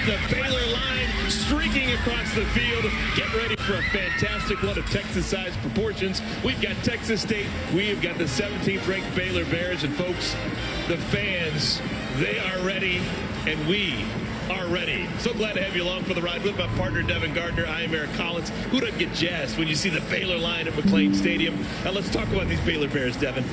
the Baylor line streaking across the field. Get ready for a fantastic one of Texas-sized proportions. We've got Texas State. We've got the 17th ranked Baylor Bears. And folks, the fans, they are ready, and we are ready. So glad to have you along for the ride with my partner, Devin Gardner. I am Eric Collins. Who doesn't get jazzed when you see the Baylor line at McLean Stadium? Now let's talk about these Baylor Bears, Devin.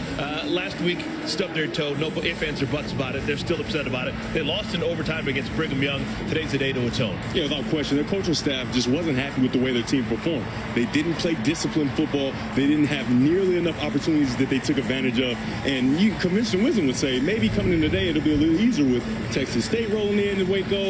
Last week, stubbed their toe. No ifs, ands, or buts about it. They're still upset about it. They lost in overtime against Brigham Young. Today's the day to atone. Yeah, without question. Their coaching staff just wasn't happy with the way their team performed. They didn't play disciplined football. They didn't have nearly enough opportunities that they took advantage of. And conventional wisdom would say maybe coming in today it'll be a little easier with Texas State rolling in and Waco.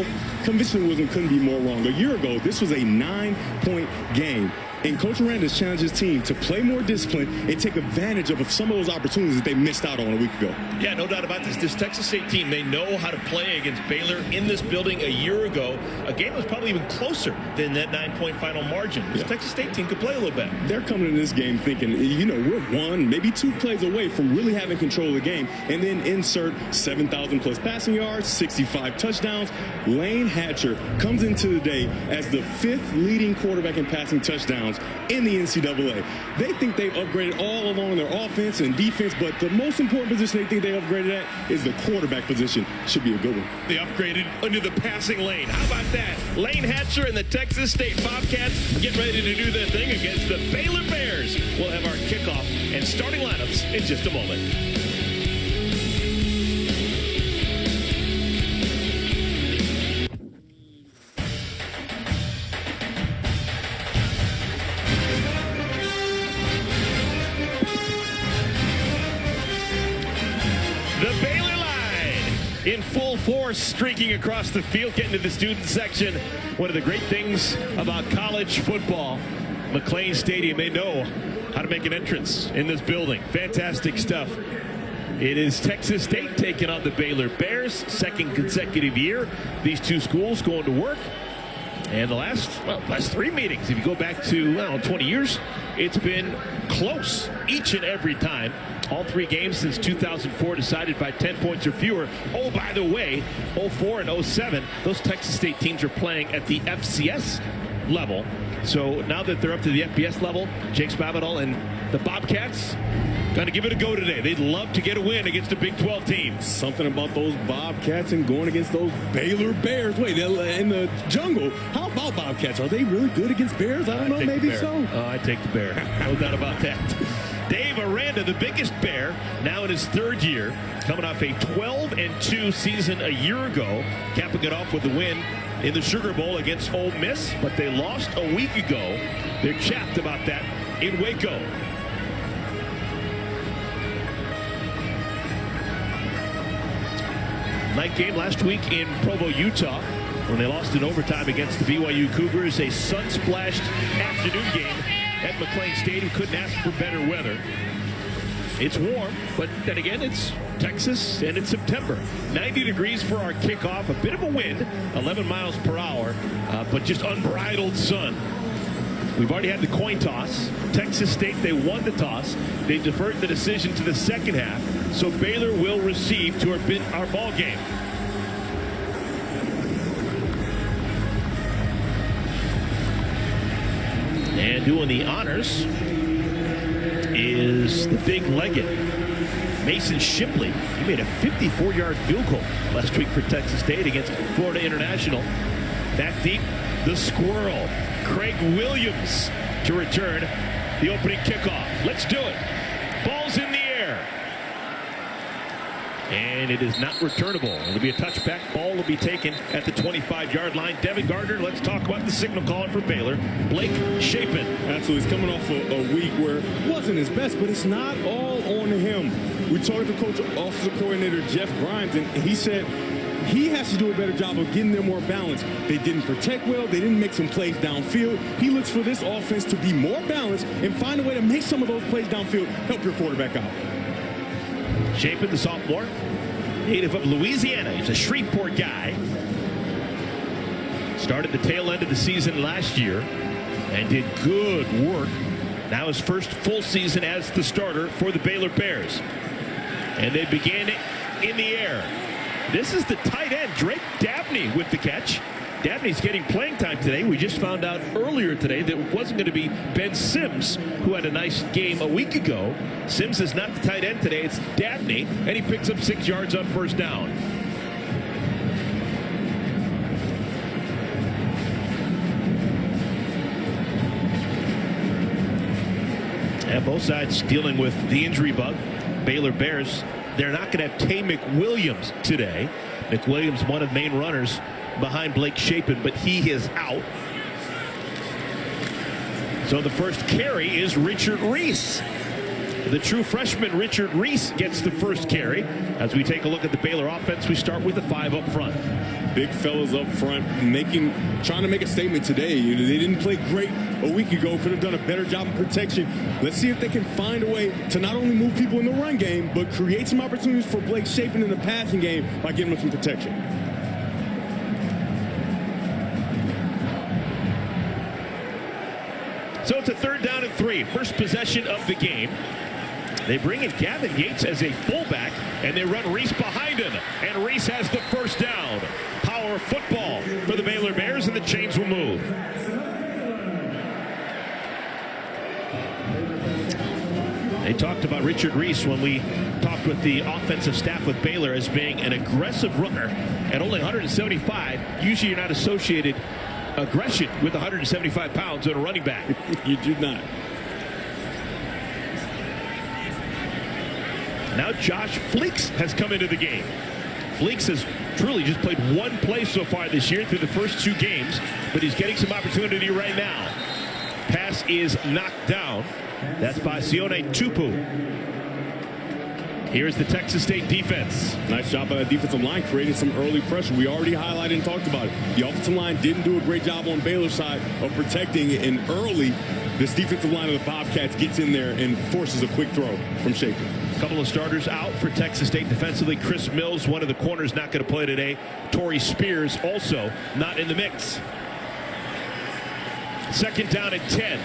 Conventional wisdom couldn't be more wrong. A year ago, this was a 9-point game. And Coach Aranda's challenged his team to play more discipline and take advantage of some of those opportunities that they missed out on a week ago. Yeah, no doubt about this. This Texas State team, they know how to play against Baylor in this building a year ago. A game was probably even closer than that 9-point final margin. This Texas State team could play a little bit. They're coming in this game thinking, you know, we're one, maybe 2 plays away from really having control of the game. And then insert 7,000 plus passing yards, 65 touchdowns. Lane Hatcher comes into the day as the 5th leading quarterback in passing touchdowns in the NCAA. They think they've upgraded all along their offense and defense, but the most important position they think they upgraded at is the quarterback position. Should be a good one. They upgraded under the passing lane. How about that? Lane Hatcher and the Texas State Bobcats get ready to do their thing against the Baylor Bears. We'll have our kickoff and starting lineups in just a moment. In full force, streaking across the field, getting to the student section. One of the great things about college football, McLean Stadium, they know how to make an entrance in this building. Fantastic stuff. It is Texas State taking on the Baylor Bears, second consecutive year. These two schools going to work. And the last 3 meetings, if you go back to 20 years, it's been close each and every time. All 3 games since 2004 decided by 10 points or fewer. Oh, by the way, 04 and 07, those Texas State teams are playing at the FCS level. So now that they're up to the FBS level, Jake Spavital and the Bobcats going to give it a go today. They'd love to get a win against a Big 12 team. Something about those Bobcats and going against those Baylor Bears. Wait, in the jungle, how about Bobcats? Are they really good against Bears? I don't know, maybe so. Oh, I take the Bear. No doubt about that. Dave Aranda, the biggest Bear, now in his 3rd year, coming off a 12-2 season a year ago, capping it off with a win in the Sugar Bowl against Ole Miss, but they lost a week ago. They're chapped about that in Waco. Night game last week in Provo, Utah, when they lost in overtime against the BYU Cougars. A sun-splashed afternoon game at McLean Stadium. Couldn't ask for better weather. It's warm, but then again, it's Texas and it's September. 90 degrees for our kickoff. A bit of a wind, 11 miles per hour, but just unbridled sun. We've already had the coin toss. Texas State, they won the toss. They deferred the decision to the second half. So Baylor will receive to our ball game. And doing the honors is the big-legged Mason Shipley. He made a 54-yard field goal last week for Texas State against Florida International. Back deep, the squirrel, Craig Williams, to return the opening kickoff. Let's do it. Ball's in the air. And it is not returnable. It'll be a touchback. Ball will be taken at the 25-yard line. Devin Gardner, let's talk about the signal caller for Baylor, Blake Shapen. Absolutely. He's coming off a week where it wasn't his best, but it's not all on him. We talked to Coach Offensive Coordinator Jeff Grimes, and he said he has to do a better job of getting them more balanced. They didn't protect well. They didn't make some plays downfield. He looks for this offense to be more balanced and find a way to make some of those plays downfield, help your quarterback out. Shapen, the sophomore, native of Louisiana. He's a Shreveport guy. Started the tail end of the season last year and did good work. Now his first full season as the starter for the Baylor Bears. And they began in the air. This is the tight end, Drake Dabney, with the catch. Dabney's getting playing time today. We just found out earlier today that it wasn't going to be Ben Sims, who had a nice game a week ago. Sims is not the tight end today. It's Dabney, and he picks up 6 yards on first down. And both sides dealing with the injury bug. Baylor Bears, they're not going to have Tay McWilliams today. McWilliams, one of the main runners behind Blake Shapen, but he is out. So the first carry is Richard Reese. The true freshman Richard Reese gets the first carry. As we take a look at the Baylor offense, we start with the 5 up front. Big fellas up front trying to make a statement today. They didn't play great a week ago. Could have done a better job of protection. Let's see if they can find a way to not only move people in the run game, but create some opportunities for Blake Shapen in the passing game by giving him some protection. So it's a 3rd down and 3. First possession of the game. They bring in Gavin Yates as a fullback, and they run Reese behind him. And Reese has the first down. Power football for the Baylor Bears, and the chains will move. They talked about Richard Reese when we talked with the offensive staff with Baylor as being an aggressive runner. At only 175, usually you're not associated aggression with 175 pounds on a running back. You do not. Now Josh Fleeks has come into the game. Fleeks has truly just played one play so far this year through the first 2 games, but he's getting some opportunity right now. Pass is knocked down. That's by Sione Tupu. Here's the Texas State defense. Nice job by the defensive line creating some early pressure. We already highlighted and talked about it. The offensive line didn't do a great job on Baylor's side of protecting it, and early this defensive line of the Bobcats gets in there and forces a quick throw from Shapen. A couple of starters out for Texas State defensively. Chris Mills, one of the corners, not going to play today. Torrey Spears also not in the mix. 2nd down and 10.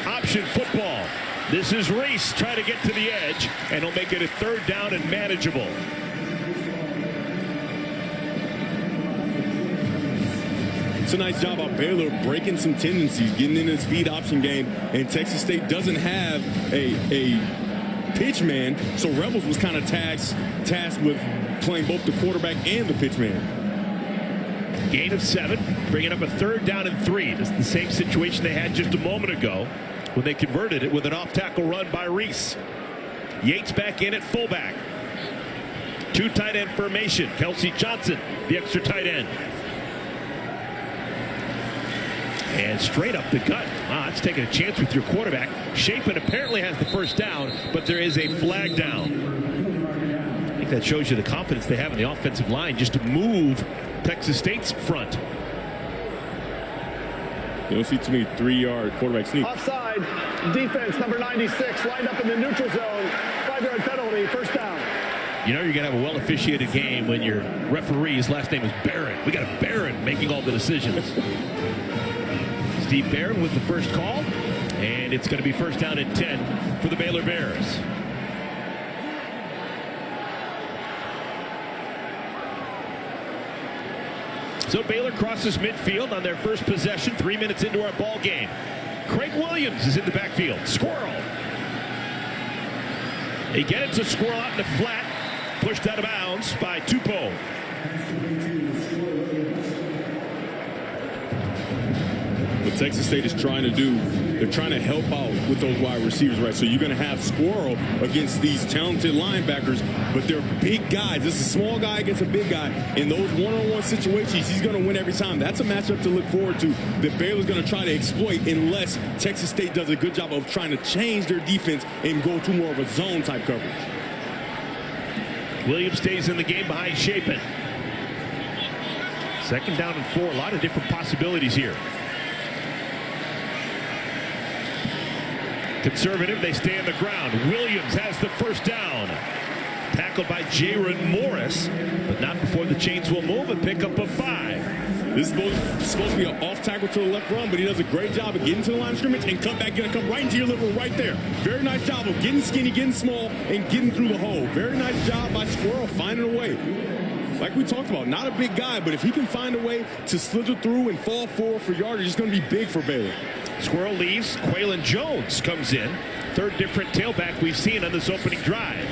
Option football. This is Reese trying to get to the edge, and he'll make it a 3rd down and manageable. It's a nice job by Baylor breaking some tendencies, getting into the speed option game, and Texas State doesn't have a pitch man, so Rebels was kind of tasked with playing both the quarterback and the pitch man. Gain of 7, bringing up a 3rd down and 3. This is the same situation they had just a moment ago when they converted it with an off-tackle run by Reese. Yates back in at fullback. 2 tight end formation. Kelsey Johnson, the extra tight end. And straight up the gut. Wow, that's taking a chance with your quarterback. Shapen apparently has the first down, but there is a flag down. I think that shows you the confidence they have in the offensive line just to move Texas State's front. You don't see too many 3-yard quarterback sneaks. Offside, defense number 96 lined up in the neutral zone. 5-yard penalty, first down. You know you're going to have a well-officiated game when your referee's last name is Barron. We got a Barron making all the decisions. Steve Barron with the first call, and it's going to be 1st down and 10 for the Baylor Bears. So Baylor crosses midfield on their first possession, 3 minutes into our ball game. Craig Williams is in the backfield. Squirrel. They get it to Squirrel out in the flat. Pushed out of bounds by Tupo. What Texas State is trying to do, they're trying to help out with those wide receivers, right? So you're going to have Squirrel against these talented linebackers, but they're big guys. This is a small guy against a big guy. In those one-on-one situations, he's going to win every time. That's a matchup to look forward to that Baylor's going to try to exploit unless Texas State does a good job of trying to change their defense and go to more of a zone-type coverage. Williams stays in the game behind Shapen. 2nd down and 4. A lot of different possibilities here. Conservative, they stay on the ground. Williams has the first down. Tackled by Jaron Morris, but not before the chains will move and pick up a 5. This is supposed to be an off tackle to the left run, but he does a great job of getting to the line of scrimmage and come right into your living room right there. Very nice job of getting skinny, getting small, and getting through the hole. Very nice job by Squirrel finding a way. like we talked about, not a big guy, but if he can find a way to slither through and fall forward for yardage, it's going to be big for Baylor. Squirrel leaves. Quaylen Jones comes in. Third different tailback we've seen on this opening drive.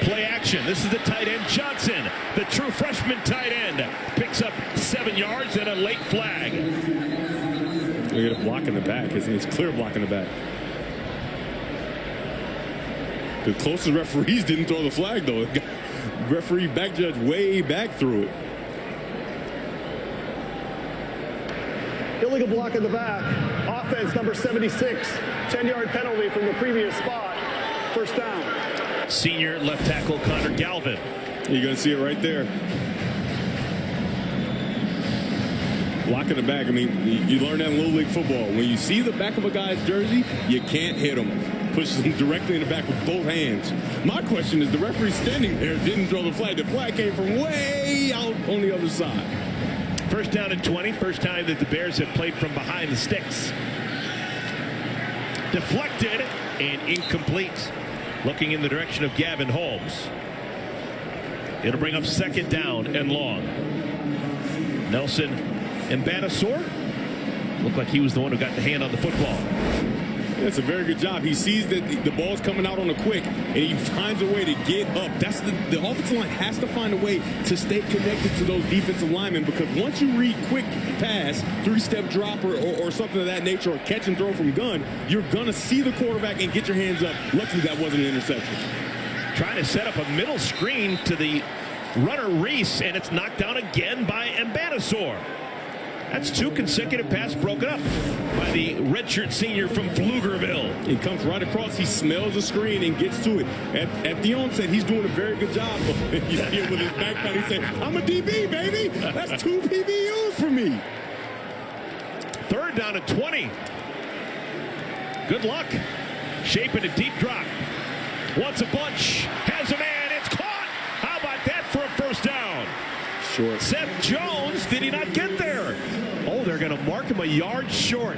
Play action. This is the tight end Johnson, the true freshman tight end. Picks up 7 yards and a late flag. Look at a block in the back. It's clear block in the back. The closest referees didn't throw the flag, though. Referee back judge way back through it. Illegal block in the back. Offense number 76. 10-yard penalty from the previous spot. First down. Senior left tackle Connor Galvin. You're going to see it right there. Block in the back. I mean, you learn that in Little League football. When you see the back of a guy's jersey, you can't hit him. Pushes him directly in the back with both hands. My question is, the referee standing there didn't throw the flag. The flag came from way out on the other side. First down and 20. First time that the Bears have played from behind the sticks. Deflected and incomplete. Looking in the direction of Gavin Holmes. It'll bring up second down and long. Nelson Mbanassor looked like he was the one who got the hand on the football. That's a very good job. He sees that the ball's coming out on a quick, and he finds a way to get up. That's the offensive line has to find a way to stay connected to those defensive linemen, because once you read quick pass, 3-step drop or something of that nature, or catch and throw from gun, you're going to see the quarterback and get your hands up. Luckily, that wasn't an interception. Trying to set up a middle screen to the runner Reese, and it's knocked down again by Mbanassor. That's 2 consecutive passes broken up by the redshirt senior from Pflugerville. He comes right across. He smells the screen and gets to it. At the onset, he's doing a very good job. You see it with his backpack. He said, "I'm a DB, baby. That's 2 PBUs for me." Third down at 20. Good luck. Shapen a deep drop. Wants a bunch. Has a man. It's caught. How about that for a first down? Short. Seth Jones, did he not get there? Oh, they're going to mark him a yard short.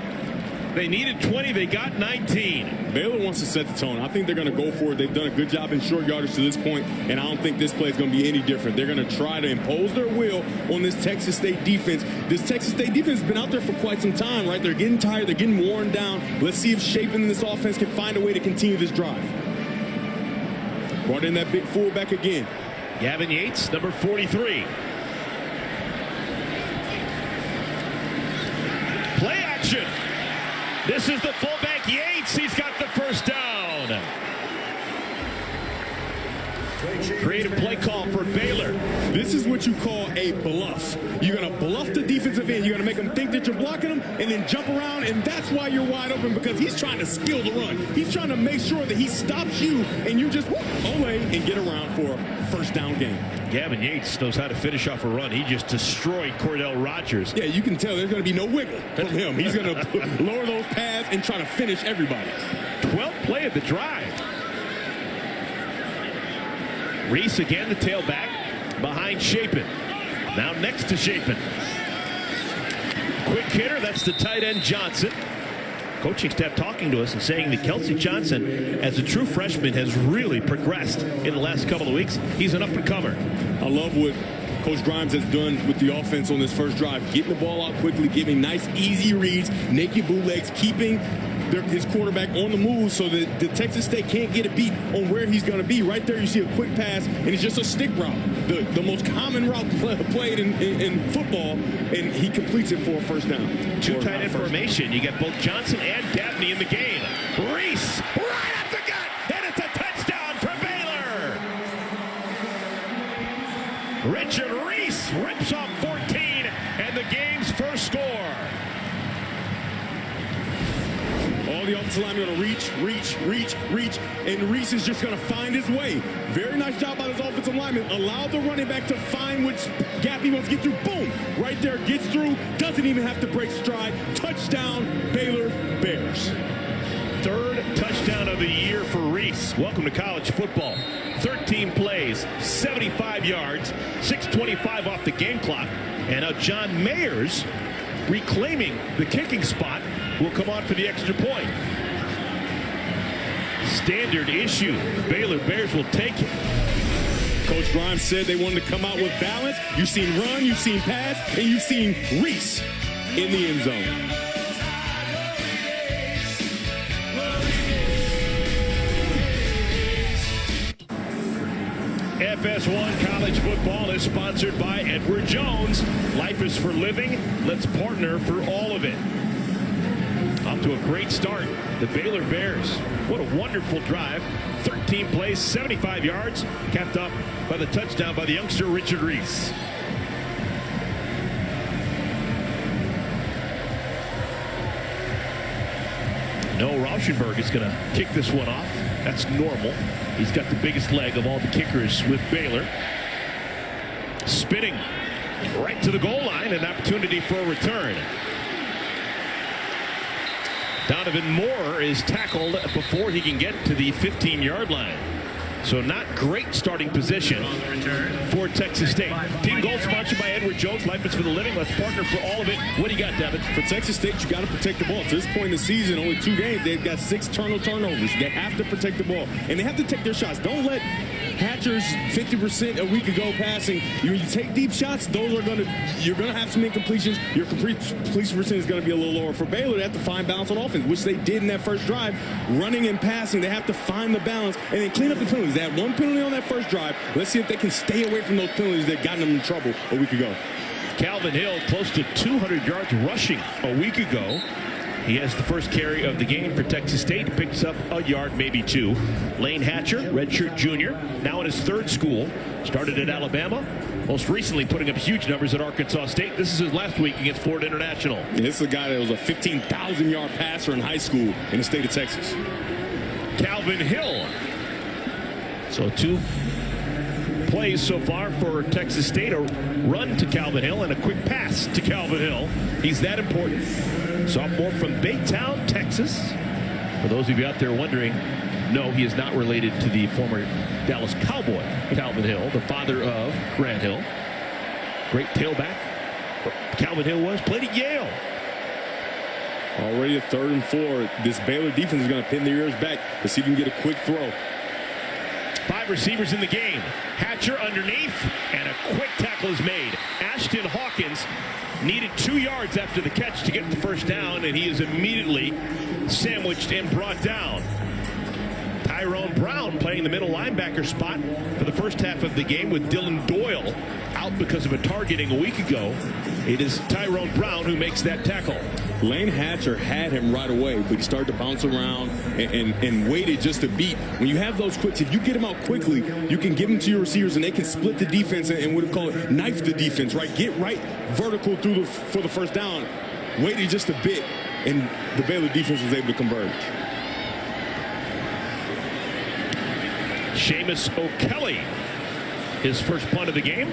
They needed 20. They got 19. Baylor wants to set the tone. I think they're going to go for it. They've done a good job in short yardage to this point, and I don't think this play is going to be any different. They're going to try to impose their will on this Texas State defense. This Texas State defense has been out there for quite some time, right? They're getting tired. They're getting worn down. Let's see if Shapen in this offense can find a way to continue this drive. Brought in that big fullback again. Gavin Yates, number 43. Play action. This is the fullback Yates. He's got the first down. Creative play call for Baylor. This is what you call a bluff. You're going to bluff the defensive end. You're going to make them think that you're blocking them and then jump around, and that's why you're wide open, because he's trying to steal the run. He's trying to make sure that he stops you and you just away and get around for a first down game. Gavin Yates knows how to finish off a run. He just destroyed Cordell Rogers. Yeah, you can tell there's going to be no wiggle from him. He's going to lower those pads and try to finish everybody. 12th play of the drive. Reese again, the tailback, behind Shapen. Now next to Shapen. Quick hitter, that's the tight end Johnson. Coaching staff talking to us and saying that Kelsey Johnson, as a true freshman, has really progressed in the last couple of weeks. He's an up-and-comer. I love what Coach Grimes has done with the offense on this first drive. Getting the ball out quickly, giving nice, easy reads, naked bootlegs, keeping his quarterback on the move so that the Texas State can't get a beat on where he's going to be. Right there you see a quick pass, and it's just a stick route. The most common route played in football, and he completes it for a first down. 2 tight end formation. You get both Johnson and Dabney in the game. Reese right at the gut, and it's a touchdown for Baylor. Richard Reese rips off 14, and the game's first score. All the offensive linemen are going to reach, and Reese is just going to find his way. Very nice job by this offensive lineman. Allow the running back to find which gap he wants to get through. Boom! Right there, gets through, doesn't even have to break stride. Touchdown, Baylor Bears. 3rd touchdown of the year for Reese. Welcome to college football. 13 plays, 75 yards, 6:25 off the game clock. And now John Mayers, reclaiming the kicking spot, will come on for the extra point. Standard issue. Baylor Bears will take it. Coach Grimes said they wanted to come out with balance. You've seen run, you've seen pass, and you've seen Reese in the end zone. FS1 College Football is sponsored by Edward Jones. Life is for living. Let's partner for all of it. Off to a great start, the Baylor Bears. What a wonderful drive. 13 plays, 75 yards, capped off by the touchdown by the youngster Richard Reese. No, Rauschenberg is going to kick this one off. That's normal. He's got the biggest leg of all the kickers with Baylor. Spinning right to the goal line, an opportunity for a return. Donovan Moore is tackled before he can get to the 15-yard line. So not great starting position for Texas State. Team goal sponsored by Edward Jones. Life is for the living. Let's partner for all of it. What do you got, Devin? For Texas State, you got to protect the ball. To this point in the season, only 2 games, they've got 6 turnovers. They have to protect the ball, and they have to take their shots. Don't let Hatcher's 50% a week ago passing. You take deep shots, those are you're gonna have some incompletions. Your completion percentage is gonna be a little lower. For Baylor, they have to find balance on offense, which they did in that first drive. Running and passing, they have to find the balance and then clean up the penalties. They had 1 penalty on that first drive. Let's see if they can stay away from those penalties that got them in trouble a week ago. Calvin Hill close to 200 yards rushing a week ago. He has the first carry of the game for Texas State. Picks up a yard, maybe 2. Lane Hatcher, redshirt junior, now in his 3rd school. Started at Alabama. Most recently putting up huge numbers at Arkansas State. This is his last week against Florida International. And this is a guy that was a 15,000-yard passer in high school in the state of Texas. Calvin Hill. So 2 plays so far for Texas State. A run to Calvin Hill and a quick pass to Calvin Hill. He's that important. Sophomore from Baytown, Texas. For those of you out there wondering, no, he is not related to the former Dallas Cowboy, Calvin Hill, the father of Grant Hill. Great tailback. Calvin Hill played at Yale. Already a 3rd and 4. This Baylor defense is going to pin their ears back to see if he can get a quick throw. 5 receivers in the game. Hatcher underneath, and a quick tackle is made. Ashton Hawkins needed 2 yards after the catch to get the first down, and he is immediately sandwiched and brought down. Tyrone Brown playing the middle linebacker spot for the first half of the game with Dylan Doyle out because of a targeting a week ago. It is Tyrone Brown who makes that tackle. Lane Hatcher had him right away, but he started to bounce around and waited just a beat. When you have those quicks, if you get them out quickly, you can give them to your receivers, and they can split the defense and what we call it, knife the defense, right? Get right vertical for the first down. Waited just a bit, and the Baylor defense was able to convert. Seamus O'Kelly, his first punt of the game.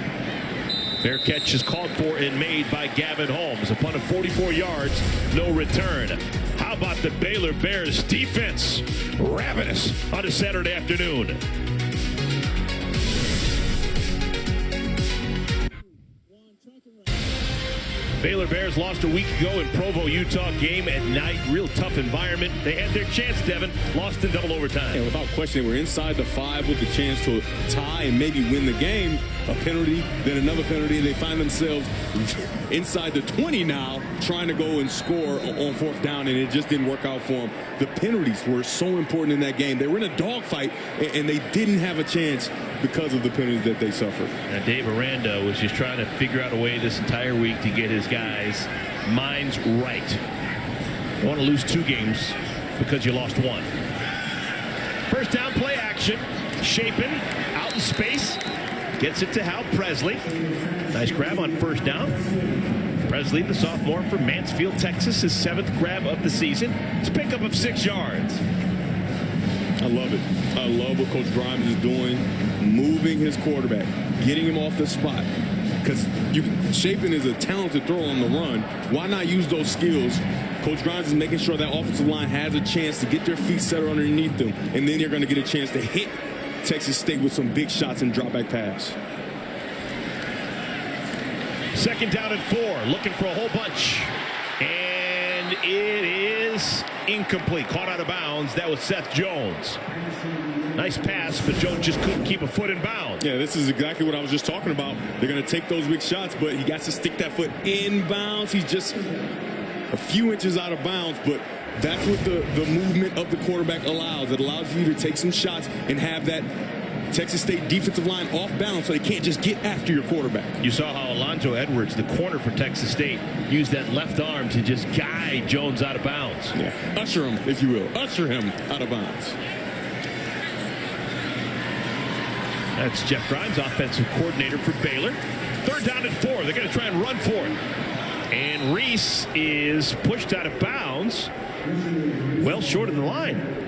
Fair catch is called for and made by Gavin Holmes. A punt of 44 yards, no return. How about the Baylor Bears defense? Ravenous on a Saturday afternoon. Baylor Bears lost a week ago in Provo, Utah. Game at night. Real tough environment. They had their chance, Devin. Lost in double overtime. And without question, they were inside the 5 with the chance to tie and maybe win the game. A penalty, then another penalty, and they find themselves inside the 20 now, trying to go and score on 4th down, and it just didn't work out for them. The penalties were so important in that game. They were in a dogfight, and they didn't have a chance because of the penalties that they suffered. Now, Dave Aranda was just trying to figure out a way this entire week to get his guys' minds right. You want to lose 2 games because you lost 1. First down, play action. Shapen out in space. Gets it to Hal Presley. Nice grab on first down. Presley, the sophomore from Mansfield, Texas, his 7th grab of the season. It's a pickup of 6 yards. I love it. I love what Coach Grimes is doing, moving his quarterback, getting him off the spot. Because Shapen is a talented thrower on the run. Why not use those skills? Coach Grimes is making sure that offensive line has a chance to get their feet settled underneath them, and then you're going to get a chance to hit Texas State with some big shots and drop back pass. 2nd down and 4, looking for a whole bunch. And And it is incomplete. Caught out of bounds. That was Seth Jones. Nice pass, but Jones just couldn't keep a foot in bounds. Yeah, this is exactly what I was just talking about. They're going to take those big shots, but he got to stick that foot in bounds. He's just a few inches out of bounds, but that's what the movement of the quarterback allows. It allows you to take some shots and have that Texas State defensive line off balance so they can't just get after your quarterback. You saw how Alonzo Edwards, the corner for Texas State, used that left arm to just guide Jones out of bounds. Yeah, usher him, if you will. Usher him out of bounds. That's Jeff Grimes, offensive coordinator for Baylor. 3rd down and 4. They're going to try and run for it. And Reese is pushed out of bounds. Well short of the line.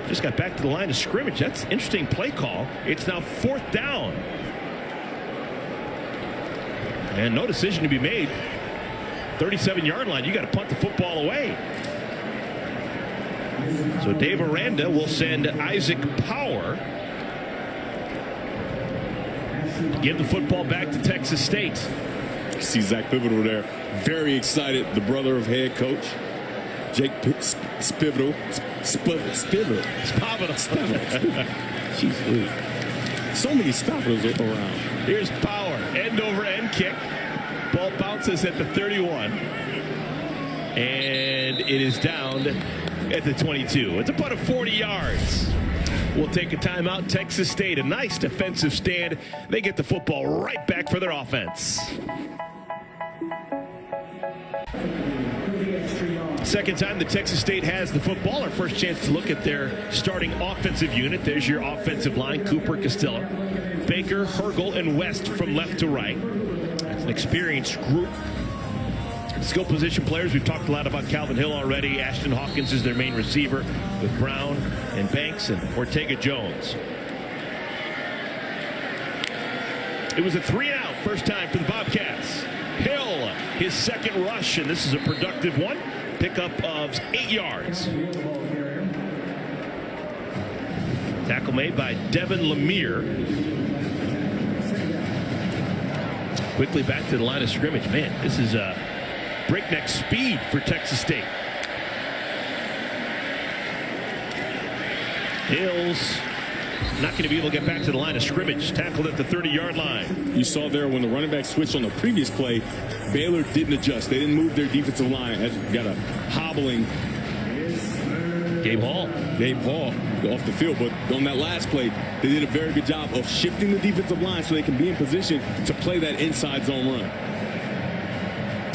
Just got back to the line of scrimmage. That's an interesting play call. It's now 4th down. And no decision to be made. 37-yard line. You got to punt the football away. So Dave Aranda will send Isaac Power to give the football back to Texas State. You see Zach Pivotal there. Very excited. The brother of head coach Jake Spivital. Jeez, so many Spivitals around. Here's Power. End over end kick. Ball bounces at the 31. And it is down at the 22. It's about 40 yards. We'll take a timeout. Texas State, a nice defensive stand. They get the football right back for their offense. Second time that Texas State has the football. Our first chance to look at their starting offensive unit. There's your offensive line. Cooper, Castillo, Baker, Hergel, and West from left to right. That's an experienced group. Skill position players. We've talked a lot about Calvin Hill already. Ashton Hawkins is their main receiver with Brown and Banks and Ortega Jones. It was a 3-and-out first time for the Bobcats. Hill, his second rush, and this is a productive one. Pickup of 8 yards. Tackle made by Devin Lemire. Quickly back to the line of scrimmage. Man, this is breakneck speed for Texas State. Hill's not going to be able to get back to the line of scrimmage. Tackled at the 30-yard line. You saw there when the running back switched on the previous play, Baylor didn't adjust. They didn't move their defensive line. Got a hobbling Gabe Hall off the field. But on that last play, they did a very good job of shifting the defensive line so they can be in position to play that inside zone run.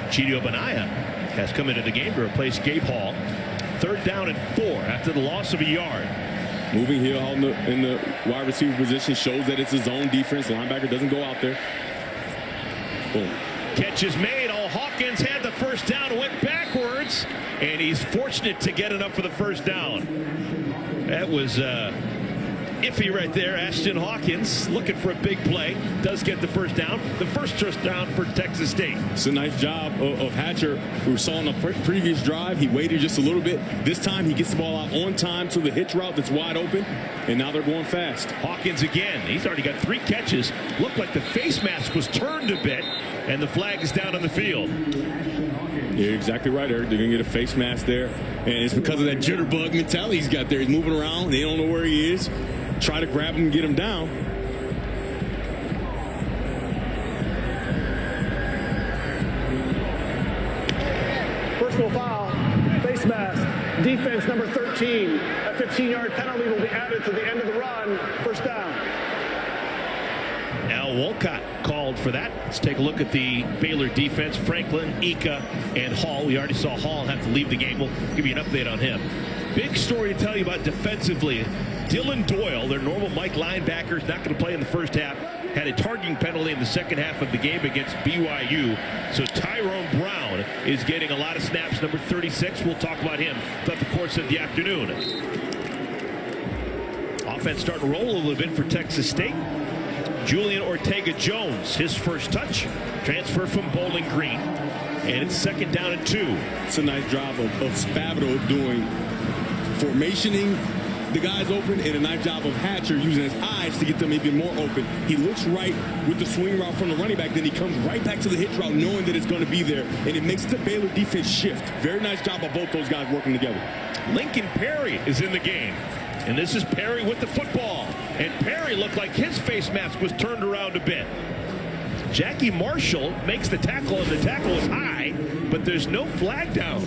Chidio Benaya has come into the game to replace Gabe Hall. 3rd down and 4 after the loss of a yard. Moving here in the wide receiver position shows that it's a zone defense. Linebacker doesn't go out there. Boom. Catch is made. Oh, Hawkins had the first down, went backwards, and he's fortunate to get enough for the first down. That was iffy right there. Ashton Hawkins looking for a big play. Does get the first down. The first down for Texas State. It's a nice job of Hatcher. We saw on the previous drive, he waited just a little bit. This time he gets the ball out on time to the hitch route that's wide open, and now they're going fast. Hawkins again. He's already got 3 catches. Looked like the face mask was turned a bit, and the flag is down on the field. You're exactly right, Eric. They're going to get a face mask there, and it's because of that jitterbug mentality he's got there. He's moving around. They don't know where he is. Try to grab him and get him down. Personal foul, face mask, defense number 13. A 15-yard penalty will be added to the end of the run. First down. Now Wolcott called for that. Let's take a look at the Baylor defense. Franklin, Ika, and Hall. We already saw Hall have to leave the game. We'll give you an update on him. Big story to tell you about defensively. Dylan Doyle, their normal Mike linebacker, is not going to play in the first half. Had a targeting penalty in the second half of the game against BYU. So Tyrone Brown is getting a lot of snaps. Number 36. We'll talk about him throughout the course of the afternoon. Offense starting to roll a little bit for Texas State. Julian Ortega Jones, his first touch. Transfer from Bowling Green. And it's 2nd down and 2. It's a nice job of Spavital doing formationing the guys open, and a nice job of Hatcher using his eyes to get them even more open. He looks right with the swing route from the running back, then he comes right back to the hitch route knowing that it's going to be there, and it makes the Baylor defense shift. Very nice job of both those guys working together. Lincoln Perry is in the game, and this is Perry with the football, and Perry looked like his face mask was turned around a bit. Jackie Marshall makes the tackle, and the tackle is high, but there's no flag down.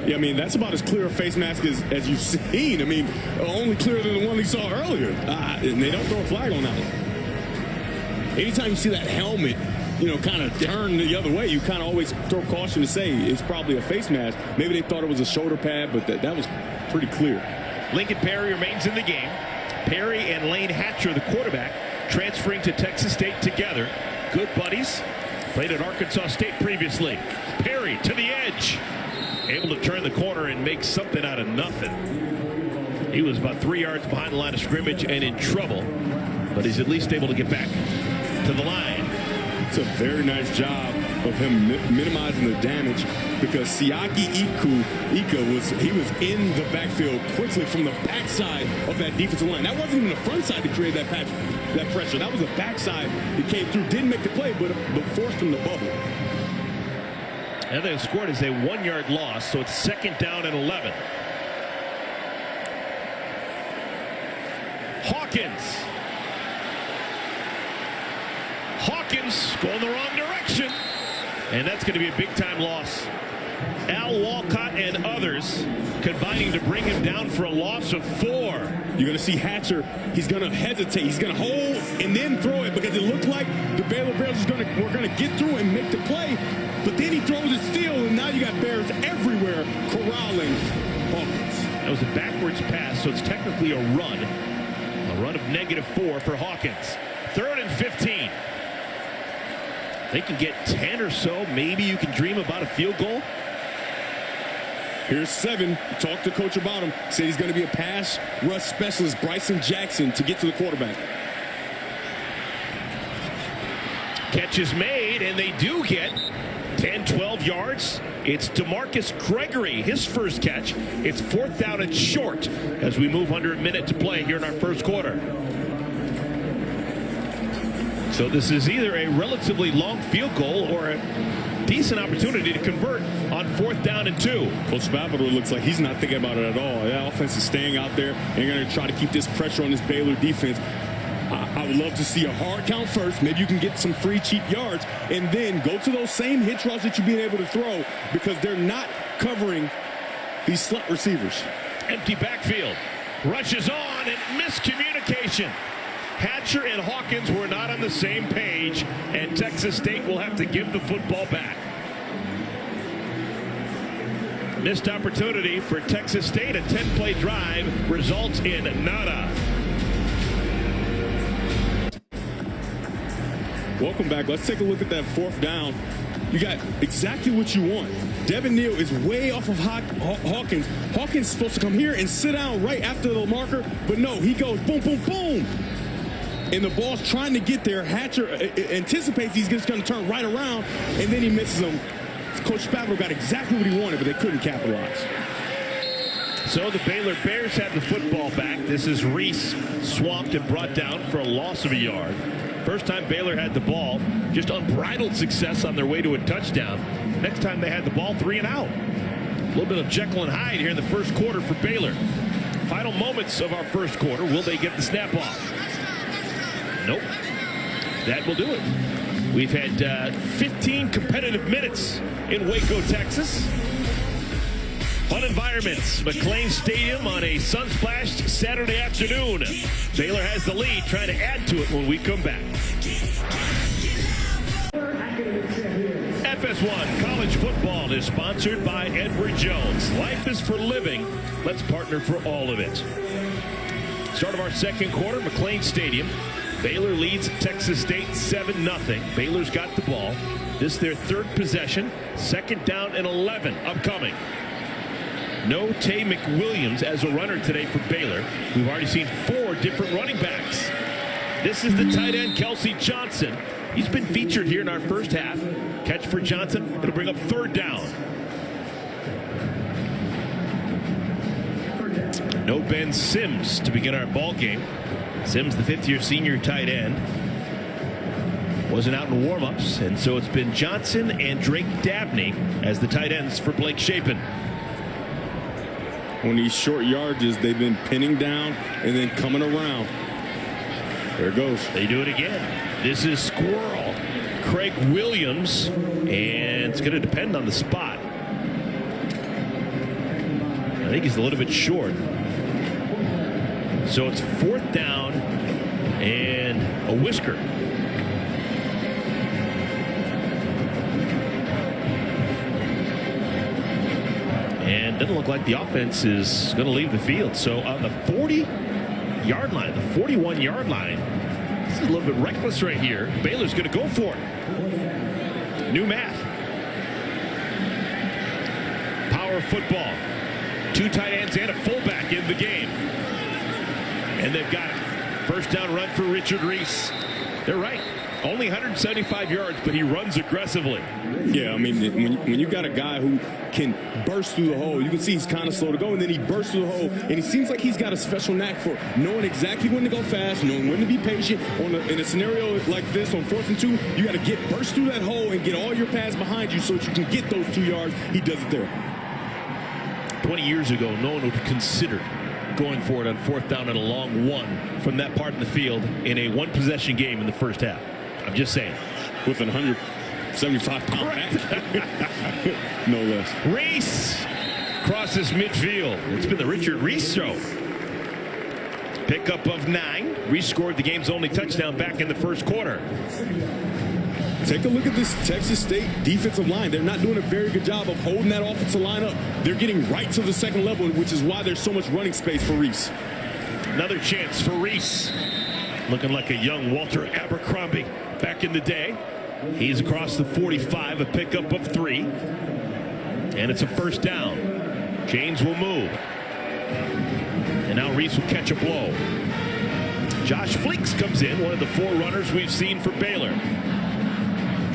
Yeah, I mean, that's about as clear a face mask as you've seen. I mean, only clearer than the one we saw earlier. And they don't throw a flag on that one. Anytime you see that helmet, you know, kind of turn the other way, you kind of always throw caution to say it's probably a face mask. Maybe they thought it was a shoulder pad, but that was pretty clear. Lincoln Perry remains in the game. Perry and Lane Hatcher, the quarterback, transferring to Texas State together. Good buddies. Played at Arkansas State previously. Perry to the edge. Able to turn the corner and make something out of nothing. He was about 3 yards behind the line of scrimmage and in trouble, but he's at least able to get back to the line. It's a very nice job of him minimizing the damage, because Siaki Ika was in the backfield quickly from the backside of that defensive line. That wasn't even the front side to create that pressure. That was the backside that came through. Didn't make the play, but forced him to bubble. And they scored as a 1-yard loss, so it's 2nd down and 11. Hawkins going the wrong direction, and that's going to be a big-time loss. Al Walcott and others combining to bring him down for a loss of 4. You're going to see Hatcher. He's going to hesitate. He's going to hold and then throw it, because it looked like the Baylor Bears were going to get through and make the play. But then he throws it still, and now you got Bears everywhere corralling Hawkins. That was a backwards pass, so it's technically a run. A run of -4 for Hawkins. 3rd and 15. They can get 10 or so. Maybe you can dream about a field goal. Here's 7. Talk to coach about him. Said he's going to be a pass rush specialist, Bryson Jackson, to get to the quarterback. Catch is made, and they do get 10, 12 yards. It's DeMarcus Gregory, his first catch. It's 4th down and short as we move under a minute to play here in our first quarter. So this is either a relatively long field goal or a decent opportunity to convert on 4th down and 2. Coach Spavital looks like he's not thinking about it at all. That offense is staying out there and going to try to keep this pressure on this Baylor defense. I would love to see a hard count first. Maybe you can get some free, cheap yards, and then go to those same hitch routes that you've been able to throw, because they're not covering these slot receivers. Empty backfield. Rushes on, and miscommunication. Hatcher and Hawkins were not on the same page, and Texas State will have to give the football back. Missed opportunity for Texas State. A 10-play drive results in nada. Welcome back. Let's take a look at that 4th down. You got exactly what you want. Devin Neal is way off of Hawkins. Hawkins is supposed to come here and sit down right after the marker, but no, he goes boom, boom, boom. And the ball's trying to get there. Hatcher anticipates he's just going to turn right around, and then he misses him. Coach Spavital got exactly what he wanted, but they couldn't capitalize. So the Baylor Bears have the football back. This is Reese, swamped and brought down for a loss of a yard. First time Baylor had the ball, just unbridled success on their way to a touchdown. Next time they had the ball, 3 and out. A little bit of Jekyll and Hyde here in the first quarter for Baylor. Final moments of our first quarter. Will they get the snap off? Nope. That will do it. We've had 15 competitive minutes in Waco, Texas. Fun environments. McLean Stadium on a sun-splashed Saturday afternoon. Baylor has the lead, trying to add to it when we come back. FS1 College Football is sponsored by Edward Jones. Life is for living. Let's partner for all of it. Start of our second quarter, McLean Stadium. Baylor leads Texas State 7-0. Baylor's got the ball. This is their 3rd possession. 2nd down and 11 upcoming. No Tay McWilliams as a runner today for Baylor. We've already seen 4 different running backs. This is the tight end, Kelsey Johnson. He's been featured here in our first half. Catch for Johnson. It'll bring up 3rd down. No Ben Sims to begin our ball game. Sims, the fifth-year senior tight end, wasn't out in warm-ups, and so it's been Johnson and Drake Dabney as the tight ends for Blake Shapen. On these short yardages, they've been pinning down and then coming around. There it goes. They do it again. This is Squirrel, Craig Williams, and it's going to depend on the spot. I think he's a little bit short. So it's fourth down and a whisker. And doesn't look like the offense is going to leave the field. So on the 40-yard line, the 41-yard line, this is a little bit reckless right here. Baylor's going to go for it. New math. Power football. Two tight ends and a fullback in the game. And they've got it. First down run for Richard Reese. They're right. Only 175 yards, but he runs aggressively. Yeah, I mean, when you got a guy who can burst through the hole, you can see he's kind of slow to go, and then he bursts through the hole, and he seems like he's got a special knack for knowing exactly when to go fast, knowing when to be patient. In a scenario like this, on 4th and 2, you got to burst through that hole and get all your pads behind you so that you can get those 2 yards. He does it there. 20 years ago, no one would have considered going for it on fourth down and a long one from that part of the field in a one-possession game in the first half. I'm just saying. With an 175-pound back. No less. Reese crosses midfield. It's been the Richard Reese show. Pickup of 9. Reese scored the game's only touchdown back in the first quarter. Take a look at this Texas State defensive line. They're not doing a very good job of holding that offensive line up. They're getting right to the second level, which is why there's so much running space for Reese. Another chance for Reese. Looking like a young Walter Abercrombie back in the day. He's across the 45, a pickup of 3. And it's a first down. James will move. And now Reese will catch a blow. Josh Fleeks comes in, one of the 4 runners we've seen for Baylor.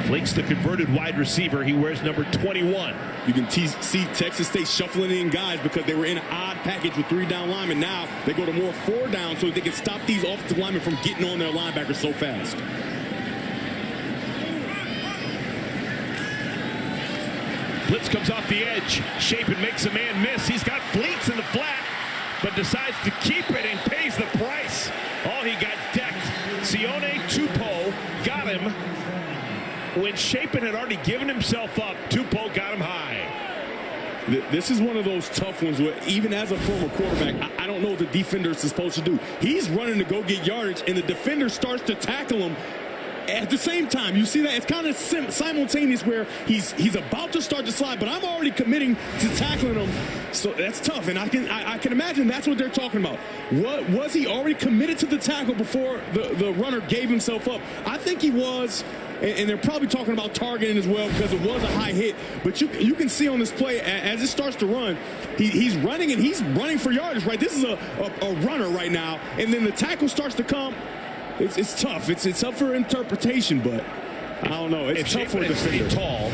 Fleeks, the converted wide receiver. He wears number 21. You can see Texas State shuffling in guys because they were in an odd package with 3 down linemen. Now they go to more 4 down so they can stop these offensive linemen from getting on their linebackers so fast. Blitz comes off the edge. Shapen makes a man miss. He's got Fleets in the flat, but decides to keep it and pays the price. Oh, he got decked. Sione Tupou got him. When Shapen had already given himself up, Tupou got him high. This is one of those tough ones where even as a former quarterback, I don't know what the defender is supposed to do. He's running to go get yardage, and the defender starts to tackle him at the same time. You see that? It's kind of simultaneous where he's about to start to slide, but I'm already committing to tackling him. So that's tough, and I can imagine that's what they're talking about. What was he already committed to the tackle before the runner gave himself up? I think he was. And they're probably talking about targeting as well because it was a high hit. But you can see on this play, as it starts to run, he's running and he's running for yardage, right? This is a runner right now. And then the tackle starts to come. It's tough. It's tough for interpretation, but I don't know. It's tough for a defender. Tall,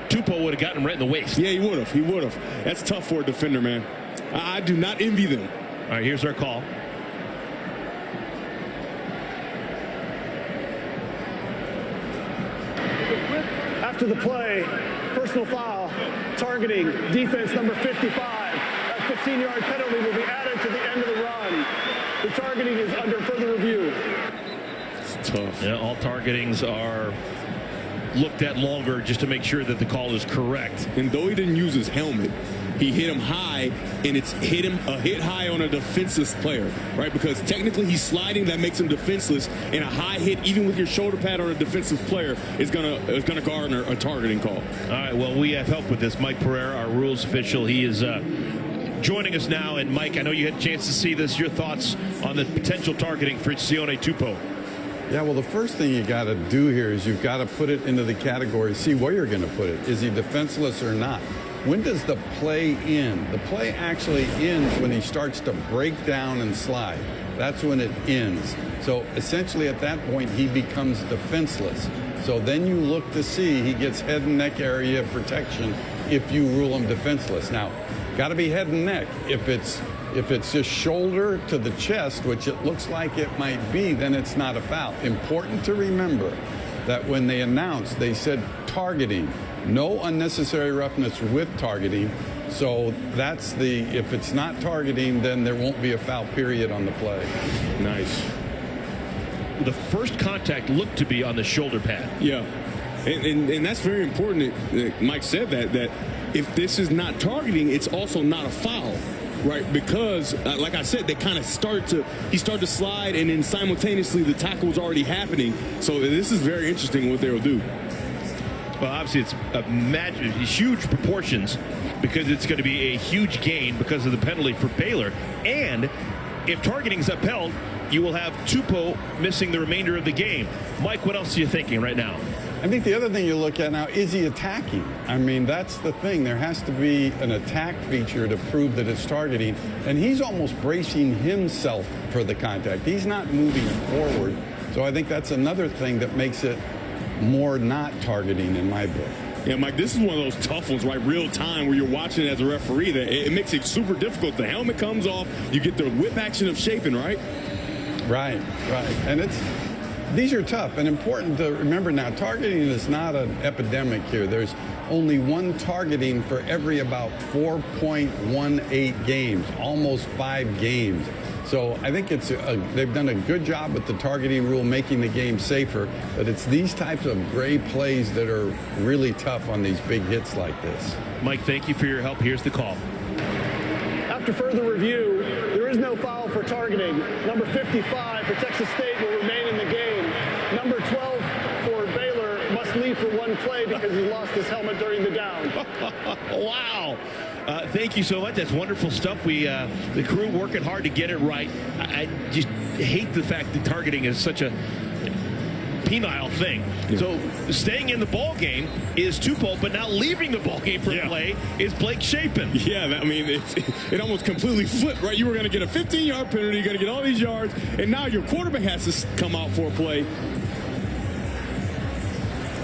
Tupou would have gotten him right in the waist. Yeah, he would have. He would have. That's tough for a defender, man. I do not envy them. All right, here's our call. After the play, personal foul, targeting defense number 55. That 15-yard penalty will be added to the end of the run. The targeting is under further review. It's tough. Yeah, all targetings are looked at longer just to make sure that the call is correct. And though he didn't use his helmet, he hit him high, and it's hit him a hit high on a defenseless player, right? Because technically he's sliding, that makes him defenseless, and a high hit, even with your shoulder pad on a defensive player, is gonna garner a targeting call. All right, well, we have help with this. Mike Pereira, our rules official, he is joining us now. And Mike, I know you had a chance to see this. Your thoughts on the potential targeting for Sione Tupou? Yeah, well, the first thing you got to do here is you've got to put it into the category, see where you're going to put it. Is he defenseless or not? When does the play end? The play actually ends when he starts to break down and slide. That's when it ends. So essentially at that point, he becomes defenseless. So then you look to see he gets head and neck area protection if you rule him defenseless. Now, got to be head and neck. If it's If it's just shoulder to the chest, which it looks like it might be, then it's not a foul. Important to remember that when they announced, they said targeting. No unnecessary roughness with targeting. So that's if it's not targeting, then there won't be a foul period on the play. Nice. The first contact looked to be on the shoulder pad. Yeah. And that's very important that Mike said that if this is not targeting, it's also not a foul. Right, because like I said, they kind of he started to slide, and then simultaneously the tackle was already happening. So this is very interesting what they'll do. Well, obviously it's huge proportions because it's going to be a huge gain because of the penalty for Baylor. And if targeting is upheld, you will have Tupou missing the remainder of the game. Mike, what else are you thinking right now? I think the other thing you look at now, is he attacking? I mean, that's the thing. There has to be an attack feature to prove that it's targeting. And he's almost bracing himself for the contact. He's not moving forward. So I think that's another thing that makes it more not targeting in my book. Yeah, Mike, this is one of those tough ones, right? Real time where you're watching it as a referee. That it makes it super difficult. The helmet comes off. You get the whip action of Shapen, right? Right. And these are tough and important to remember now. Targeting is not an epidemic here. There's only one targeting for every about 4.18 games, almost 5 games. So I think they've done a good job with the targeting rule, making the game safer. But it's these types of gray plays that are really tough on these big hits like this. Mike, thank you for your help. Here's the call. After further review, there is no foul for targeting. Number 55 for Texas State will remain in the game. Number 12 for Baylor must leave for one play because he lost his helmet during the down. Wow. Thank you so much. That's wonderful stuff. The crew working hard to get it right. I just hate the fact that targeting is such a penile thing. Yeah. So staying in the ball game is Tupou, but now leaving the ball game for play is Blake Shapen. Yeah, I mean, it almost completely flipped, right? You were going to get a 15-yard penalty, you're going to get all these yards, and now your quarterback has to come out for a play.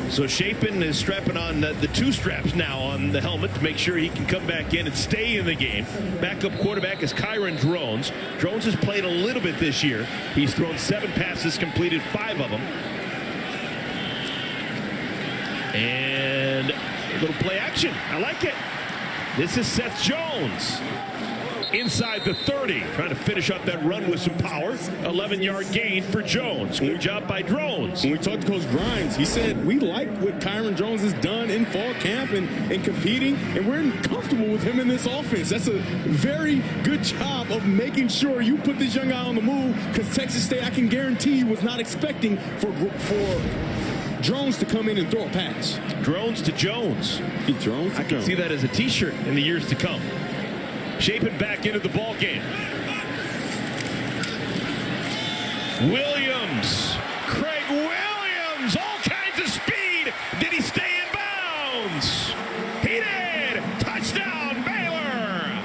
So Shapen is strapping on the 2 straps now on the helmet to make sure he can come back in and stay in the game. Backup quarterback is Kyron Drones. Drones has played a little bit this year. He's thrown 7 passes, completed 5 of them. And a little play action. I like it. This is Seth Jones inside the 30, trying to finish up that run with some power. 11-yard gain for Jones. Good job by Drones. When we talked to Coach Grimes, he said, we like what Kyron Jones has done in fall camp and competing, and we're comfortable with him in this offense. That's a very good job of making sure you put this young guy on the move, because Texas State, I can guarantee you, was not expecting for Drones to come in and throw a pass. Drones to Jones. Drones to I can see that as a T-shirt in the years to come. Shapen back into the ball game. Williams. Craig Williams. All kinds of speed. Did he stay in bounds? He did. Touchdown, Baylor.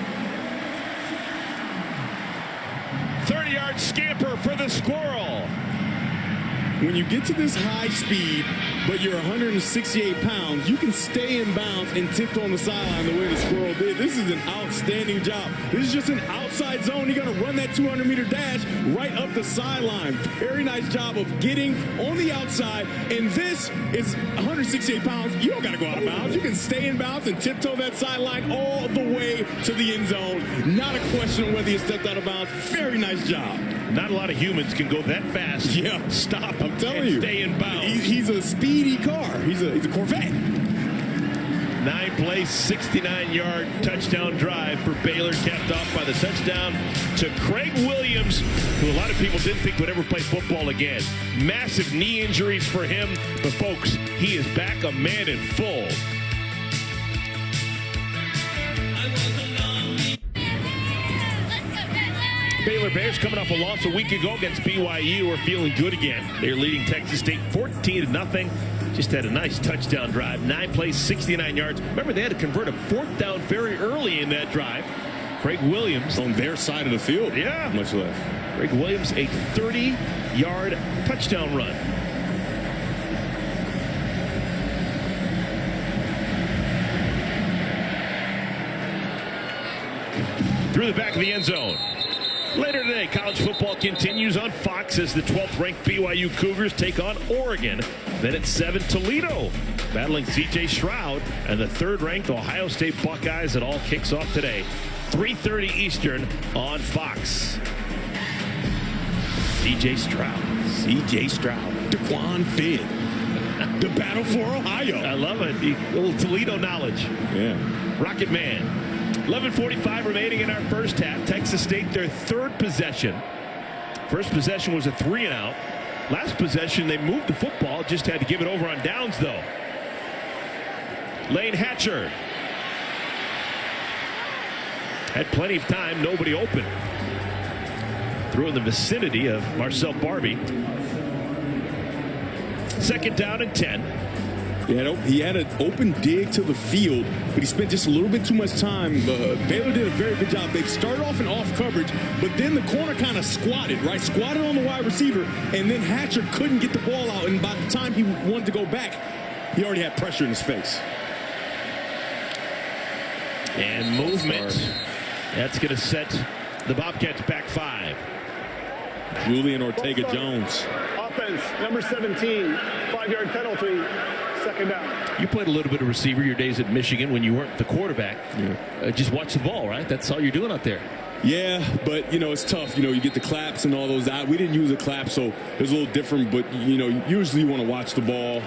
30-yard scamper for the Squirrel. When you get to this high speed, but you're 168 pounds, you can stay in bounds and tiptoe on the sideline the way the Squirrel did. This is an outstanding job. This is just an outside zone. You're going to run that 200-meter dash right up the sideline. Very nice job of getting on the outside. And this is 168 pounds. You don't got to go out of bounds. You can stay in bounds and tiptoe that sideline all the way to the end zone. Not a question of whether you stepped out of bounds. Very nice job. Not a lot of humans can go that fast. Yeah. Stop. I'm telling you. Stay in bounds. He's a speedy car. He's a Corvette. 9-play, 69-yard touchdown drive for Baylor, capped off by the touchdown to Craig Williams, who a lot of people didn't think would ever play football again. Massive knee injuries for him, but folks, he is back a man in full. Baylor Bears coming off a loss a week ago against BYU are feeling good again. They're leading Texas State 14-0. Just had a nice touchdown drive. 9 plays, 69 yards. Remember, they had to convert a 4th down very early in that drive. Craig Williams. On their side of the field. Yeah. Much less. Craig Williams, a 30-yard touchdown run. through the back of the end zone. Later today, college football continues on Fox as the 12th-ranked BYU Cougars take on Oregon. Then at 7, Toledo battling C.J. Stroud and the 3rd-ranked Ohio State Buckeyes. It all kicks off today, 3:30 Eastern on Fox. C.J. Stroud. C.J. Stroud. DeQuan Finn. The battle for Ohio. I love it. A little Toledo knowledge. Yeah. Rocket Man. 11:45 remaining in our first half. Texas State, their 3rd possession. First possession was a 3-and-out. Last possession, they moved the football. Just had to give it over on downs, though. Lane Hatcher. Had plenty of time. Nobody open. Threw in the vicinity of Marcel Barbie. 2nd down and 10. He had an open dig to the field, but he spent just a little bit too much time. Baylor did a very good job. They started off in off coverage, but then the corner kind of squatted, right? Squatted on the wide receiver, and then Hatcher couldn't get the ball out. And by the time he wanted to go back, he already had pressure in his face. And movement. That's going to set the Bobcats back 5. Julian Ortega-Jones. Offense, number 17, 5-yard penalty, 2nd down. You played a little bit of receiver your days at Michigan when you weren't the quarterback. Yeah. Just watch the ball, right? That's all you're doing out there. Yeah, but, it's tough. You get the claps and all those. We didn't use a clap, so it was a little different. But, usually you want to watch the ball.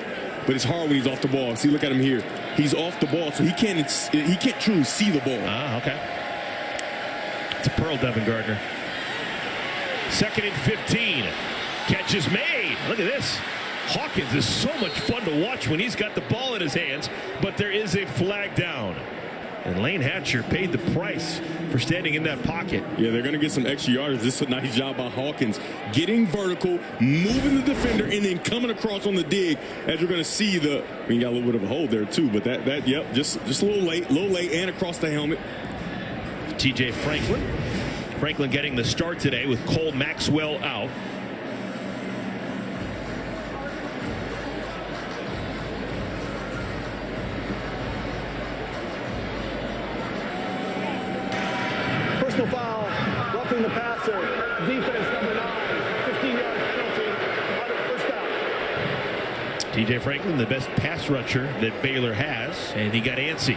But it's hard when he's off the ball. See, look at him here. He's off the ball, so he can't truly see the ball. Okay. It's a pearl, Devin Gardner. 2nd and 15. Catch is made. Look at this. Hawkins is so much fun to watch when he's got the ball in his hands, but there is a flag down. And Lane Hatcher paid the price for standing in that pocket. Yeah, they're going to get some extra yardage. This is a nice job by Hawkins. Getting vertical, moving the defender, and then coming across on the dig. As you're going to see, we got a little bit of a hold there too, but yep, just a little late, and across the helmet. TJ Franklin. Franklin getting the start today with Cole Maxwell out. Personal foul, roughing the passer, defense number 9, 15-yard penalty, out of 1st down. TJ Franklin, the best pass rusher that Baylor has, and he got antsy.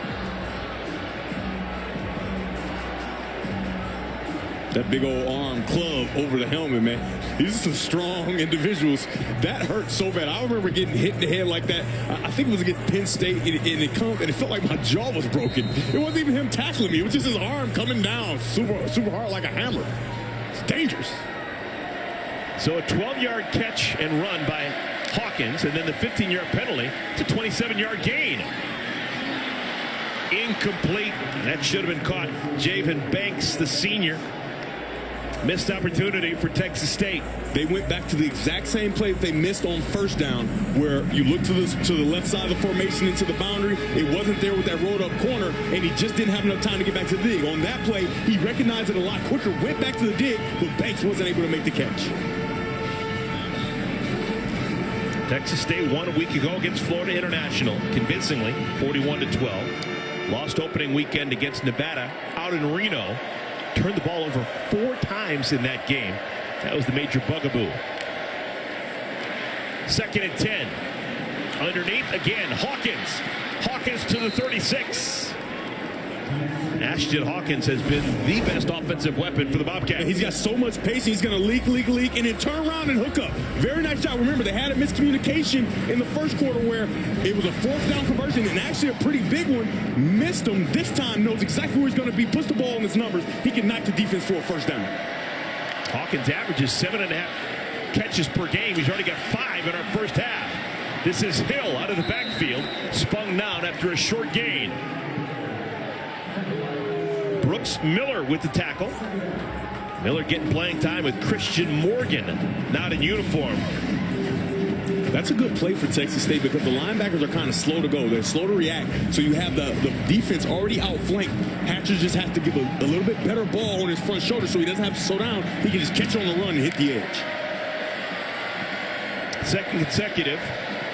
That big old arm club over the helmet, man. These are some strong individuals. That hurt so bad. I remember getting hit in the head like that. I think it was against Penn State, and it felt like my jaw was broken. It wasn't even him tackling me. It was just his arm coming down super hard like a hammer. It's dangerous. So a 12-yard catch and run by Hawkins, and then the 15-yard penalty. It's a 27-yard gain. Incomplete. That should have been caught. Javen Banks, the senior. Missed opportunity for Texas State. They went back to the exact same play that they missed on 1st down, where you look to the left side of the formation into the boundary. It wasn't there with that rolled up corner, and he just didn't have enough time to get back to the dig. On that play, he recognized it a lot quicker, went back to the dig, but Banks wasn't able to make the catch. Texas State won a week ago against Florida International, convincingly, 41-12. Lost opening weekend against Nevada out in Reno. Turned the ball over 4 times in that game. That was the major bugaboo. 2nd and 10. Underneath again, Hawkins. Hawkins to the 36. Ashton Hawkins has been the best offensive weapon for the Bobcats. He's got so much pace. He's going to leak, and then turn around and hook up. Very nice job. Remember, they had a miscommunication in the 1st quarter where it was a 4th down conversion, and actually a pretty big one. Missed him. This time knows exactly where he's going to be. Puts the ball in his numbers. He can knock the defense for a 1st down. Hawkins averages 7.5 catches per game. He's already got 5 in our first half. This is Hill out of the backfield. Spun down after a short gain. Brooks Miller with the tackle. Miller getting playing time with Christian Morgan, not in uniform. That's a good play for Texas State because the linebackers are kind of slow to go. They're slow to react. So you have the defense already outflanked. Hatcher just has to give a little bit better ball on his front shoulder so he doesn't have to slow down. He can just catch it on the run and hit the edge. 2nd consecutive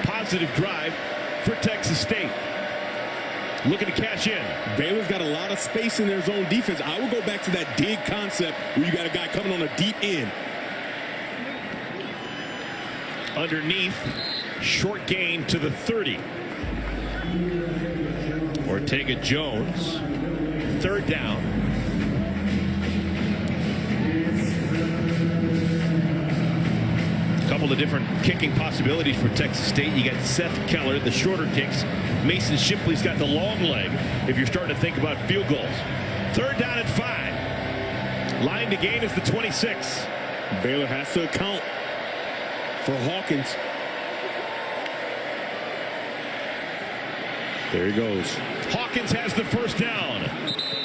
positive drive for Texas State. looking to cash in. Baylor's got a lot of space in their zone defense. I would go back to that dig concept where you got a guy coming on a deep end. Underneath, short gain to the 30. Ortega-Jones, third down. A couple of different kicking possibilities for Texas State. You got Seth Keller, the shorter kicks. Mason Shipley's got the long leg if you're starting to think about field goals. Third down at 5. Line to gain is the 26. Baylor has to account for Hawkins. There he goes. Hawkins has the first down.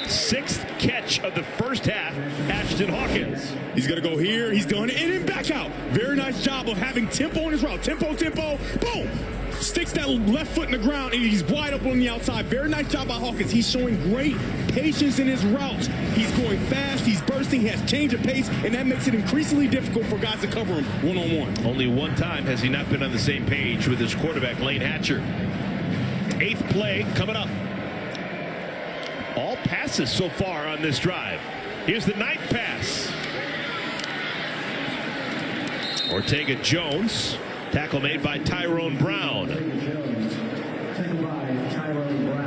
6th catch of the first half, Ashton Hawkins. He's going to go here. He's going in and back out. Very nice job of having tempo on his route. Tempo, tempo, boom. Sticks that left foot in the ground, and he's wide up on the outside. Very nice job by Hawkins. He's showing great patience in his routes. He's going fast. He's bursting. He has change of pace, and that makes it increasingly difficult for guys to cover him one-on-one. Only one time has he not been on the same page with his quarterback, Lane Hatcher. 8th play coming up. All passes so far on this drive. Here's the 9th pass. Ortega-Jones. Tackle made by Tyrone Brown.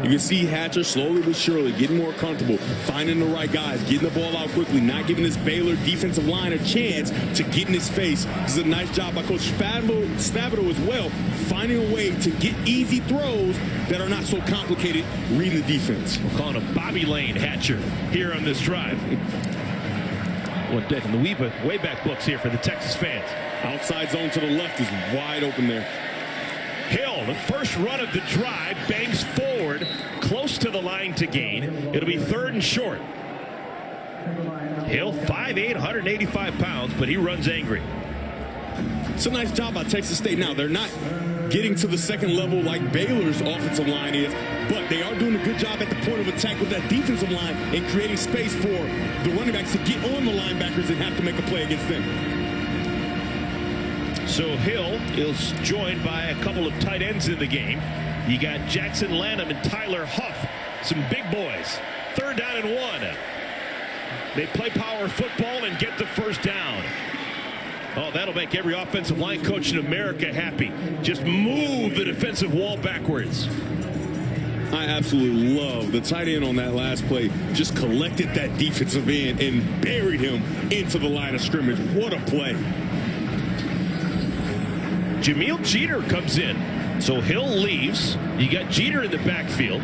You can see Hatcher slowly but surely getting more comfortable, finding the right guys, getting the ball out quickly, not giving this Baylor defensive line a chance to get in his face. This is a nice job by Coach Spavital as well, finding a way to get easy throws that are not so complicated, reading the defense. We're calling him Bobby Lane Hatcher here on this drive. One deck in the way back books here for the Texas fans. Outside zone to the left is wide open there. Hill, the first run of the drive, bangs forward, close to the line to gain. It'll be 3rd and short. Hill, 5'8", 185 pounds, but he runs angry. It's a nice job by Texas State. Now, they're not getting to the second level like Baylor's offensive line is, but they are doing a good job at the point of attack with that defensive line and creating space for the running backs to get on the linebackers and have to make a play against them. So Hill is joined by a couple of tight ends in the game. You got Jackson Lanham and Tyler Huff, some big boys. 3rd down and 1. They play power football and get the first down. Oh, that'll make every offensive line coach in America happy. Just move the defensive wall backwards. I absolutely love the tight end on that last play. Just collected that defensive end and buried him into the line of scrimmage. What a play. Jameel Jeter comes in. So Hill leaves. You got Jeter in the backfield.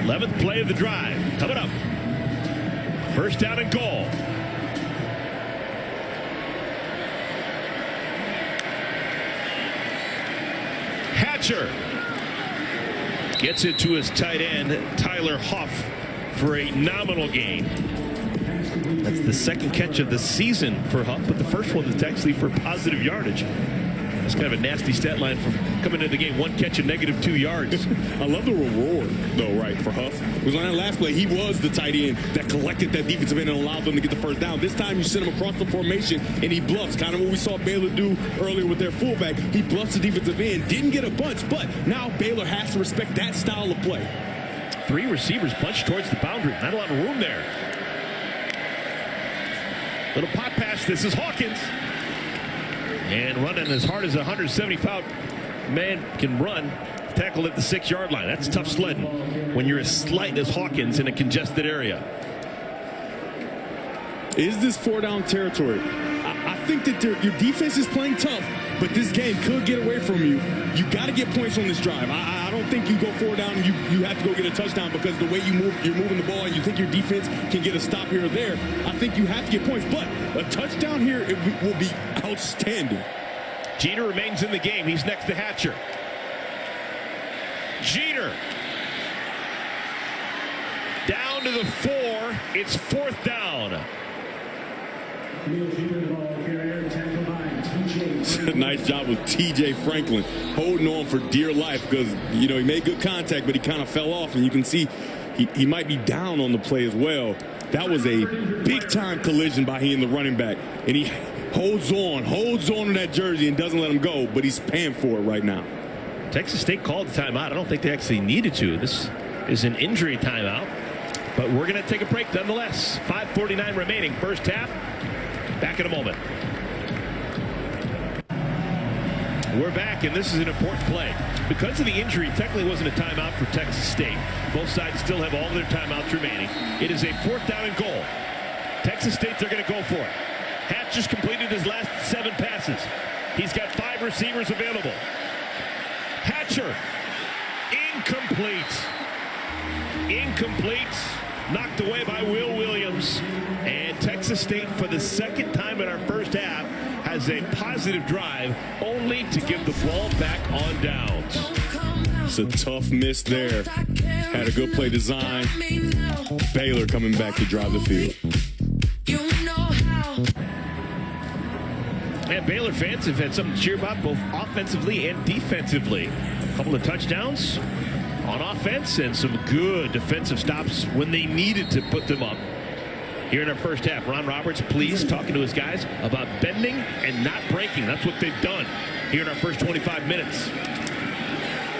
11th play of the drive. Coming up. First down and goal. Hatcher gets it to his tight end, Tyler Huff, for a nominal gain. That's the 2nd catch of the season for Huff, but the first one that's actually for positive yardage. That's kind of a nasty stat line for coming into the game. 1 catch and -2 yards. I love the reward, though, right, for Huff. Because on that last play, he was the tight end that collected that defensive end and allowed them to get the first down. This time, you send him across the formation, and he bluffs. Kind of what we saw Baylor do earlier with their fullback. He bluffs the defensive end, didn't get a bunch, but now Baylor has to respect that style of play. 3 receivers bunched towards the boundary. Not a lot of room there. Little pot pass. This is Hawkins. And running as hard as a 175 man can run, tackled at the 6-yard line. That's tough sledding when you're as slight as Hawkins in a congested area. Is this 4-down territory? I think that your defense is playing tough, but this game could get away from you. You got to get points on this drive. I don't think you go 4 down and you have to go get a touchdown because the way you're moving the ball and you think your defense can get a stop here or there. I think you have to get points, but a touchdown here will be outstanding. Jeter remains in the game. He's next to Hatcher. Jeter down to the 4. It's 4th down. Nice job with T.J. Franklin holding on for dear life because, he made good contact, but he kind of fell off, and you can see he might be down on the play as well. That was a big-time collision by he and the running back, and he holds on to that jersey and doesn't let him go, but he's paying for it right now. Texas State called the timeout. I don't think they actually needed to. This is an injury timeout. But we're going to take a break nonetheless. 5:49 remaining, first half. Back in a moment. We're back, and this is an important play. Because of the injury, technically wasn't a timeout for Texas State. Both sides still have all of their timeouts remaining. It is a 4th down and goal. Texas State, they're going to go for it. Hatch just completed his last 7 passes. He's got 5 receivers available. Hatcher, incomplete. Incomplete, knocked away by Will Williams. And Texas State, for the 2nd time in our first half, has a positive drive, only to give the ball back on downs. It's a tough miss there. Had a good play design. Baylor coming back to drive the field. And Baylor fans have had something to cheer about both offensively and defensively. A couple of touchdowns on offense and some good defensive stops when they needed to put them up. Here in our first half, Ron Roberts pleased talking to his guys about bending and not breaking. That's what they've done here in our first 25 minutes.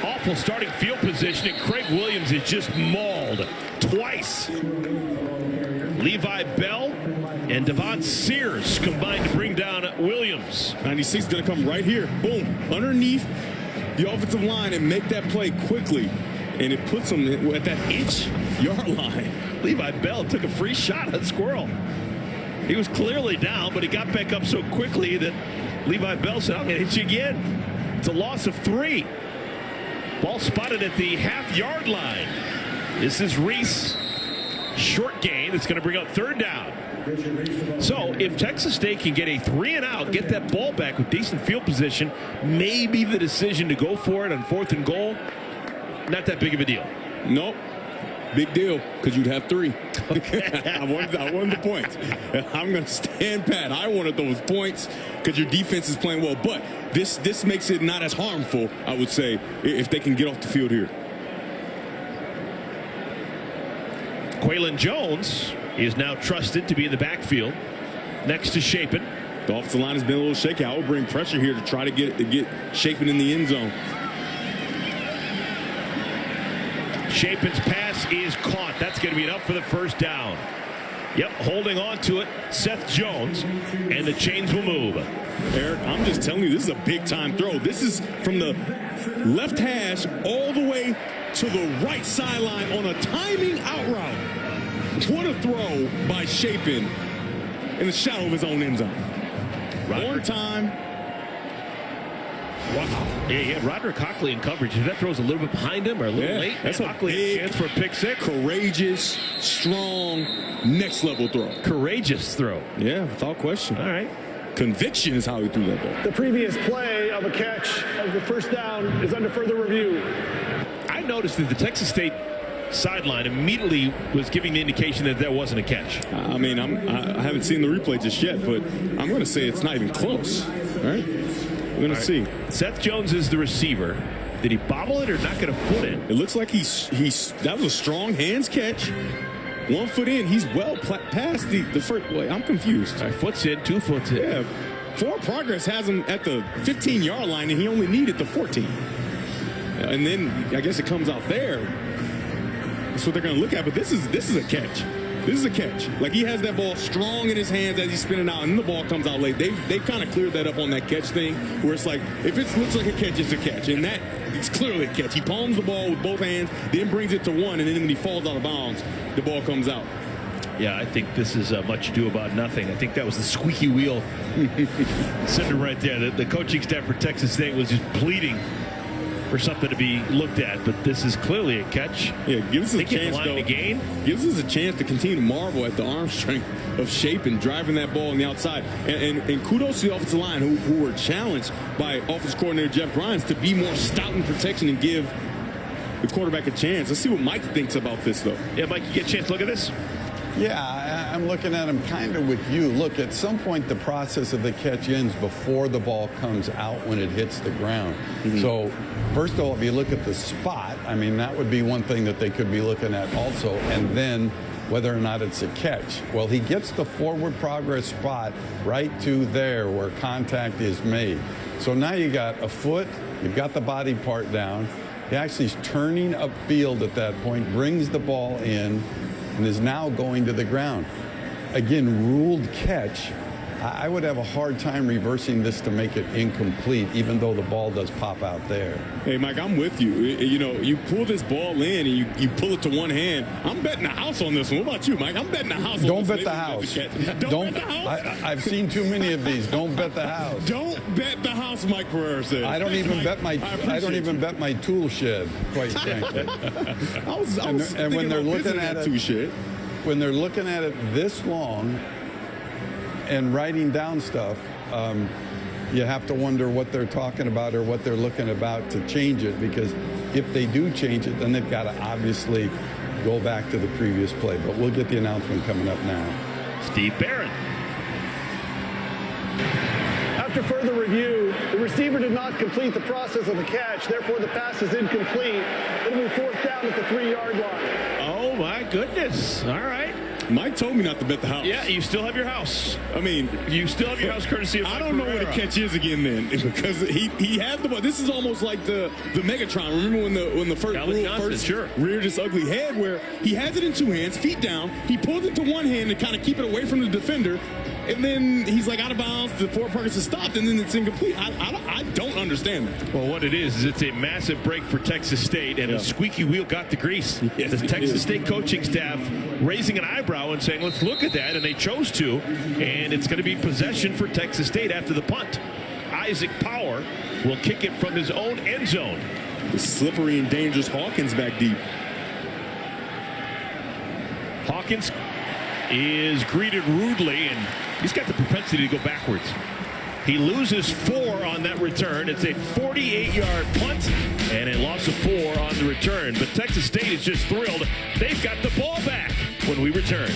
Awful starting field position, and Craig Williams is just mauled twice. Levi Bell and Devon Sears combined to bring down Williams. 96 is going to come right here. Boom. Underneath the offensive line and make that play quickly. And it puts them at that inch-yard line. Levi Bell took a free shot at Squirrel. He was clearly down, but he got back up so quickly that Levi Bell said, I'm going to hit you again. It's a loss of 3. Ball spotted at the half-yard line. This is Reese. Short gain. It's going to bring up 3rd down. So if Texas State can get a 3 and out, get that ball back with decent field position, maybe the decision to go for it on 4th and goal, not that big of a deal. Nope. Big deal, because you'd have 3. Okay. I wanted the points. I'm going to stand pat. I wanted those points because your defense is playing well. But this makes it not as harmful, I would say, if they can get off the field here. Quaylen Jones is now trusted to be in the backfield next to Shapen. The offensive line has been a little shaky. I will bring pressure here to try to get Shapen in the end zone. Shapen's pass is caught. That's going to be enough for the 1st down. Yep, holding on to it, Seth Jones, and the chains will move. Eric, I'm just telling you, this is a big-time throw. This is from the left hash all the way to the right sideline on a timing out route. What a throw by Shapen in the shadow of his own end zone. One time. Wow. Yeah, Roderick Hockley in coverage. That throws a little bit behind him or a little late. That's a Hockley big, chance for a pick 6. Courageous, strong, next-level throw. Courageous throw. Yeah, without question. All right. Conviction is how he threw that ball. The previous play of a catch of the 1st down is under further review. I noticed that the Texas State sideline immediately was giving the indication that wasn't a catch. I mean, I haven't seen the replay just yet, but I'm going to say it's not even close. All right? We're going to see. Seth Jones is the receiver. Did he bobble it or not get a foot in? It looks like that was a strong hands catch. 1 foot in. He's well past the first. Wait, I'm confused. All right, foot's in, 2 foot's in. Yeah. Forward Progress has him at the 15-yard line, and he only needed the 14. And then I guess it comes out there. That's what they're going to look at. But this is a catch. This is a catch. Like, he has that ball strong in his hands as he's spinning out, and then the ball comes out late. They kind of cleared that up on that catch thing, where it's like, if it looks like a catch, it's a catch. And that, it's clearly a catch. He palms the ball with both hands, then brings it to 1, and then when he falls out of bounds, the ball comes out. Yeah, I think this is much ado about nothing. I think that was the squeaky wheel sitting right there. The coaching staff for Texas State was just pleading for something to be looked at, but this is clearly a catch. Yeah, gives us a chance to gain. Gives us a chance to continue to marvel at the arm strength of Shapen driving that ball on the outside. And kudos to the offensive line who were challenged by offensive coordinator Jeff Grimes to be more stout in protection and give the quarterback a chance. Let's see what Mike thinks about this, though. Yeah, Mike, you get a chance to look at this? Yeah, I'm looking at him kind of with you. Look, at some point the process of the catch ends before the ball comes out when it hits the ground. Mm-hmm. So, first of all, if you look at the spot, I mean, that would be one thing that they could be looking at also. And then whether or not it's a catch. Well, he gets the forward progress spot right to there where contact is made. So now you got a foot, You've got the body part down. He actually is turning upfield at that point, brings the ball in, and is now going to the ground. Again, ruled catch. I would have a hard time reversing this to make it incomplete, even though the ball does pop out there. Hey, Mike, I'm with you. You know, you pull this ball in and you pull it to one hand. I'm betting the house on this one. What about you, Mike? I'm betting the house on Don't this bet the house. Don't bet the house? I've seen too many of these. Don't bet the house. Don't bet the house, Mike Pereira says. I don't even bet my tool shed, quite frankly. And when they're looking at it, when they're looking at it this long and writing down stuff, you have to wonder what they're talking about or what they're looking about to change it, because if they do change it, then they've got to obviously go back to the previous play. But we'll get the announcement coming up now. Steve Barron. After further review, the receiver did not complete the process of the catch. Therefore, the pass is incomplete. It'll be fourth down at the 3-yard line. Oh, my goodness. All right. Mike told me not to bet the house. Yeah, you still have your house. I mean, you still have your house courtesy of I don't know where the catch is again then, because he had the ball. This is almost like the Megatron. Remember when the first reared his ugly head, where he has it in two hands, feet down. He pulls it to one hand to kind of keep it away from the defender. And then he's like out of bounds. The forward progress is stopped, and then it's incomplete. I don't understand that. Well, what it is it's a massive break for Texas State, and the squeaky wheel got the grease. Yes, the Texas State coaching staff raising an eyebrow and saying, let's look at that, and they chose to. And it's going to be possession for Texas State after the punt. Isaac Power will kick it from his own end zone. The slippery and dangerous Hawkins back deep. Hawkins is greeted rudely, and he's got the propensity to go backwards. He loses 4 on that return. It's a 48-yard punt and a loss of 4 on the return. But Texas State is just thrilled. They've got the ball back when we return.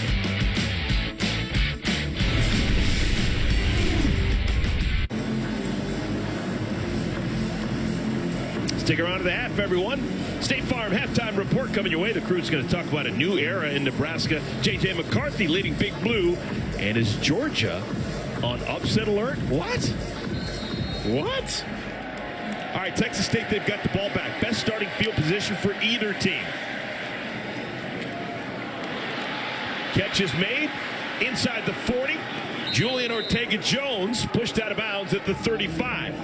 Stick around to the half, everyone. State Farm halftime report coming your way. The crew's going to talk about a new era in Nebraska. J.J. McCarthy leading Big Blue. And is Georgia on upset alert? What? What? All right, Texas State, they've got the ball back. Best starting field position for either team. Catch is made inside the 40. Julian Ortega-Jones pushed out of bounds at the 35.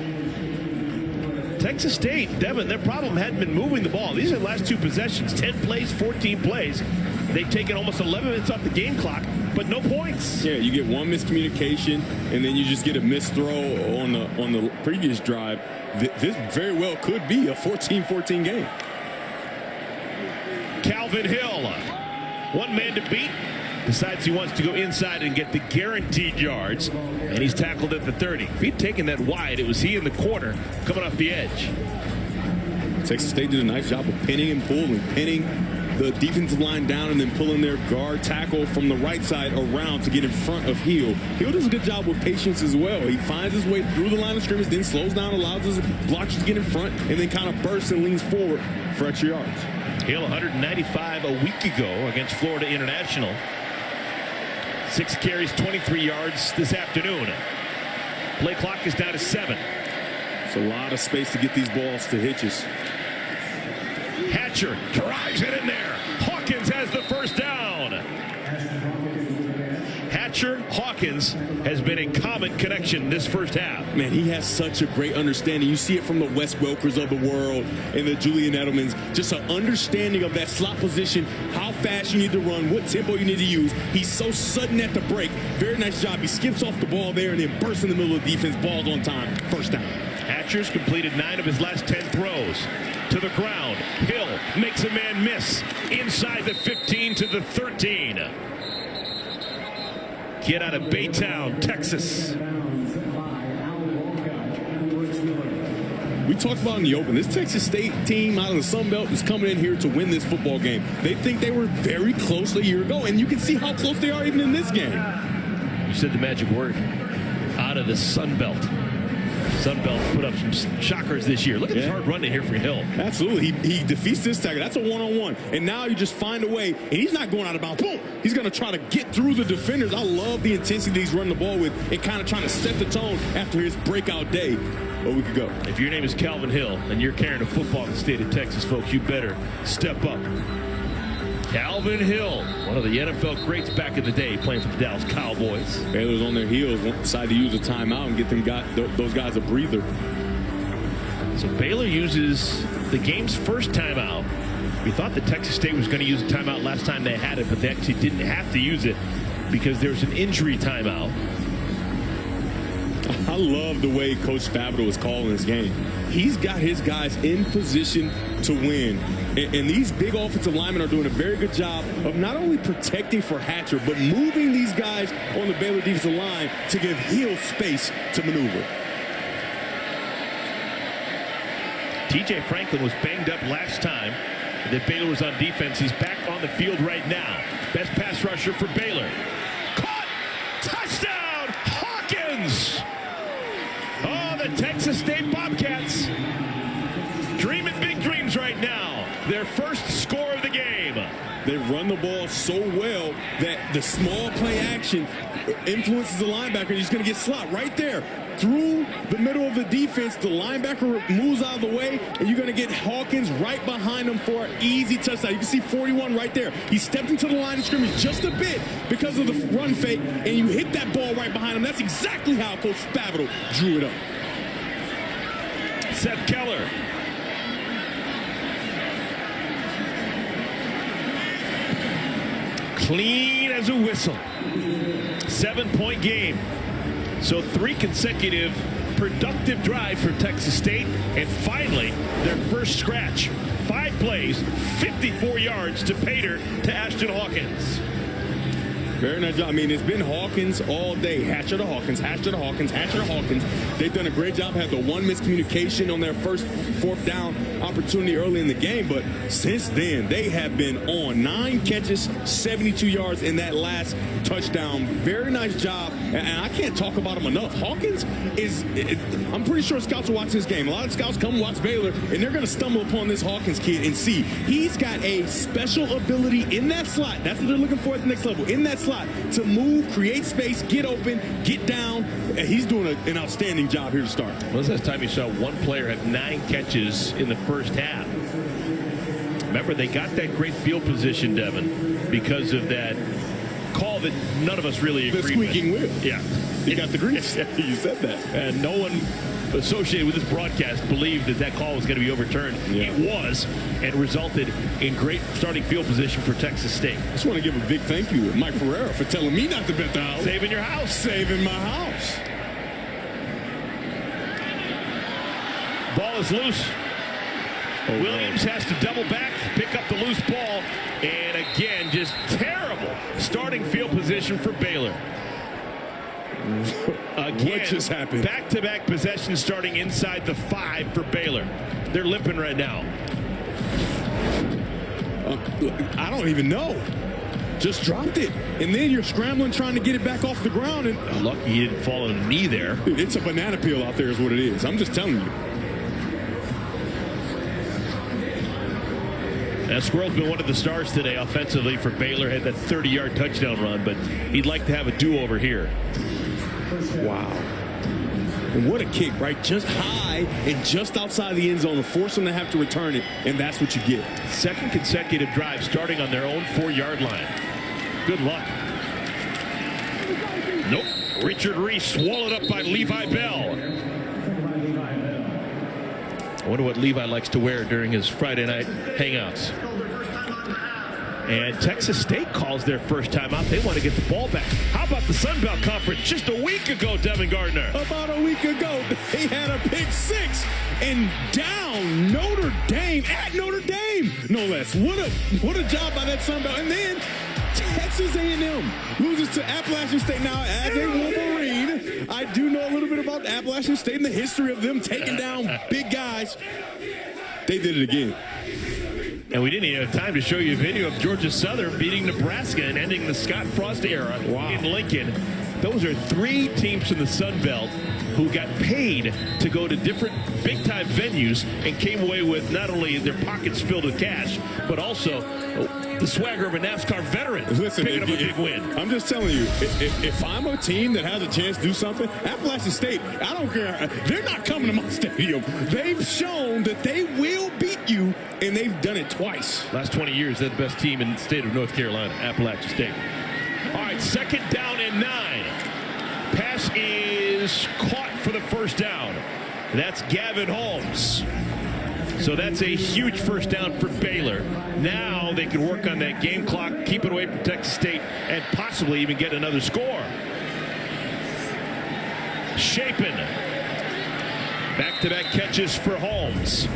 Texas State, Devin, their problem hadn't been moving the ball. These are the last 2 possessions, 10 plays, 14 plays. They've taken almost 11 minutes off the game clock, but no points. Yeah, you get one miscommunication, and then you just get a missed throw on the previous drive. This very well could be a 14-14 game. Calvin Hill, one man to beat. Decides he wants to go inside and get the guaranteed yards, and he's tackled at the 30. If he'd taken that wide, it was he in the corner coming off the edge. Texas State did a nice job of pinning and pulling, pinning the defensive line down and then pulling their guard tackle from the right side around to get in front of Hill. Hill does a good job with patience as well. He finds his way through the line of scrimmage, then slows down, allows his blockers to get in front, and then kind of bursts and leans forward for extra yards. Hill 195 a week ago against Florida International. 6 carries, 23 yards this afternoon. Play clock is down to 7. It's a lot of space to get these balls to hitches. Hatcher drives it in there. Hawkins has the first down. Hatcher, Hawkins has been a common connection this first half. Man, he has such a great understanding. You see it from the Wes Welkers of the world and the Julian Edelmans. Just an understanding of that slot position, how fast you need to run, what tempo you need to use. He's so sudden at the break. Very nice job. He skips off the ball there and then bursts in the middle of the defense. Ball's on time. First down. Hatcher's completed 9 of his last 10 throws. To the ground. Hill makes a man miss. Inside the 15 to the 13. Kid out of Baytown, Texas. We talked about in the open, this Texas State team out of the Sun Belt is coming in here to win this football game. They think they were very close a year ago, and you can see how close they are even in this game. You said the magic word. Out of the Sun Belt. Sun Belt put up some shockers this year. Look at this hard run here for Hill. Absolutely. He defeats this tackle. That's a one-on-one. And now you just find a way, and he's not going out of bounds. Boom! He's going to try to get through the defenders. I love the intensity he's running the ball with and kind of trying to set the tone after his breakout day. or we could go. If your name is Calvin Hill and you're carrying a football in the state of Texas, folks, you better step up. Calvin Hill, one of the NFL greats back in the day, playing for the Dallas Cowboys. Baylor's on their heels, decided to use a timeout and get those guys a breather. So Baylor uses the game's first timeout. We thought that Texas State was going to use a timeout last time they had it, but they actually didn't have to use it because there was an injury timeout. I love the way Coach Spavital is calling this game. He's got his guys in position to win. And these big offensive linemen are doing a very good job of not only protecting for Hatcher, but moving these guys on the Baylor defensive line to give Hill space to maneuver. TJ Franklin was banged up last time that Baylor was on defense. He's back on the field right now. Best pass rusher for Baylor. Caught! Touchdown! Hawkins! Oh, the Texas State Bobcats dreaming big dreams right now. Their first score of the game. They run the ball so well that the small play action influences the linebacker. He's going to get slot right there. Through the middle of the defense, the linebacker moves out of the way, and you're going to get Hawkins right behind him for an easy touchdown. You can see 41 right there. He stepped into the line of scrimmage just a bit because of the run fake, and you hit that ball right behind him. That's exactly how Coach Spavital drew it up. Seth Keller. Clean as a whistle. 7-point game. So 3 consecutive productive drives for Texas State. And finally, their first scratch. 5 plays, 54 yards to Pater to Ashton Hawkins. Very nice job. I mean, it's been Hawkins all day. Hatcher to Hawkins, Hatcher to Hawkins, Hatcher to Hawkins. They've done a great job. Had the one miscommunication on their first 4th down opportunity early in the game. But since then, they have been on 9 catches, 72 yards in that last touchdown. Very nice job. And I can't talk about him enough. Hawkins I'm pretty sure scouts will watch this game. A lot of scouts come watch Baylor, and they're going to stumble upon this Hawkins kid and see he's got a special ability in that slot. That's what they're looking for at the next level. In that slot, to move, create space, get open, get down, and he's doing an outstanding job here to start. Well, this last time you saw one player have 9 catches in the first half. Remember, they got that great field position, Devin, because of that call that none of us really agreed with. The squeaking wheel. Yeah. You got the grease. You said that. And no one associated with this broadcast believed that call was going to be overturned. Yeah. It was, and resulted in great starting field position for Texas State. I just want to give a big thank you to Mike Ferreira for telling me not to bet the house. Saving your house. Saving my house. Ball is loose. Williams has to double back, pick up the loose ball, and again, just terrible starting field position for Baylor. Again, What just happened? Back-to-back possessions starting inside the 5 for Baylor. They're limping right now. I don't even know. Just dropped it. And then you're scrambling trying to get it back off the ground. And Lucky he didn't fall on a knee there. dude, it's a banana peel out there is what it is. I'm just telling you. Now, Squirrel's been one of the stars today offensively for Baylor. Had that 30-yard touchdown run, but he'd like to have a do-over here. Wow. And what a kick, right? Just high and just outside the end zone to force them to have to return it, and that's what you get. Second consecutive drive starting on their own 4-yard line. Good luck. Nope. Richard Reese swallowed up by Levi Bell. I wonder what Levi likes to wear during his Friday night hangouts. And Texas State calls their first timeout. They want to get the ball back. How about the Sun Belt Conference just a week ago, Devin Gardner? About a week ago, they had a pick 6 and down Notre Dame at Notre Dame, no less. What a job by that Sun Belt. And then Texas A&M loses to Appalachian State. Now, as a Wolverine, I do know a little bit about Appalachian State and the history of them taking down big guys. They did it again. And we didn't even have time to show you a video of Georgia Southern beating Nebraska and ending the Scott Frost era in Lincoln. Those are 3 teams from the Sun Belt who got paid to go to different big-time venues and came away with not only their pockets filled with cash, but also The swagger of a NASCAR veteran. Listen, picking up a big win. I'm just telling you, if I'm a team that has a chance to do something, Appalachian State, I don't care. They're not coming to my stadium. They've shown that they will beat you, and they've done it twice. Last 20 years, they're the best team in the state of North Carolina, Appalachian State. All right, 2nd down and 9. Pass is caught for the first down. That's Gavin Holmes. So that's a huge first down for Baylor. Now they can work on that game clock, keep it away from Texas State, and possibly even get another score. Shapen. Back-to-back catches for Holmes.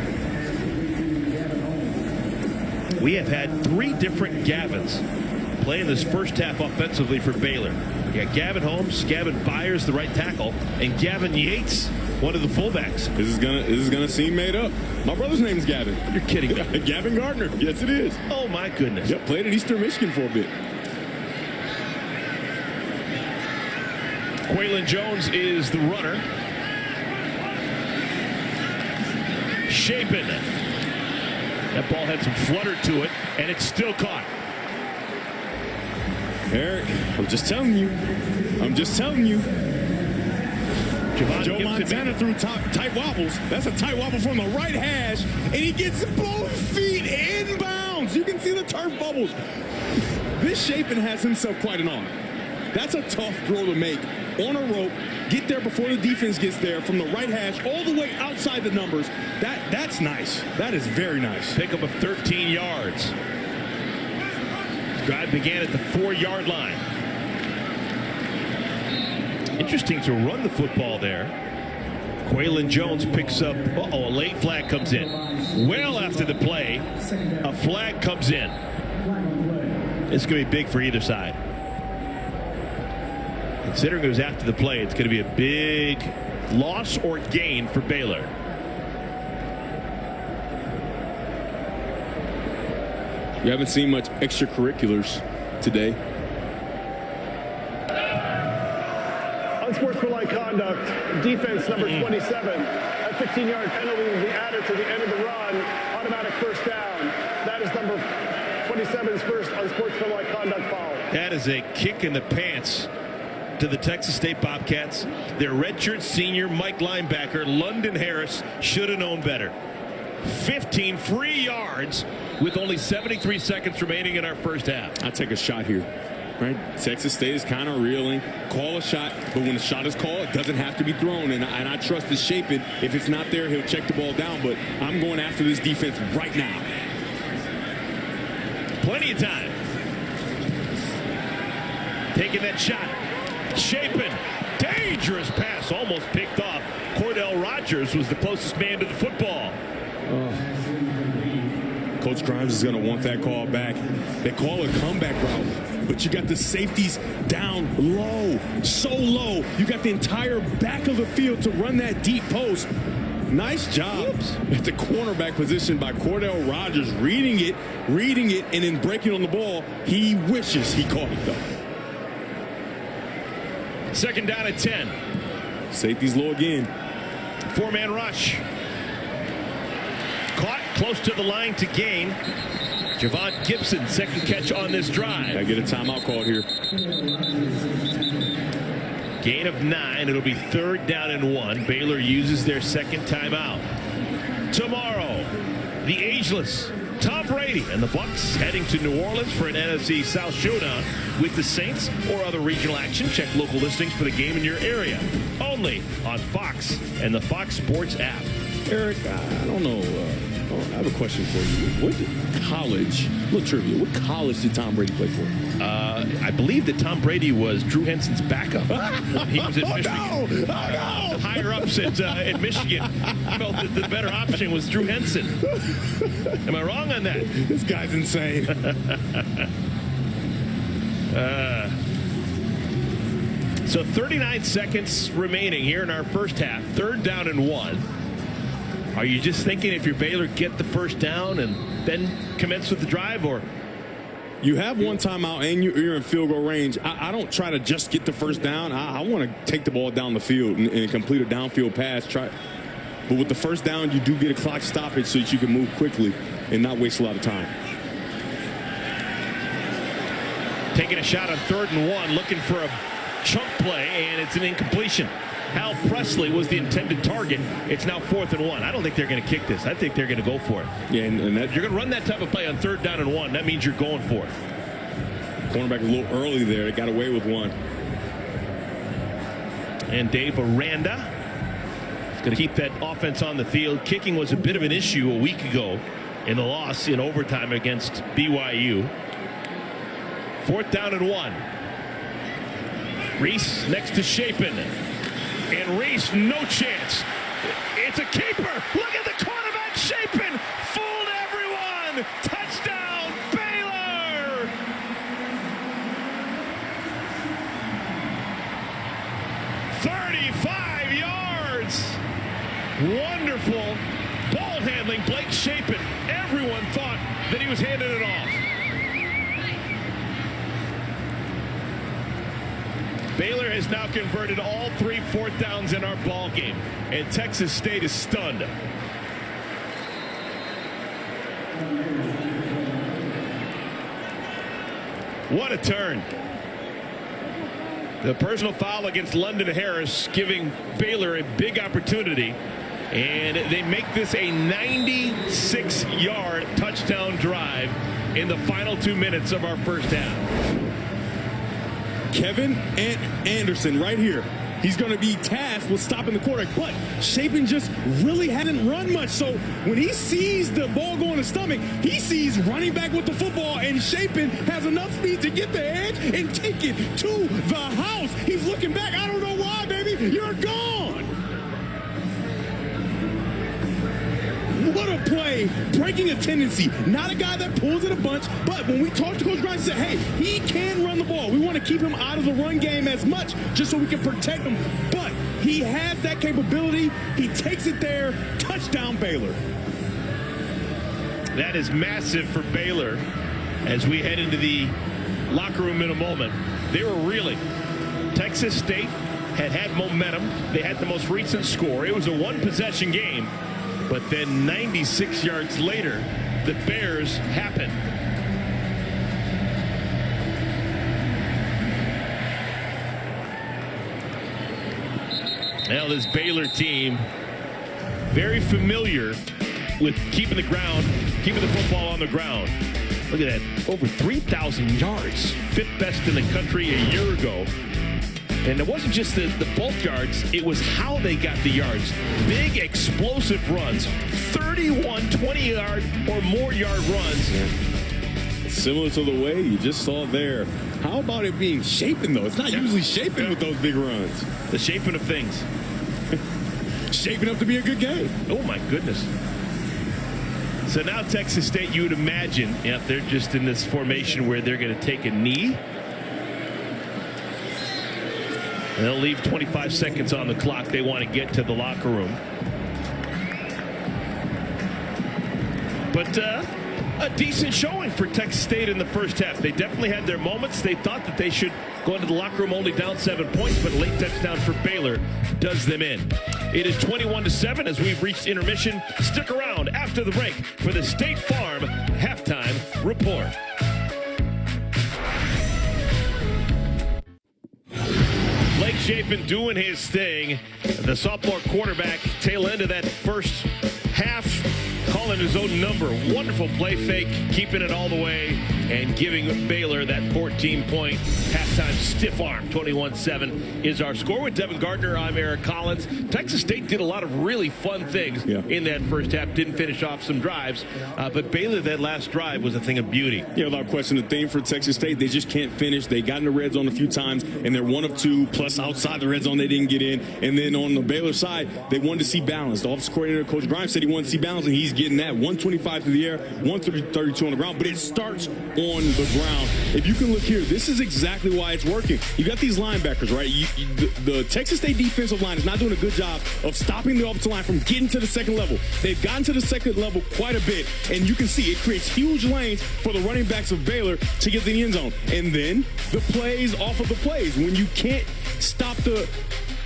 We have had 3 different Gavins playing this first half offensively for Baylor. You got Gavin Holmes, Gavin Byers, the right tackle, and Gavin Yates, one of the fullbacks. This is gonna seem made up. My brother's name is Gavin. You're kidding me. Gavin Gardner. Yes, it is. Oh my goodness. Yep, played at Eastern Michigan for a bit. Quaylon Jones is the runner. Shapen. That ball had some flutter to it, and it's still caught. Eric, I'm just telling you. Joe Montana threw tight wobbles. That's a tight wobble from the right hash, and he gets both feet inbounds. You can see the turf bubbles. This Shapen has himself quite an arm. That's a tough throw to make on a rope. Get there before the defense gets there from the right hash all the way outside the numbers. That's nice. That is very nice. Pickup of 13 yards. Drive began at the 4-yard line. Interesting to run the football there. Quaylon Jones picks up. A late flag comes in. Well after the play, a flag comes in. It's going to be big for either side. Considering it was after the play, it's going to be a big loss or gain for Baylor. You haven't seen much extracurriculars today. Unsportsmanlike conduct, defense number 27. A 15-yard penalty will be added to the end of the run. Automatic first down. That is number 27's first unsportsmanlike conduct foul. That is a kick in the pants to the Texas State Bobcats. Their redshirt senior Mike linebacker London Harris should have known better. 15 free yards with only 73 seconds remaining in our first half. I take a shot here. Right? Texas State is kind of reeling. Call a shot, but when a shot is called, it doesn't have to be thrown. And I trust the Shapen. If it's not there, he'll check the ball down. But I'm going after this defense right now. Plenty of time. Taking that shot. Shapen. Dangerous pass. Almost picked off. Cordell Rogers was the closest man to the football. Coach Grimes is going to want that call back. They call a comeback route, but you got the safeties down low, so low. You got the entire back of the field to run that deep post. Nice job at the cornerback position by Cordell Rogers, reading it, and then breaking on the ball. He wishes he caught it, though. 2nd down at 10. Safeties low again. 4-man rush. Caught close to the line to gain. Javon Gibson, second catch on this drive. Gotta get a timeout called here. Gain of 9. It'll be 3rd down and 1. Baylor uses their second timeout. Tomorrow, the ageless Tom Brady and the Bucs heading to New Orleans for an NFC South showdown with the Saints or other regional action. Check local listings for the game in your area. Only on Fox and the Fox Sports app. Eric, I don't know. I have a question for you. What college, a little trivia, what college did Tom Brady play for? I believe that Tom Brady was Drew Henson's backup. He was at Michigan. No. Higher ups at Michigan felt that the better option was Drew Henson. Am I wrong on that? This guy's insane. So 39 seconds remaining here in our first half. 3rd down and 1. Are you just thinking if you're Baylor, get the first down and then commence with the drive, or? You have one timeout and you're in field goal range. I don't try to just get the first down. I want to take the ball down the field and complete a downfield pass. But with the first down, you do get a clock stoppage so that you can move quickly and not waste a lot of time. Taking a shot on 3rd and 1, looking for a chunk play, and it's an incompletion. Hal Presley was the intended target. It's now 4th and 1. I don't think they're going to kick this. I think they're going to go for it. Yeah, and that, if you're going to run that type of play on 3rd down and 1, that means you're going for it. Cornerback a little early there. They got away with one. And Dave Aranda is going to keep that offense on the field. Kicking was a bit of an issue a week ago in the loss in overtime against BYU. 4th down and 1. Reese next to Shapen. And Reese, no chance. It's a keeper. Look at the quarterback, Shapen. Fooled everyone. Touchdown, Baylor. "35 yards. Wonderful ball handling, Blake Shapen. Everyone thought that he was handing it off. Baylor has now converted all 3 4th downs in our ball game, and Texas State is stunned. What a turn. The personal foul against London Harris giving Baylor a big opportunity, and they make this a 96-yard touchdown drive in the final 2 minutes of our first half. Kevin Anderson right here. He's going to be tasked with stopping the quarterback, but Shapen just really hadn't run much. So when he sees the ball go in the stomach, he sees running back with the football, and Shapen has enough speed to get the edge and take it to the house. He's looking back. I don't know why, baby. You're gone. What a play, breaking a tendency. Not a guy that pulls it a bunch, but when we talked to Coach Grimes, he said, hey, he can run the ball. We want to keep him out of the run game as much just so we can protect him. But he has that capability. He takes it there. Touchdown, Baylor. That is massive for Baylor as we head into the locker room in a moment. They were reeling. Texas State had momentum. They had the most recent score. It was a one-possession game. But then 96 yards later, the Bears happen. Now this Baylor team, very familiar with keeping the football on the ground. Look at that, over 3,000 yards, 5th best in the country a year ago. And it wasn't just the bulk yards, it was how they got the yards. Big, explosive runs, 31 20-yard or more yard runs. Similar to the way you just saw there. How about it being Shapen, though? It's not usually Shapen with those big runs. The Shapen of things. Shaping up to be a good game. Oh, my goodness. So now Texas State, you would imagine, they're just in this formation where they're going to take a knee. And they'll leave 25 seconds on the clock. They want to get to the locker room. But a decent showing for Texas State in the first half. They definitely had their moments. They thought that they should go into the locker room only down 7 points, but a late touchdown for Baylor does them in. It is 21-7 as we've reached intermission. Stick around after the break for the State Farm Halftime Report. Blake Shapen doing his thing. The sophomore quarterback, tail end of that first half, calling his own number. Wonderful play fake, keeping it all the way, and giving Baylor that 14-point halftime stiff arm. 21-7 is our score. With Devin Gardner, I'm Eric Collins. Texas State did a lot of really fun things in that first half. Didn't finish off some drives, but Baylor, that last drive was a thing of beauty. Yeah, without question, the thing for Texas State, they just can't finish. They got in the red zone a few times, and they're 1 of 2, plus outside the red zone they didn't get in. And then on the Baylor side, they wanted to see balance. The offensive coordinator, Coach Grimes, said he wanted to see balance, and he's getting that. 125 through the air, 132 on the ground, but it starts on the ground. If you can look here, this is exactly why it's working. You got these linebackers, right? The Texas State defensive line is not doing a good job of stopping the offensive line from getting to the second level. They've gotten to the second level quite a bit, and you can see it creates huge lanes for the running backs of Baylor to get to the end zone. And then the plays off of the plays. When you can't stop the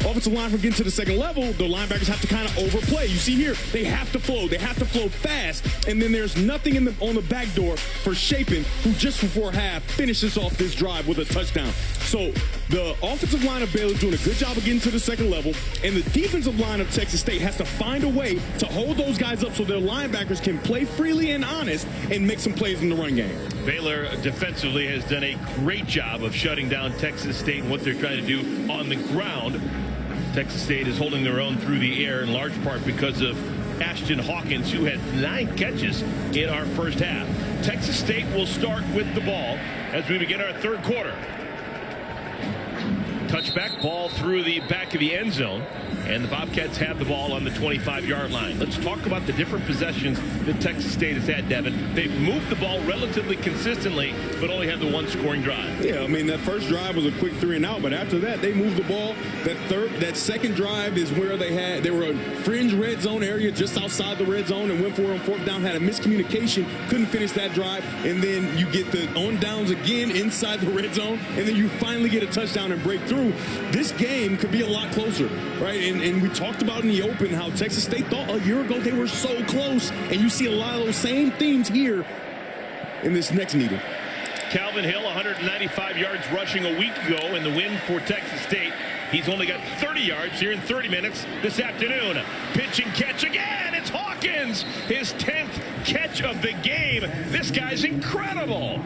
offensive line from getting to the second level, the linebackers have to kind of overplay. You see here, they have to flow. They have to flow fast. And then there's nothing on the back door for Shapen, who just before half finishes off this drive with a touchdown. So the offensive line of Baylor is doing a good job of getting to the second level, and the defensive line of Texas State has to find a way to hold those guys up so their linebackers can play freely and honest and make some plays in the run game. Baylor defensively has done a great job of shutting down Texas State and what they're trying to do on the ground. Texas State is holding their own through the air in large part because of Ashton Hawkins, who had 9 catches in our first half. Texas State will start with the ball as we begin our third quarter. Touchback ball through the back of the end zone, and the Bobcats have the ball on the 25-yard line. Let's talk about the different possessions that Texas State has had, Devin. They've moved the ball relatively consistently, but only had the one scoring drive. Yeah, I mean, that first drive was a quick 3 and out, but after that, they moved the ball. That second drive is where they were a fringe red zone area just outside the red zone and went for it on fourth down, had a miscommunication, couldn't finish that drive, and then you get the on downs again inside the red zone, and then you finally get a touchdown and break through. This game could be a lot closer, right? And we talked about in the open how Texas State thought a year ago they were so close, and you see a lot of those same themes here in this next meeting. Calvin Hill, 195 yards rushing a week ago in the win for Texas State. He's only got 30 yards here in 30 minutes this afternoon. Pitch and catch again. It's Hawkins, his 10th catch of the game. This guy's incredible.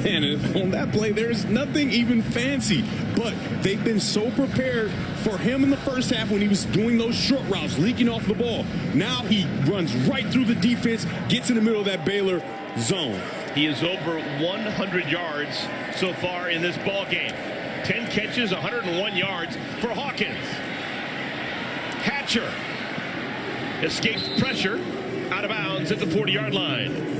And on that play, there's nothing even fancy, but they've been so prepared for him in the first half when he was doing those short routes, leaking off the ball. Now he runs right through the defense, gets in the middle of that Baylor zone. He is over 100 yards so far in this ball game. 10 catches, 101 yards for Hawkins. Hatcher escapes pressure out of bounds at the 40-yard line.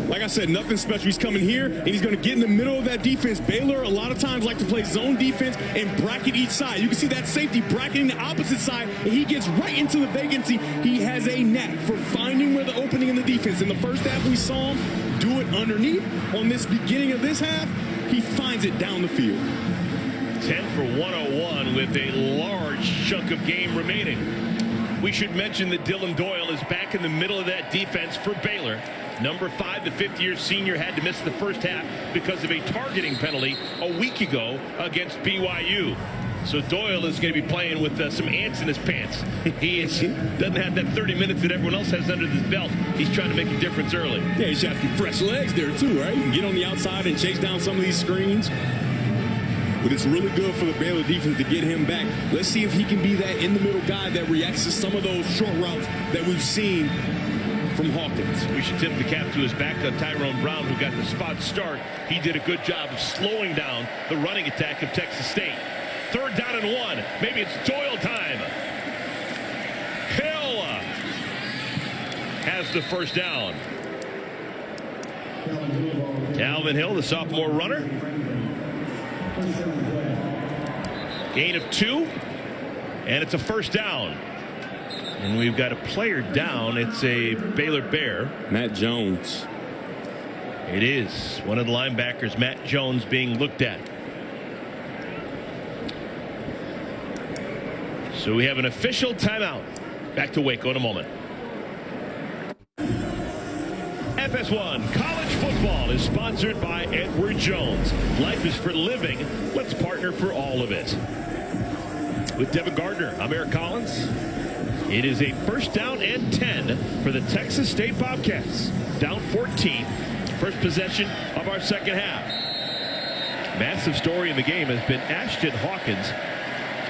Like I said, nothing special. He's coming here, and he's going to get in the middle of that defense. Baylor a lot of times like to play zone defense and bracket each side. You can see that safety bracketing the opposite side, and he gets right into the vacancy. He has a knack for finding where the opening in the defense. In the first half, we saw him do it underneath. On this beginning of this half, he finds it down the field. 10 for 101 with a large chunk of game remaining. We should mention that Dylan Doyle is back in the middle of that defense for Baylor. Number 5, the 5th-year senior, had to miss the first half because of a targeting penalty a week ago against BYU. So Doyle is going to be playing with some ants in his pants. He doesn't have that 30 minutes that everyone else has under his belt. He's trying to make a difference early. Yeah, he's got fresh legs there too, right? You can get on the outside and chase down some of these screens. But it's really good for the Baylor defense to get him back. Let's see if he can be that in-the-middle guy that reacts to some of those short routes that we've seen from Hawkins. We should tip the cap to his backup, Tyrone Brown, who got the spot start. He did a good job of slowing down the running attack of Texas State. 3rd down and 1. Maybe it's Doyle time. Hill has the first down. Calvin Hill, the sophomore runner. Gain of 2, and it's a first down. And we've got a player down. It's a Baylor Bear. Matt Jones. It is one of the linebackers, Matt Jones, being looked at. So we have an official timeout. Back to Waco in a moment. FS1 College Football is sponsored by Edward Jones. Life is for living. Let's partner for all of it. With Devin Gardner, I'm Eric Collins. It is a first down and 10 for the Texas State Bobcats. Down 14. First possession of our second half. Massive story in the game has been Ashton Hawkins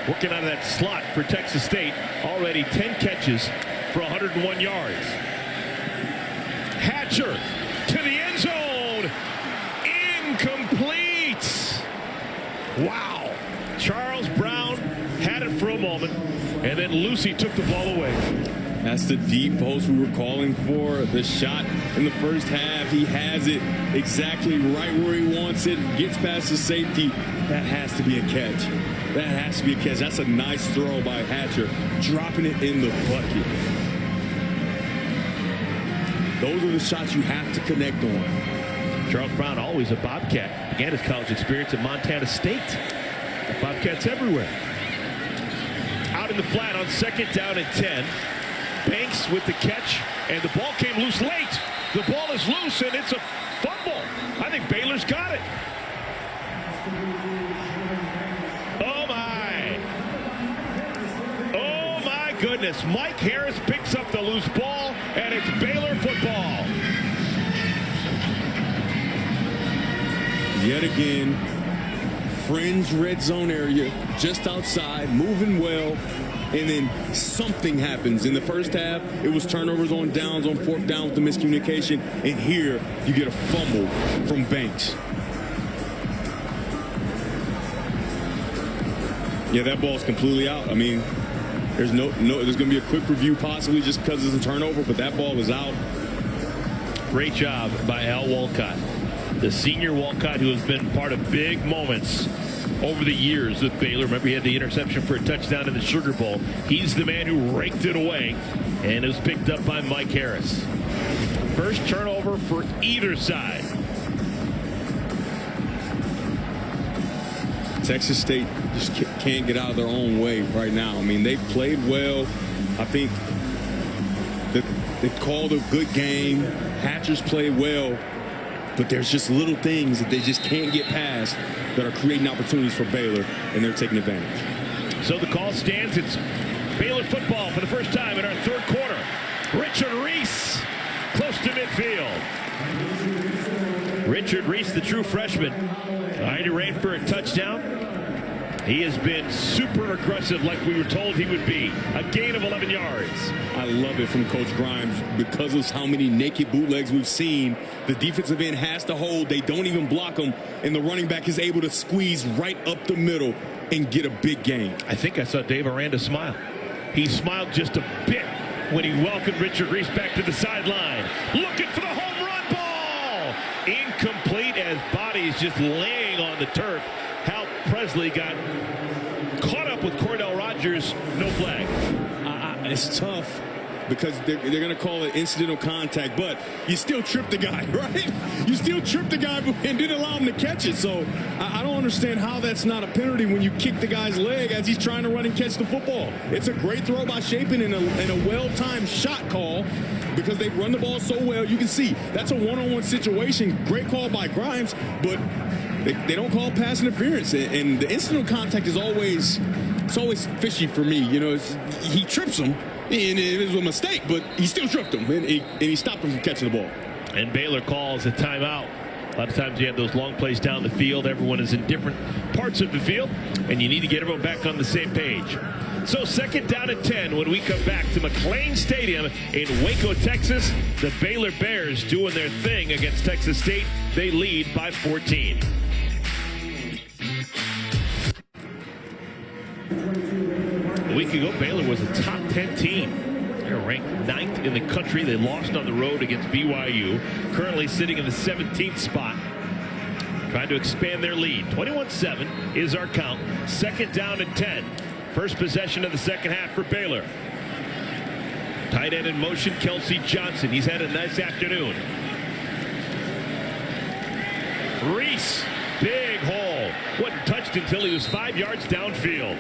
working out of that slot for Texas State. Already 10 catches for 101 yards. Hatcher to the end zone. Incomplete. Wow. Charles Brown had it for a moment, and then Lucy took the ball away. That's the deep post we were calling for. The shot in the first half, he has it exactly right where he wants it. Gets past the safety. That has to be a catch. That has to be a catch. That's a nice throw by Hatcher, dropping it in the bucket. Those are the shots you have to connect on. Charles Brown, always a Bobcat, began his college experience at Montana State. Bobcats everywhere. Out in the flat on 2nd down and 10. Banks with the catch, and the ball came loose late. The ball is loose, and it's a fumble. I think Baylor's got it. Oh, my. Oh, my goodness. Mike Harris picks up the loose ball, and it's Baylor football. Yet again, fringe red zone area, just outside, moving well, and then something happens. In the first half, it was turnovers on downs, on 4th down with the miscommunication, and here you get a fumble from Banks. Yeah, that ball's completely out. I mean, there's there's going to be a quick review possibly just because it's a turnover, but that ball is out. Great job by Al Walcott. The senior Walcott, who has been part of big moments over the years with Baylor. Remember, he had the interception for a touchdown in the Sugar Bowl. He's the man who raked it away, and it was picked up by Mike Harris. First turnover for either side. Texas State just can't get out of their own way right now. I mean, they played well. I think that they called a good game. Hatchers played well. But there's just little things that they just can't get past that are creating opportunities for Baylor, and they're taking advantage. So the call stands. It's Baylor football for the first time in our 3rd quarter. Richard Reese close to midfield. Richard Reese, the true freshman, trying to reign for a touchdown. He has been super aggressive like we were told he would be. A gain of 11 yards. I love it from Coach Grimes because of how many naked bootlegs we've seen. The defensive end has to hold. They don't even block them. And the running back is able to squeeze right up the middle and get a big gain. I think I saw Dave Aranda smile. He smiled just a bit when he welcomed Richard Reese back to the sideline. Looking for the home run ball. Incomplete as bodies just laying on the turf. Hal Presley got caught up with Cordell Rogers. No flag. It's tough because they're going to call it incidental contact, but you still tripped the guy, right? You still tripped the guy and didn't allow him to catch it. So I don't understand how that's not a penalty when you kick the guy's leg as he's trying to run and catch the football. It's a great throw by Shapen and a well-timed shot call because they run the ball so well. You can see that's a one-on-one situation. Great call by Grimes, but they don't call pass interference, and the incidental contact is always fishy for me. You know, he trips him, and it was a mistake, but he still tripped him, and he stopped him from catching the ball. And Baylor calls a timeout. A lot of times you have those long plays down the field. Everyone is in different parts of the field, and you need to get everyone back on the same page. So 2nd down and 10 when we come back to McLean Stadium in Waco, Texas. The Baylor Bears doing their thing against Texas State. They lead by 14. A week ago, Baylor was a top 10 team. They're ranked 9th in the country. They lost on the road against BYU. Currently sitting in the 17th spot. Trying to expand their lead. 21-7 is our count. 2nd down and 10. First possession of the second half for Baylor. Tight end in motion, Kelsey Johnson. He's had a nice afternoon. Reese, big hole. Wasn't touched until he was 5 yards downfield.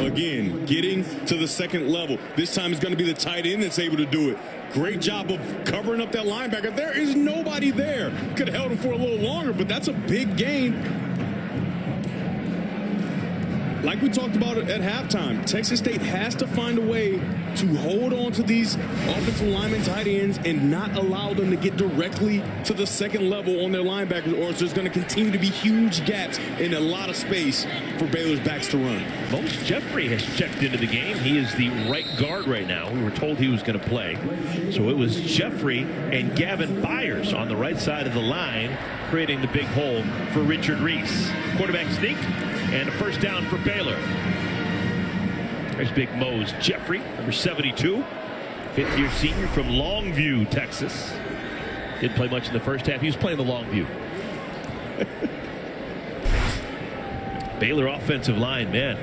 Again, getting to the second level. This time it's going to be the tight end that's able to do it. Great job of covering up that linebacker. There is nobody there. Could have held him for a little longer, but that's a big gain. Like we talked about at halftime, Texas State has to find a way to hold on to these offensive linemen, tight ends, and not allow them to get directly to the second level on their linebackers, or there's going to continue to be huge gaps in a lot of space for Baylor's backs to run. Most Jeffrey has checked into the game. He is the right guard right now. We were told he was going to play. So it was Jeffrey and Gavin Byers on the right side of the line, creating the big hole for Richard Reese. Quarterback sneak. And a first down for Baylor. There's Big Mose Jeffrey, number 72. Fifth-year senior from Longview, Texas. Didn't play much in the first half. He was playing the Longview. Baylor offensive line, man.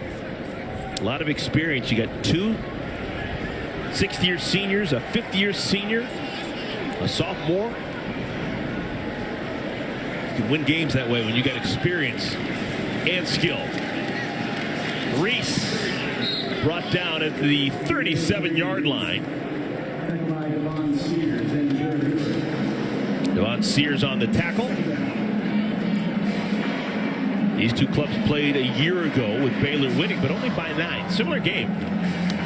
A lot of experience. You got 2 sixth-year seniors, a fifth-year senior, a sophomore. You can win games that way when you got experience and skill. Reese brought down at the 37-yard line. Devon Sears on the tackle. These two clubs played a year ago with Baylor winning, but only by 9. Similar game.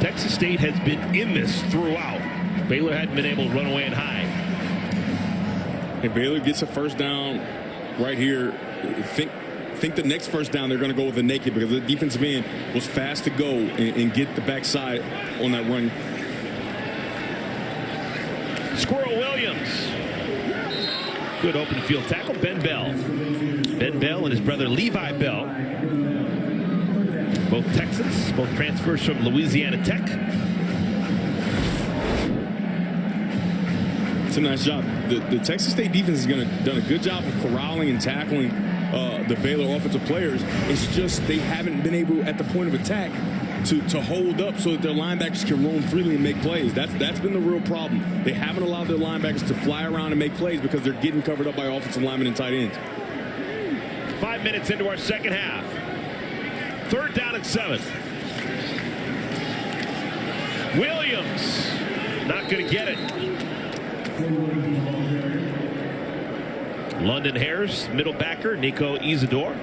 Texas State has been in this throughout. Baylor hadn't been able to run away and hide. And Baylor gets a first down right here. Think the next first down they're going to go with a naked, because the defensive end was fast to go and get the backside on that run. Squirrel Williams. Good open field tackle. Ben Bell. Ben Bell and his brother Levi Bell. Both Texans, both transfers from Louisiana Tech. It's a nice job. The Texas State defense has done a good job of corralling and tackling the Baylor offensive players. It's just they haven't been able at the point of attack to hold up so that their linebackers can roam freely and make plays. That's been the real problem. They haven't allowed their linebackers to fly around and make plays because they're getting covered up by offensive linemen and tight ends. 5 minutes into our second half. 3rd down and 7. Williams not going to get it. London Harris, middle backer, Nico Isidore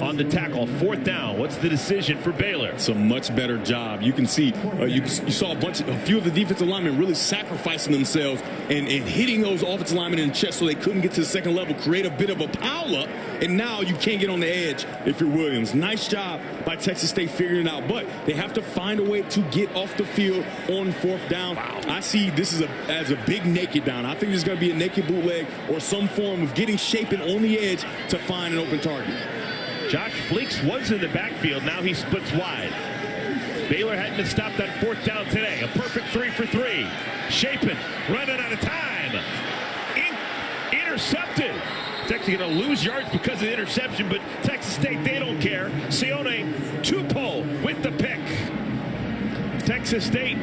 on the tackle. 4th down. What's the decision for Baylor? It's a much better job. You can see you saw a few of the defensive linemen really sacrificing themselves and hitting those offensive linemen in the chest so they couldn't get to the second level, create a bit of a pile up, and now you can't get on the edge if you're Williams. Nice job by Texas State figuring it out, but they have to find a way to get off the field on 4th down. Wow. I see this as a big naked down. I think there's going to be a naked bootleg or some form of getting Shapen on the edge to find an open target. Josh Fleeks was in the backfield. Now he splits wide. Baylor hadn't been stopped on 4th down today. A perfect 3 for 3. Shapen running out of time. Intercepted. It's actually going to lose yards because of the interception, but Texas State, they don't care. Sione Tupou with the pick. Texas State,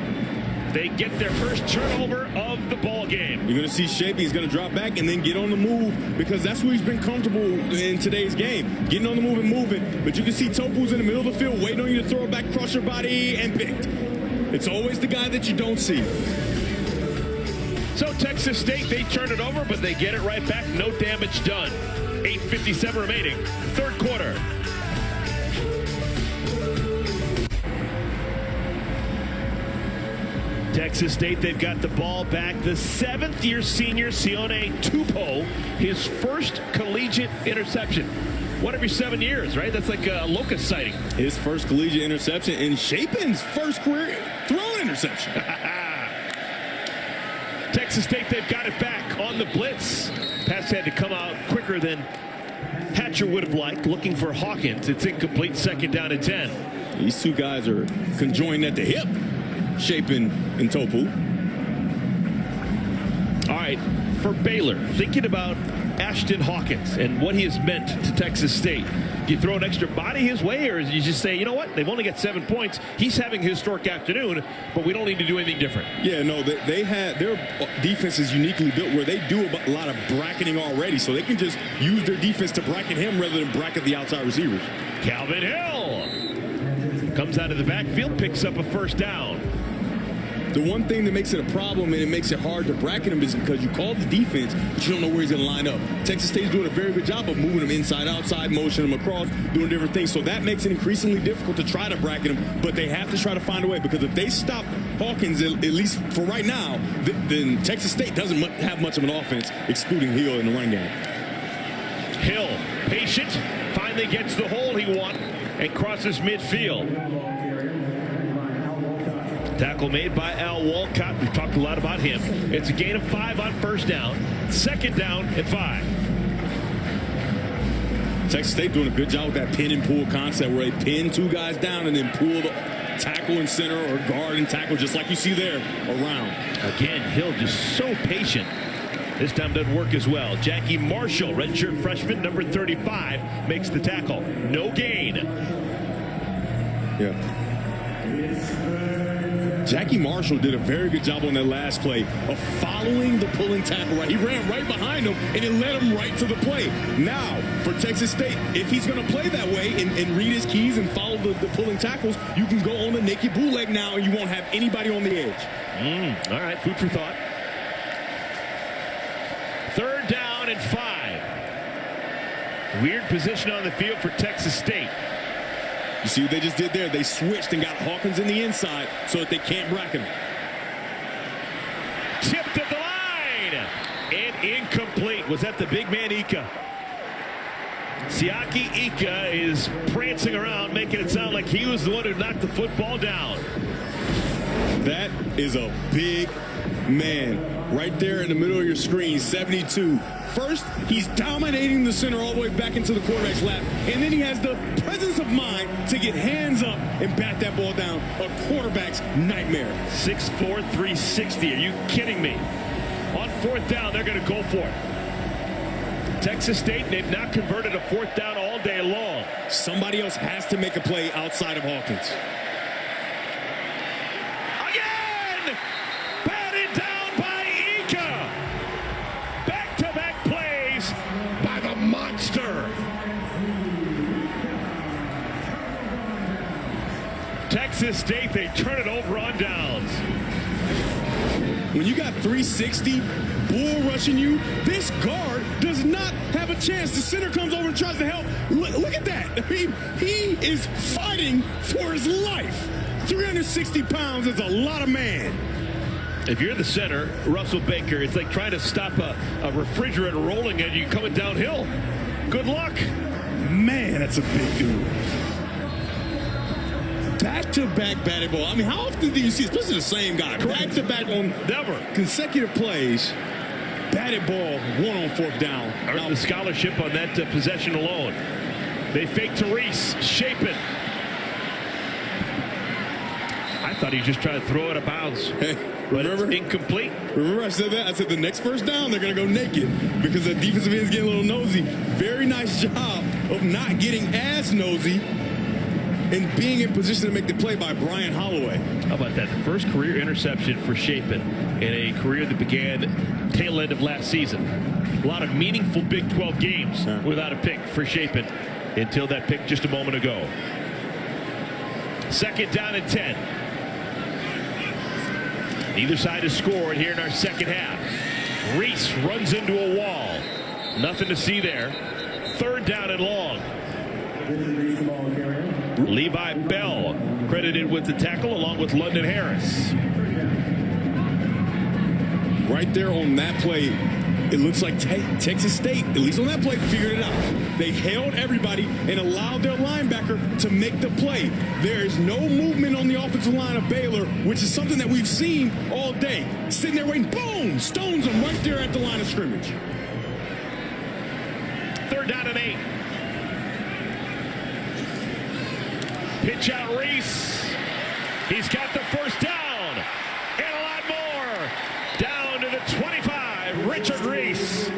they get their first turnover of the ball game. You're going to see Shapen. He's going to drop back and then get on the move, because that's where he's been comfortable in today's game, getting on the move and moving. But you can see Tupou's in the middle of the field waiting on you to throw it back across your body and picked. It's always the guy that you don't see. So Texas State, they turn it over, but they get it right back. No damage done. 8:57 remaining. 3rd quarter. Texas State, they've got the ball back. The 7th-year senior, Sione Tupou, his first collegiate interception. 1 every 7 years, right? That's like a locust sighting. His first collegiate interception and Shapen's first career thrown interception. Texas State, they've got it back on the blitz. Pass had to come out quicker than Hatcher would have liked, looking for Hawkins. It's incomplete. 2nd down and 10. These two guys are conjoined at the hip, Shapen and Tupou. All right, for Baylor, thinking about Ashton Hawkins and what he has meant to Texas State. Do you throw an extra body his way, or do you just say, you know what, they've only got 7 points. He's having a historic afternoon, but we don't need to do anything different. Yeah, no, they had their defense is uniquely built where they do a lot of bracketing already, so they can just use their defense to bracket him rather than bracket the outside receivers. Calvin Hill comes out of the backfield, picks up a 1st down. The one thing that makes it a problem and it makes it hard to bracket him is because you call the defense, but you don't know where he's going to line up. Texas State's doing a very good job of moving him inside, outside, motioning him across, doing different things. So that makes it increasingly difficult to try to bracket him, but they have to try to find a way, because if they stop Hawkins, at least for right now, then Texas State doesn't have much of an offense, excluding Hill in the run game. Hill, patient, finally gets the hole he wants and crosses midfield. Tackle made by Al Walcott. We've talked a lot about him. It's a gain of 5 on 1st down. 2nd down and 5. Texas State doing a good job with that pin and pull concept where they pin 2 guys down and then pull the tackle and center or guard and tackle, just like you see there, around. Again, Hill just so patient. This time doesn't work as well. Jackie Marshall, redshirt freshman, number 35, makes the tackle. No gain. Yeah. Jackie Marshall did a very good job on that last play of following the pulling tackle. Right, he ran right behind him, and it led him right to the play. Now, for Texas State, if he's going to play that way and read his keys and follow the pulling tackles, you can go on the naked bootleg now, and you won't have anybody on the edge. All right, food for thought. 3rd down and 5. Weird position on the field for Texas State. You see what they just did there? They switched and got Hawkins in the inside so that they can't bracket him. Tipped at the line and incomplete. Was that the big man Ika? Siaki Ika is prancing around, making it sound like he was the one who knocked the football down. That is a big man right there in the middle of your screen, 72. First, he's dominating the center all the way back into the quarterback's lap, and then he has the presence of mind to get hands up and bat that ball down. A quarterback's nightmare. 6'4", 360. Are you kidding me? On 4th down, they're going to go for it. Texas State, they've not converted a 4th down all day long. Somebody else has to make a play outside of Hawkins. Again! Batted down by Ika. Back-to-back plays by the monster. Texas State, they turn it over on downs. When you got 360 bull rushing you, this guard does not have a chance. The center comes over and tries to help. Look at that. I mean, he is fighting for his life. 360 pounds is a lot of man. If you're the center, Russell Baker, it's like trying to stop a refrigerator rolling and you coming downhill. Good luck. Man, that's a big dude. Back-to-back batted ball. I mean, how often do you see, especially the same guy, back-to-back on never consecutive plays, batted ball, 1 on 4th down. Earned the scholarship on that possession alone. They fake to Reese. Shapen. I thought he was just trying to throw it out of bounds. Hey, but remember? It's incomplete. Remember I said that? I said the next 1st down, they're going to go naked because the defensive end's getting a little nosy. Very nice job of not getting as nosy and being in position to make the play by Brian Holloway. How about that? First career interception for Shapen in a career that began tail end of last season. A lot of meaningful Big 12 games without a pick for Shapen until that pick just a moment ago. 2nd down and 10. Neither side has scored here in our 2nd half. Reese runs into a wall. Nothing to see there. 3rd down and long. Levi Bell credited with the tackle along with London Harris. Right there on that play, it looks like Texas State, at least on that play, figured it out. They held everybody and allowed their linebacker to make the play. There is no movement on the offensive line of Baylor, which is something that we've seen all day. Sitting there waiting, boom, stones them right there at the line of scrimmage. 3rd down and 8. Pitch out Reese. He's got the 1st down and a lot more. Down to the 25. Richard Reese.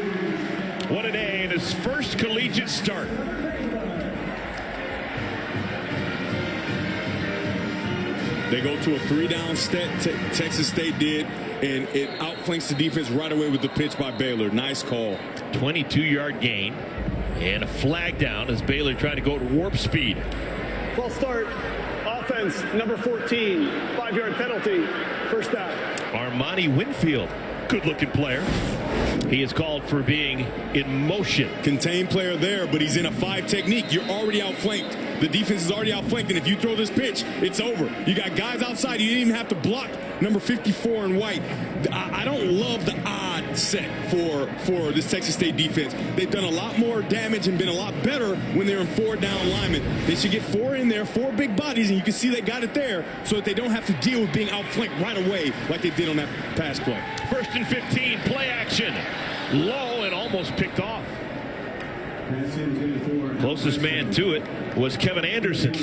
What a day in his first collegiate start. They go to a 3-down set, Texas State did, and it outflanks the defense right away with the pitch by Baylor. Nice call. 22-yard gain and a flag down as Baylor tried to go at warp speed. False start. Offense, number 14. 5-yard penalty. 1st down. Armani Winfield, good-looking player. He is called for being in motion. Contained player there, but he's in a 5 technique. You're already outflanked. The defense is already outflanked, and if you throw this pitch, it's over. You got guys outside. You didn't even have to block number 54 in white. I don't love the odd set for this Texas State defense. They've done a lot more damage and been a lot better when they're in 4-down linemen. They should get 4 in there, 4 big bodies, and you can see they got it there so that they don't have to deal with being outflanked right away like they did on that pass play. 1st and 15, play action. Low and almost picked off. Closest man to it was Kevin Anderson.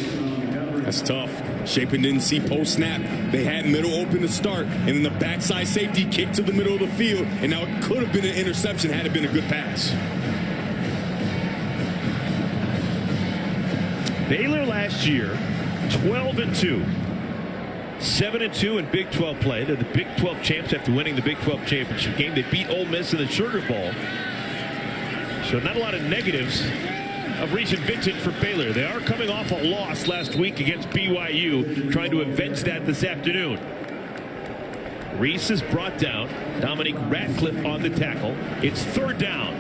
That's tough. Shapen didn't see post snap. They had middle open to start, and then the backside safety kicked to the middle of the field, and now it could have been an interception had it been a good pass. Baylor last year, 12-2. 7-2 in Big 12 play. They're the Big 12 champs after winning the Big 12 championship game. They beat Ole Miss in the Sugar Bowl. So not a lot of negatives of recent vintage for Baylor. They are coming off a loss last week against BYU, trying to avenge that this afternoon. Reese is brought down. Dominique Ratcliffe on the tackle. It's 3rd down.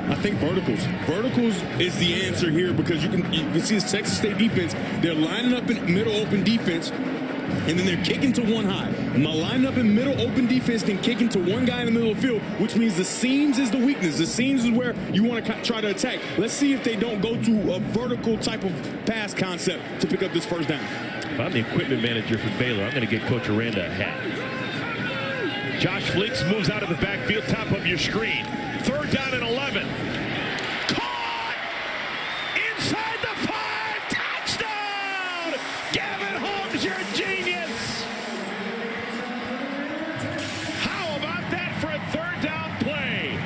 I think verticals. Verticals is the answer here, because you can see this Texas State defense. They're lining up in middle open defense, and then they're kicking to one high. Lining up in middle open defense can kick into one guy in the middle of the field, which means the seams is the weakness. The seams is where you want to try to attack. Let's see if they don't go to a vertical type of pass concept to pick up this 1st down. If I'm the equipment manager for Baylor, I'm going to get Coach Aranda a hat. Josh Fleeks moves out of the backfield, top of your screen. 3rd down and 11. Caught! Inside the 5! Touchdown! Gavin Holmes, you're a genius! How about that for a 3rd down play?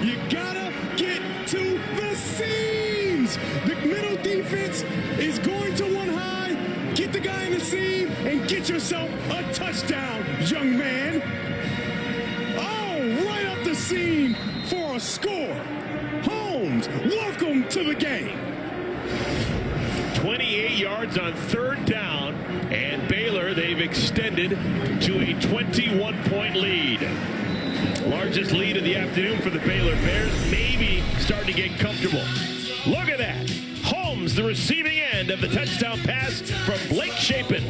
You gotta get to the seams! The middle defense is going to one high. Get the guy in the seam and get yourself a touchdown, young man. Oh, right up the seam for a score. Holmes, welcome to the game. 28 yards on 3rd down, and Baylor, they've extended to a 21-point lead. Largest lead of the afternoon for the Baylor Bears, maybe starting to get comfortable. Look at that. Holmes, the receiving end of the touchdown pass from Blake Shapen.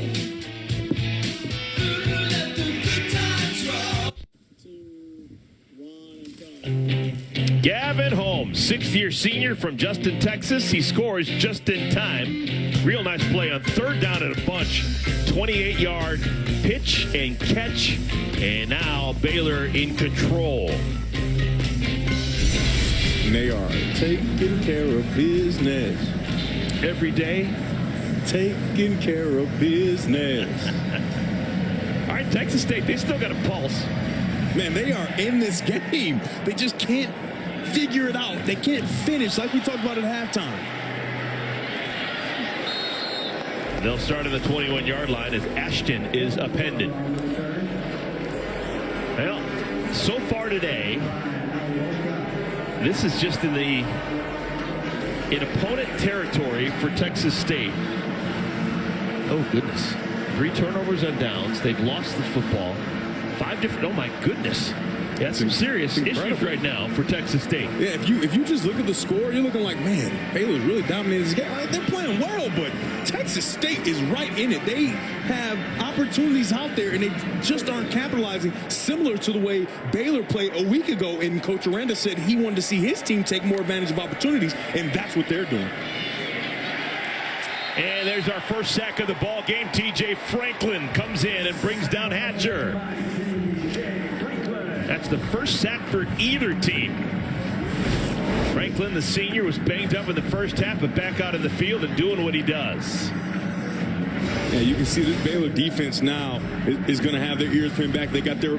Gavin Holmes, 6th-year senior from Justin, Texas. He scores just in time. Real nice play on 3rd down and a bunch. 28-yard pitch and catch. And now Baylor in control. And they are taking care of business. Every day. Taking care of business. All right, Texas State, they still got a pulse. Man, they are in this game. They just can't figure it out. They can't finish like we talked about at halftime. They'll start on the 21-yard line as Ashton is appended. Well, so far today, this is just in opponent territory for Texas State. Oh, goodness. 3 turnovers on downs. They've lost the football. 5 different, oh my goodness. That's some serious issues right now for Texas State. Yeah, if you just look at the score, you're looking like, man, Baylor's really dominating this game. They're playing well, but Texas State is right in it. They have opportunities out there, and they just aren't capitalizing, similar to the way Baylor played a week ago, and Coach Aranda said he wanted to see his team take more advantage of opportunities, and that's what they're doing. And there's our first sack of the ball game. TJ Franklin comes in and brings down Hatcher. That's the first sack for either team. Franklin, the senior, was banged up in the first half, but back out in the field and doing what he does. Yeah, you can see this Baylor defense now is going to have their ears pinned back. They got their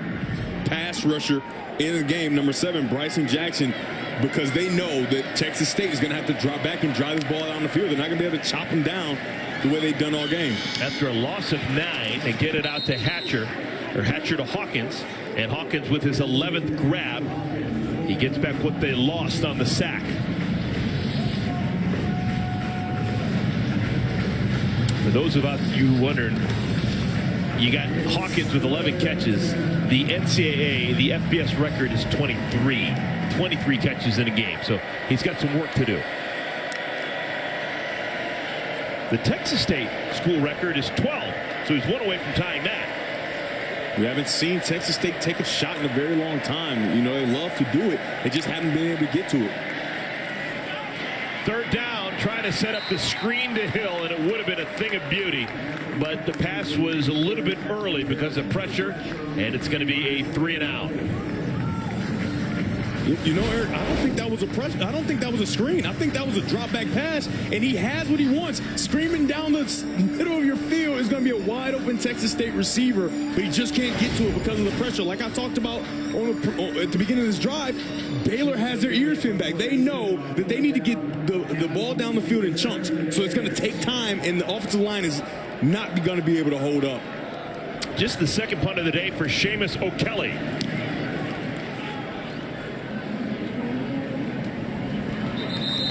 pass rusher in the game, number 7, Bryson Jackson, because they know that Texas State is going to have to drop back and drive this ball out on the field. They're not going to be able to chop them down the way they've done all game. After a loss of 9, they get it out to Hatcher to Hawkins, and Hawkins with his 11th grab, he gets back what they lost on the sack. For those of you wondering, you got Hawkins with 11 catches. The NCAA, the FBS record is 23 catches in a game, so he's got some work to do. The Texas State school record is 12, so he's 1 away from tying that. We haven't seen Texas State take a shot in a very long time. You know, they love to do it. They just haven't been able to get to it. 3rd down, trying to set up the screen to Hill, and it would have been a thing of beauty. But the pass was a little bit early because of pressure, and it's going to be a 3-and-out. You know, Eric, I don't think that was a pressure. I don't think that was a screen. I think that was a drop back pass, and he has what he wants. Screaming down the middle of your field is going to be a wide open Texas State receiver, but he just can't get to it because of the pressure. Like I talked about at the beginning of this drive, Baylor has their ears pinned back. They know that they need to get the ball down the field in chunks, so it's going to take time, and the offensive line is not going to be able to hold up. Just the second punt of the day for Seamus O'Kelly.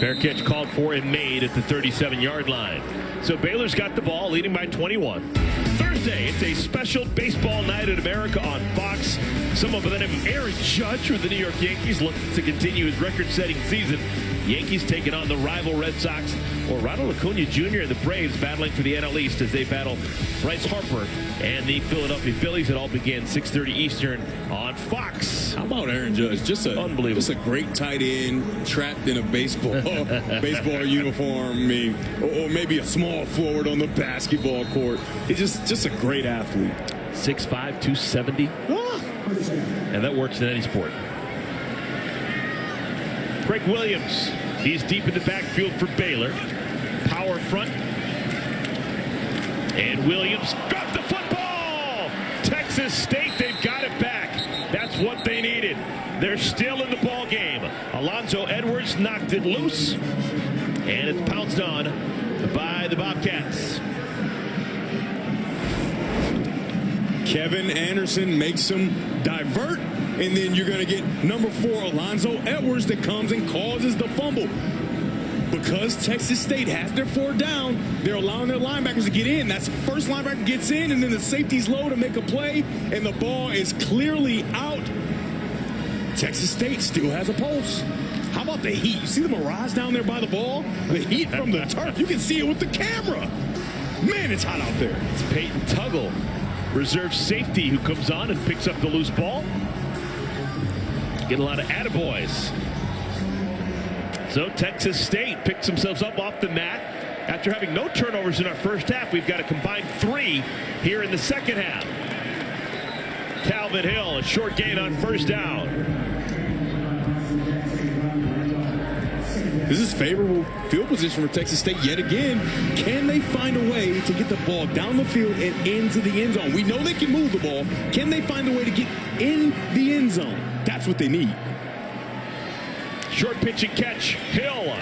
Fair catch called for and made at the 37-yard line. So Baylor's got the ball, leading by 21. Thursday, it's a special baseball night in America on Fox. Some of them have Aaron Judge with the New York Yankees looking to continue his record-setting season. Yankees taking on the rival Red Sox, or Ronald Acuna Jr. and the Braves battling for the NL East as they battle Bryce Harper and the Philadelphia Phillies. It all began 6:30 Eastern on Fox. How about Aaron Judge? Unbelievable. Just a great tight end trapped in a baseball uniform. I mean, or maybe a small forward on the basketball court. He's just a great athlete. 6'5", 270. And that works in any sport. Greg Williams, he's deep in the backfield for Baylor. Power front. And Williams dropped the football. Texas State, they've got it back. That's what they needed. They're still in the ball game. Alonzo Edwards knocked it loose. And it's pounced on by the Bobcats. Kevin Anderson makes him divert, and then you're going to get number 4, Alonzo Edwards, that comes and causes the fumble. Because Texas State has their 4th down, they're allowing their linebackers to get in. That's the first linebacker gets in, and then the safety's low to make a play, and the ball is clearly out. Texas State still has a pulse. How about the heat? You see the mirage down there by the ball? The heat from the turf. You can see it with the camera. Man, it's hot out there. It's Peyton Tuggle, reserve safety, who comes on and picks up the loose ball. Get a lot of attaboys. So Texas State picks themselves up off the mat. After having no turnovers in our first half, we've got a combined 3 here in the second half. Calvin Hill, a short gain on first down. This is favorable field position for Texas State yet again. Can they find a way to get the ball down the field and into the end zone? We know they can move the ball. Can they find a way to get in the end zone? That's what they need. Short pitch and catch. Hill.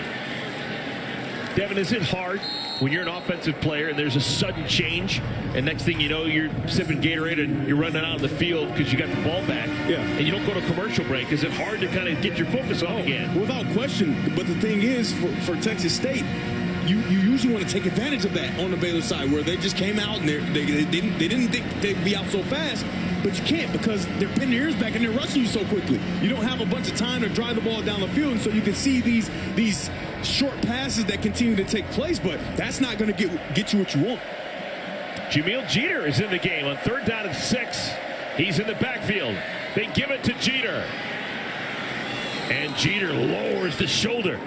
Devin, is it hard when you're an offensive player and there's a sudden change, and next thing you know, you're sipping Gatorade and you're running out of the field because you got the ball back, and you don't go to commercial break? Is it hard to kind of get your focus on again? Without question. But the thing is, for Texas State, you usually want to take advantage of that on the Baylor side, where they just came out and they didn't think they'd be out so fast. But you can't, because they're pinning their ears back and they're rushing you so quickly. You don't have a bunch of time to drive the ball down the field, and so you can see these short passes that continue to take place, but that's not going to get you what you want. Jamil Jeter is in the game on 3rd down and 6. He's in the backfield. They give it to Jeter. And Jeter lowers the shoulder.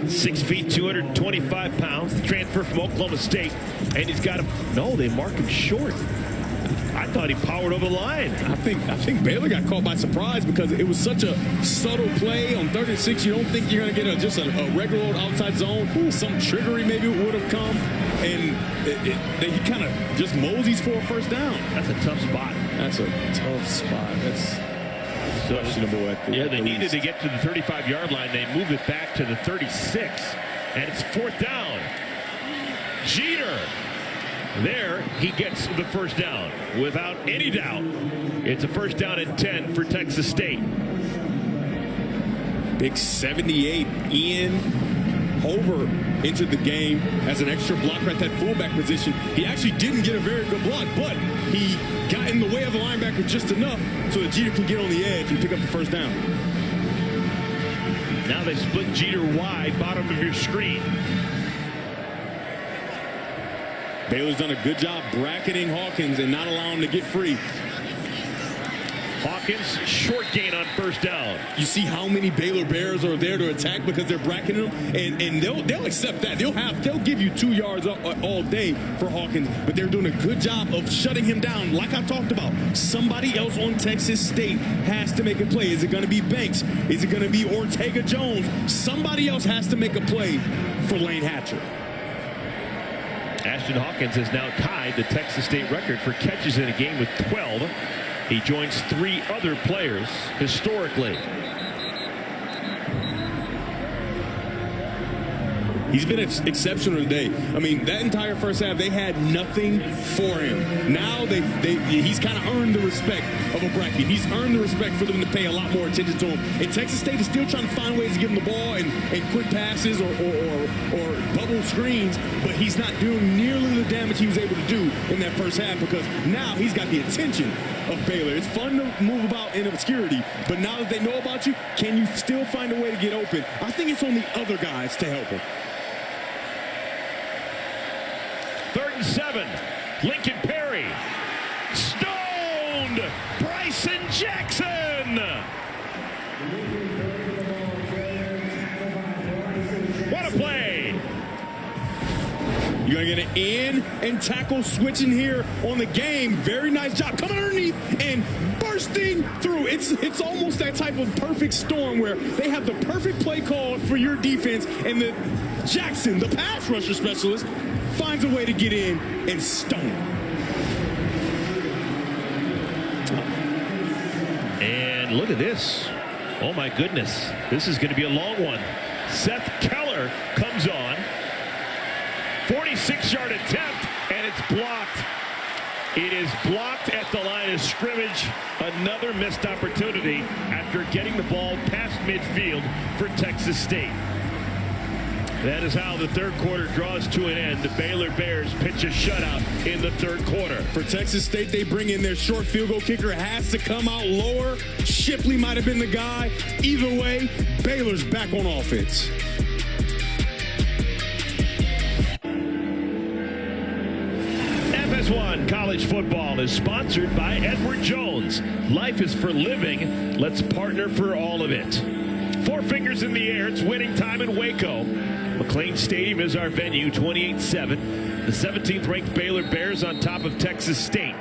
6 feet, 225 pounds. The transfer from Oklahoma State. And he's got no, they mark him short. I thought he powered over the line. I think Baylor got caught by surprise because it was such a subtle play on 3rd and 6. You don't think you're going to get just a regular old outside zone. Some trickery maybe would have come, and he kind of just moseys for a first down. That's a tough spot. That's a tough spot. That's questionable. They needed to get to the 35-yard line. They move it back to the 36, and it's 4th down. Jeter. There, he gets the first down without any doubt. It's a 1st down and 10 for Texas State. Big 78, Ian Hover into the game as an extra blocker at that fullback position. He actually didn't get a very good block, but he got in the way of the linebacker just enough so that Jeter can get on the edge and pick up the first down. Now they split Jeter wide, bottom of your screen. Baylor's done a good job bracketing Hawkins and not allowing him to get free. Hawkins, short gain on first down. You see how many Baylor Bears are there to attack because they're bracketing them, and they'll accept that. They'll give you 2 yards all day for Hawkins, but they're doing a good job of shutting him down. Like I talked about, somebody else on Texas State has to make a play. Is it going to be Banks? Is it going to be Ortega Jones? Somebody else has to make a play for Lane Hatcher. Ashton Hawkins has now tied the Texas State record for catches in a game with 12. He joins 3 other players historically. He's been exceptional today. I mean, that entire first half, they had nothing for him. Now he's kind of earned the respect of a bracket. He's earned the respect for them to pay a lot more attention to him. And Texas State is still trying to find ways to give him the ball and quick passes or bubble screens, but he's not doing nearly the damage he was able to do in that first half because now he's got the attention of Baylor. It's fun to move about in obscurity, but now that they know about you, can you still find a way to get open? I think it's on the other guys to help him. 3rd and 7. Lincoln Perry. Stoned. Bryson Jackson. What a play. You're going to get an in and tackle switching here on the game. Very nice job. Coming underneath and bursting through. It's almost that type of perfect storm where they have the perfect play call for your defense, and the Jackson, the pass rusher specialist, finds a way to get in and stone. And look at this. Oh my goodness. This is going to be a long one. Seth Keller comes on. 46-yard attempt, and it's blocked. It is blocked at the line of scrimmage. Another missed opportunity after getting the ball past midfield for Texas State. That is how the third quarter draws to an end. The Baylor Bears pitch a shutout in the third quarter. For Texas State, they bring in their short field goal kicker. It has to come out lower. Shipley might have been the guy. Either way, Baylor's back on offense. FS1 College Football is sponsored by Edward Jones. Life is for living. Let's partner for all of it. 4 fingers in the air. It's winning time in Waco. McLean Stadium is our venue, 28-7. The 17th ranked Baylor Bears on top of Texas State.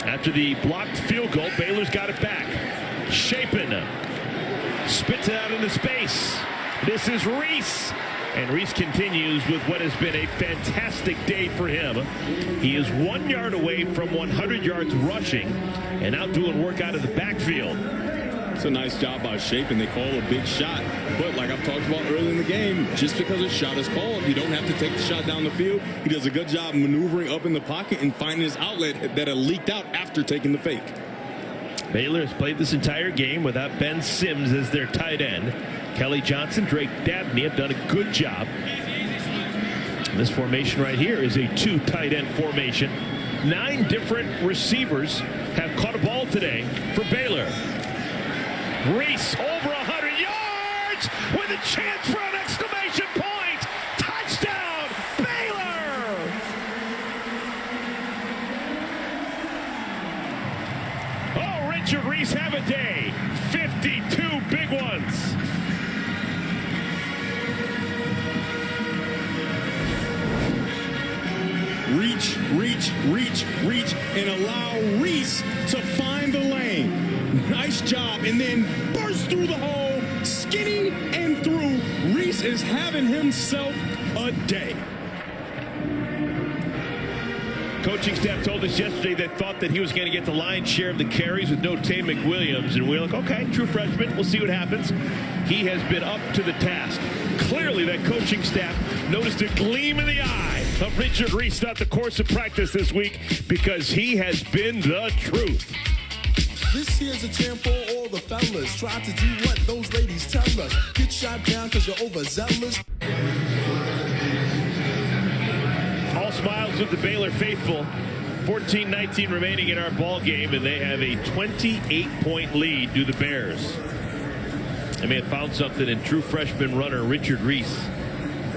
After the blocked field goal, Baylor's got it back. Shapen spits it out into space. This is Reese. And Reese continues with what has been a fantastic day for him. He is 1 yard away from 100 yards rushing and now doing work out of the backfield. It's a nice job by Shapen. They call a big shot. But like I've talked about early in the game, just because a shot is called, you don't have to take the shot down the field. He does a good job maneuvering up in the pocket and finding his outlet that had leaked out after taking the fake. Baylor has played this entire game without Ben Sims as their tight end. Kelly Johnson, Drake Dabney have done a good job. This formation right here is a 2 tight end formation. 9 different receivers have caught a ball today for Baylor. Reese over 100 yards with a chance for an exclamation point. Touchdown, Baylor! Oh, Richard Reese have a day. 52 big ones. Reach, reach, reach, reach, and allow Reese to find the lane. Nice job, and then burst through the hole, skinny and through. Reese is having himself a day. Coaching staff told us yesterday they thought that he was going to get the lion's share of the carries with no Tay McWilliams, and we're like, okay, true freshman, we'll see what happens. He has been up to the task. Clearly, that coaching staff noticed a gleam in the eye of Richard Reese throughout the course of practice this week because he has been the truth. This here's a jam for all the fellas. Try to do what those ladies tell us. Get shot down because you're overzealous. All smiles with the Baylor faithful. 14-19 remaining in our ball game, and they have a 28-point lead to the Bears. They may have found something in true freshman runner Richard Reese.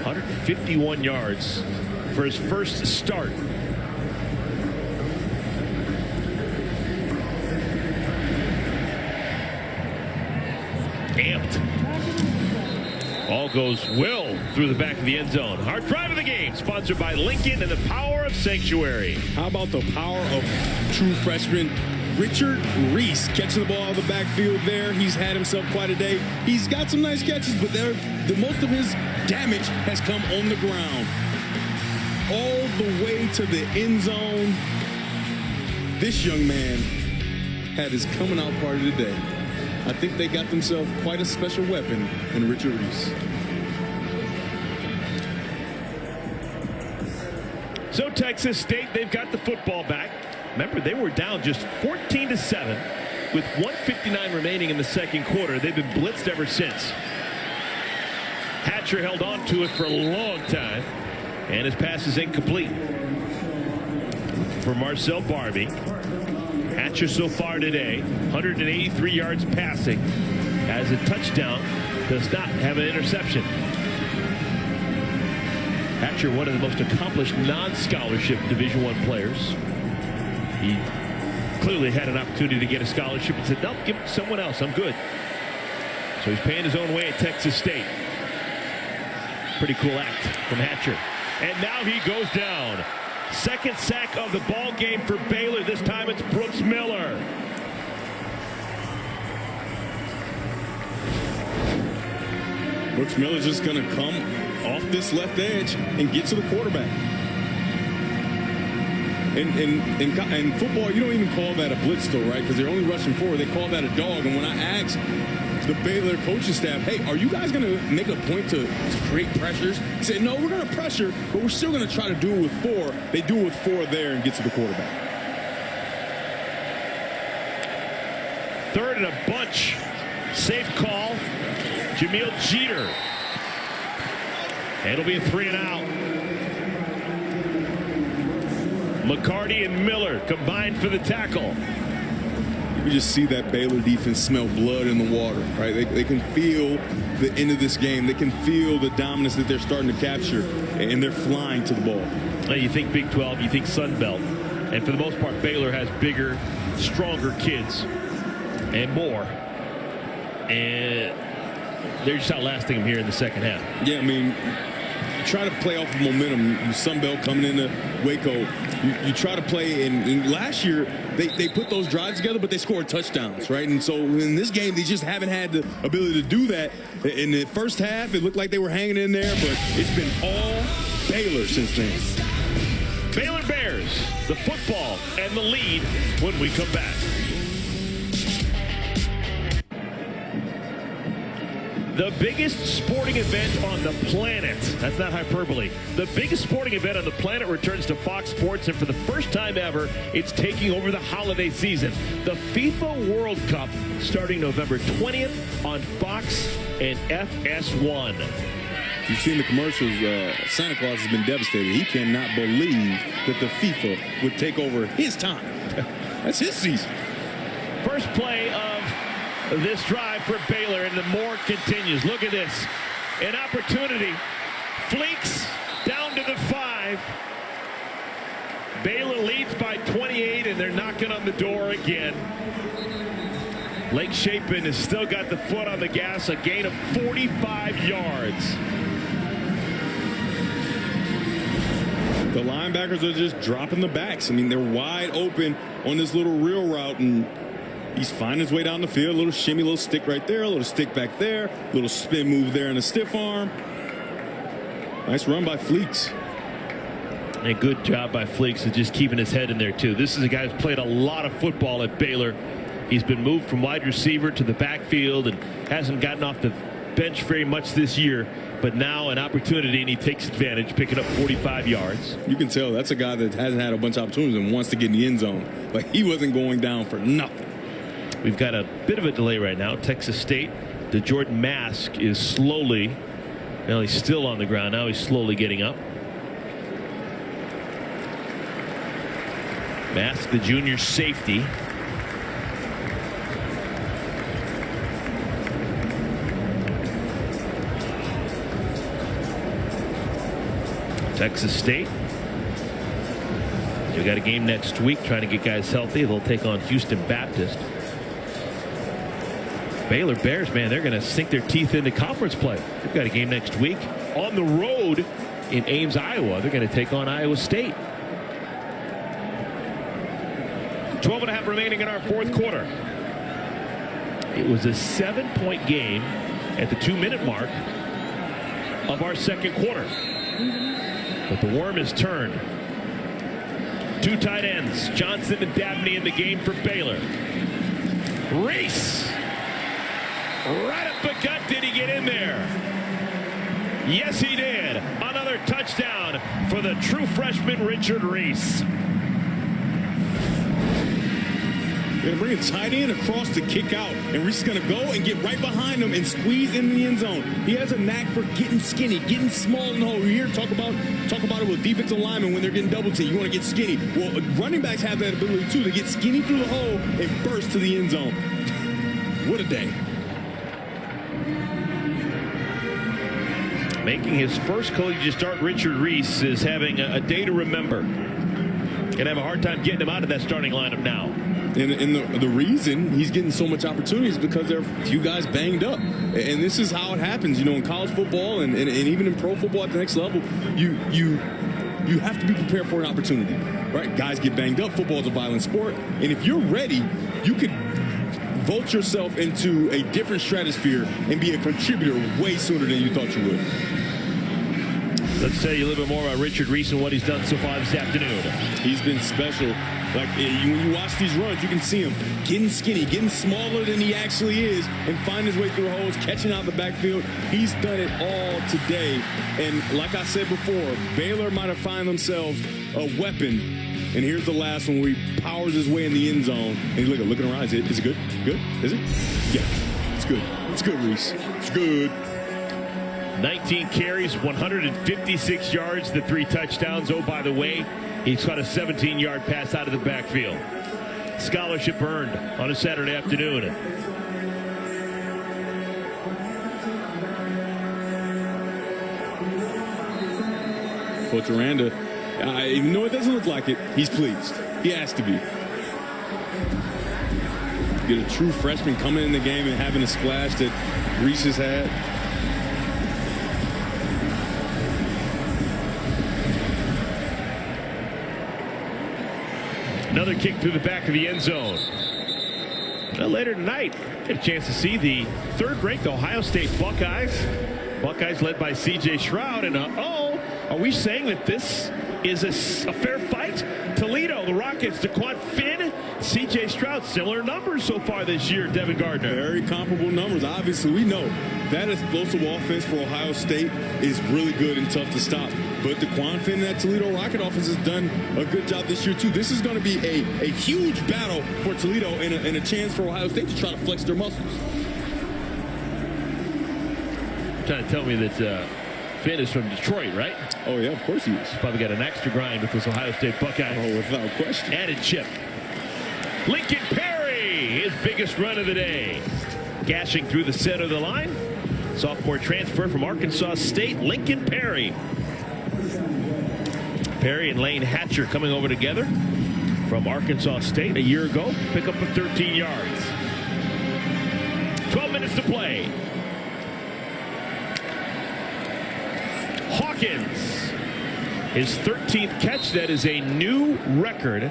151 yards for his first start. ball goes well through the back of the end zone. Our drive of the game, sponsored by Lincoln and the power of Sanctuary. How about the power of true freshman Richard Reese catching the ball out of the backfield there? He's had himself quite a day. He's got some nice catches, but the most of his damage has come on the ground. All the way to the end zone. This young man had his coming out party today. I think they got themselves quite a special weapon in Richard Reese. So Texas State, they've got the football back. Remember, they were down just 14-7 with 1:59 remaining in the second quarter. They've been blitzed ever since. Hatcher held on to it for a long time, and his pass is incomplete. For Marcel Barbie, Hatcher so far today, 183 yards passing, has a touchdown, does not have an interception. Hatcher, one of the most accomplished non-scholarship Division I players. He clearly had an opportunity to get a scholarship and said, no, give it to someone else, I'm good. So he's paying his own way at Texas State. Pretty cool act from Hatcher. And now he goes down. Second sack of the ball game for Baylor. This time it's Brooks Miller. Brooks Miller's just going to come off this left edge and get to the quarterback. In football, you don't even call that a blitz though, right? Because they're only rushing forward. They call that a dog. And when I asked the Baylor coaching staff, hey, are you guys going to make a point to create pressures? They said, no, we're going to pressure, but we're still going to try to do it with 4. They do it with 4 there and get to the quarterback. Third and a bunch. Safe call. Jamil Jeter. It'll be a 3 and out. McCarty and Miller combined for the tackle. You just see that Baylor defense smell blood in the water, right? They can feel the end of this game. They can feel the dominance that they're starting to capture, and they're flying to the ball. Now you think Big 12, you think Sun Belt, and for the most part, Baylor has bigger, stronger kids and more, and they're just outlasting them here in the second half. Yeah, I mean, you try to play off of momentum. Sun Belt coming into Waco, you try to play, and last year they put those drives together, but they scored touchdowns, right? And so in this game, they just haven't had the ability to do that. In the first half, it looked like they were hanging in there, but it's been all Baylor since then. Baylor Bears, the football and the lead when we come back. The biggest sporting event on the planet, that's not hyperbole, the biggest sporting event on the planet returns to Fox Sports, and for the first time ever, it's taking over the holiday season. The FIFA World Cup starting November 20th on Fox and FS1. You've seen the commercials. Santa Claus has been devastated. He cannot believe that the FIFA would take over his time. That's his season. First play of this drive for Baylor, and the more continues. Look at this. An opportunity. Fleeks down to the 5. Baylor leads by 28, and they're knocking on the door again. Blake Shapen has still got the foot on the gas, a gain of 45 yards. The linebackers are just dropping the backs. I mean, they're wide open on this little reel route, and he's finding his way down the field. A little shimmy, a little stick right there, a little stick back there, a little spin move there and a stiff arm. Nice run by Fleeks. A good job by Fleeks of just keeping his head in there, too. This is a guy who's played a lot of football at Baylor. He's been moved from wide receiver to the backfield and hasn't gotten off the bench very much this year. But now an opportunity, and he takes advantage, picking up 45 yards. You can tell that's a guy that hasn't had a bunch of opportunities and wants to get in the end zone. Like, he wasn't going down for nothing. We've got a bit of a delay right now. Texas State, the Jordan Mask is slowly, well, he's still on the ground. Now he's slowly getting up. Mask, the junior safety. Texas State. They've got a game next week trying to get guys healthy. They'll take on Houston Baptist. Baylor Bears, man, they're going to sink their teeth into conference play. They've got a game next week on the road in Ames, Iowa. They're going to take on Iowa State. 12.5 remaining in our fourth quarter. It was a 7-point game at the 2-minute mark of our second quarter. But the worm is turned. Two tight ends, Johnson and Dabney, in the game for Baylor. Reese, right up the gut. Did he get in there? Yes, he did. Another touchdown for the true freshman Richard Reese. Going to bring a tight end across to kick out, and Reese is going to go and get right behind him and squeeze in the end zone. He has a knack for getting skinny, getting small in the hole. You hear talk about it with defensive linemen when they're getting double teamed. You want to get skinny. Well, running backs have that ability too, to get skinny through the hole and burst to the end zone. What a day. Making his first collegiate start, Richard Reese is having a day to remember. Going to have a hard time getting him out of that starting lineup now. And the reason he's getting so much opportunity is because there are a few guys banged up. And this is how it happens, in college football and even in pro football at the next level. You have to be prepared for an opportunity, right? Guys get banged up. Football is a violent sport. And if you're ready, you could vault yourself into a different stratosphere and be a contributor way sooner than you thought you would. Let's tell you a little bit more about Richard Reese and what he's done so far this afternoon. He's been special. Like, when you watch these runs, you can see him getting skinny, getting smaller than he actually is, and finding his way through holes, catching out the backfield. He's done it all today. And like I said before, Baylor might have found themselves a weapon. And here's the last one where he powers his way in the end zone. And he's looking around. Is it good? Good? Is it? Yeah, it's good. It's good, Reese. It's good. 19 carries, 156 yards, the 3 touchdowns. Oh, by the way, he's caught a 17-yard pass out of the backfield. Scholarship earned on a Saturday afternoon. Coach Aranda, even though it doesn't look like it, he's pleased. He has to be. Get a true freshman coming in the game and having a splash that Reese has had. Another kick through the back of the end zone. Now, later tonight, get a chance to see the third-ranked Ohio State Buckeyes. Buckeyes led by C.J. Stroud. And, are we saying that this is a fair fight? Toledo, the Rockets, DeQuan Finn, C.J. Stroud, similar numbers so far this year, Devin Gardner. Very comparable numbers. Obviously, we know that explosive offense for Ohio State is really good and tough to stop. But DeQuan Finn and that Toledo Rocket offense has done a good job this year, too. This is going to be a huge battle for Toledo and a chance for Ohio State to try to flex their muscles. You're trying to tell me that Finn is from Detroit, right? Oh, yeah, of course he is. Probably got an extra grind with this Ohio State Buckeye. Oh, without question. Added chip. Lincoln Perry, his biggest run of the day. Gashing through the center of the line. Sophomore transfer from Arkansas State, Lincoln Perry. Perry and Lane Hatcher coming over together from Arkansas State a year ago. Pick up for 13 yards. 12 minutes to play. Hawkins, his 13th catch. That is a new record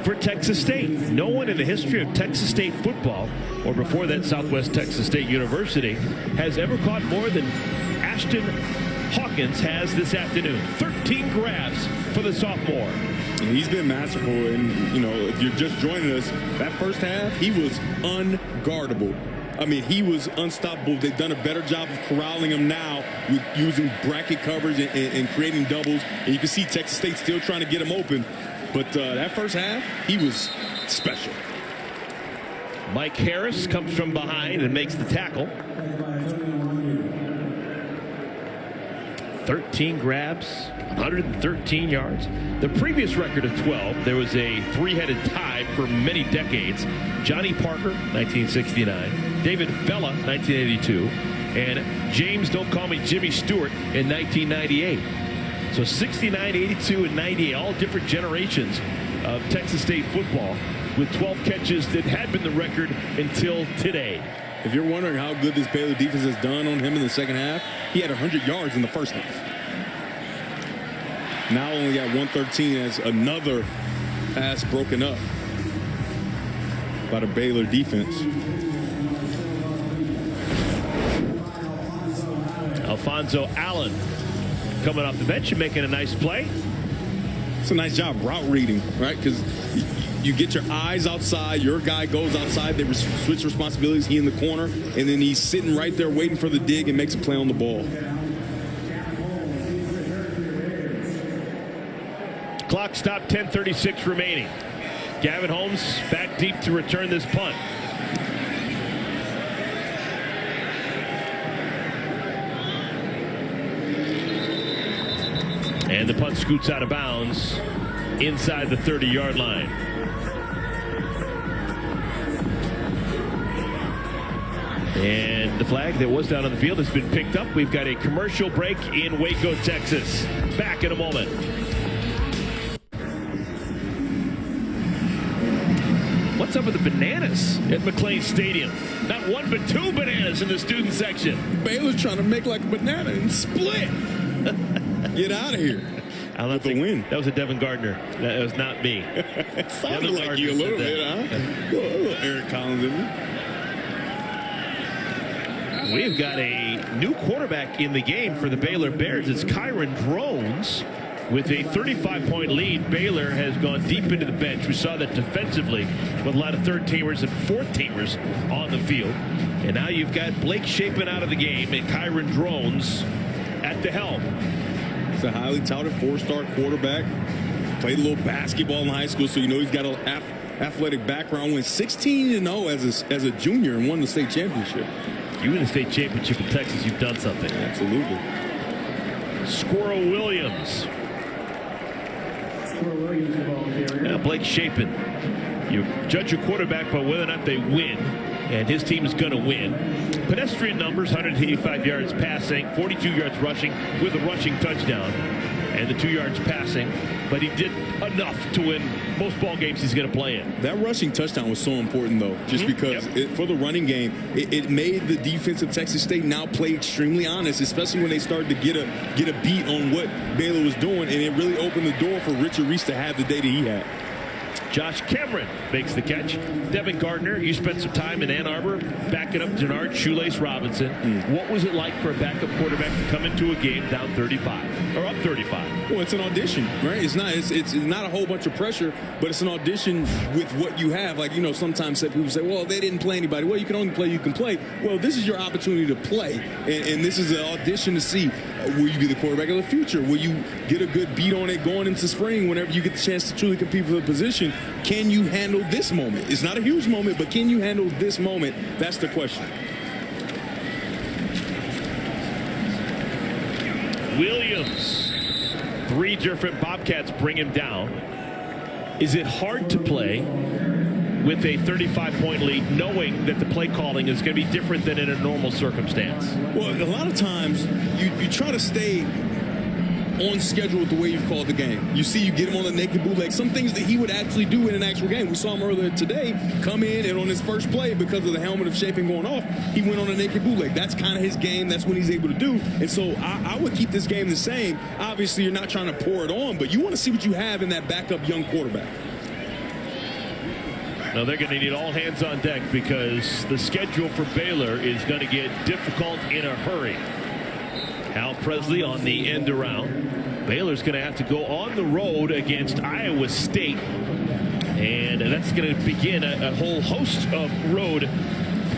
for Texas State. No one in the history of Texas State football, or before that Southwest Texas State University, has ever caught more than Ashton Hawkins has this afternoon. 13 grabs for the sophomore. He's been masterful, and if you're just joining us, that first half he was unguardable. I mean, he was unstoppable. They've done a better job of corralling him now with using bracket coverage and creating doubles. And you can see Texas State still trying to get him open. But that first half, he was special. Mike Harris comes from behind and makes the tackle. 13 grabs, 113 yards. The previous record of 12, there was a three-headed tie for many decades. Johnny Parker, 1969. David Vella, 1982. And James Don't Call Me Jimmy Stewart in 1998. So 69, 82, and 98, all different generations of Texas State football. with 12 catches that had been the record until today. If you're wondering how good this Baylor defense has done on him in the second half, he had 100 yards in the first half. Now only got 113 as another pass broken up by the Baylor defense. Alfonso Allen coming off the bench and making a nice play. It's a nice job route reading, right? Because you get your eyes outside, your guy goes outside, they switch responsibilities, he in the corner, and then he's sitting right there waiting for the dig and makes a play on the ball. Clock stopped, 10:36 remaining. Gavin Holmes back deep to return this punt. And the punt scoots out of bounds inside the 30-yard line. And the flag that was down on the field has been picked up. We've got a commercial break in Waco, Texas. Back in a moment. What's up with the bananas at McLean Stadium? Not one, but two bananas in the student section. Baylor's trying to make like a banana and split. Get out of here. With the win. That was a Devin Gardner. That was not me. It sounded like you a little bit, huh? A little Eric Collins in you. We've got a new quarterback in the game for the Baylor Bears. It's Kyron Drones. With a 35-point lead, Baylor has gone deep into the bench. We saw that defensively with a lot of third-teamers and fourth-teamers on the field. And now you've got Blake Shapen out of the game and Kyron Drones at the helm. He's a highly touted four-star quarterback. Played a little basketball in high school, so you know he's got an athletic background. Went 16-0 as a junior and won the state championship. You win the state championship in Texas, you've done something. Absolutely. Squirrel Williams. Now Blake Shapen. You judge your quarterback by whether or not they win, and his team is going to win. Pedestrian numbers, 185 yards passing, 42 yards rushing with a rushing touchdown, and the 2 yards passing. But he did enough to win most ball games he's going to play in. That rushing touchdown was so important, though, just because for the running game, it made the defense of Texas State now play extremely honest, especially when they started to get a beat on what Baylor was doing, and it really opened the door for Richard Reese to have the day that he had. Josh Cameron makes the catch. Devin Gardner, you spent some time in Ann Arbor backing up Denard Shoelace Robinson. What was it like for a backup quarterback to come into a game down 35 or up 35? Well, it's an audition, right? It's not a whole bunch of pressure, but it's an audition with what you have. Like, you know, sometimes people say, well, they didn't play anybody. Well, you can only play, you can play. Well, this is your opportunity to play, and this is an audition to see, will you be the quarterback of the future? Will you get a good beat on it going into spring whenever you get the chance to truly compete for the position? Can you handle this moment? It's not a huge moment, but can you handle this moment? That's the question. Williams. 3 different Bobcats bring him down. Is it hard to play with a 35-point lead, knowing that the play calling is going to be different than in a normal circumstance? Well, a lot of times you try to stay on schedule with the way you've called the game. You see, you get him on the naked bootleg. Some things that he would actually do in an actual game. We saw him earlier today come in, and on his first play, because of the helmet of Shapen going off, he went on a naked bootleg. That's kind of his game. That's what he's able to do. And so I would keep this game the same. Obviously, you're not trying to pour it on, but you want to see what you have in that backup young quarterback. Now they're going to need all hands on deck because the schedule for Baylor is going to get difficult in a hurry. Al Presley on the end around. Baylor's going to have to go on the road against Iowa State. And that's going to begin a whole host of road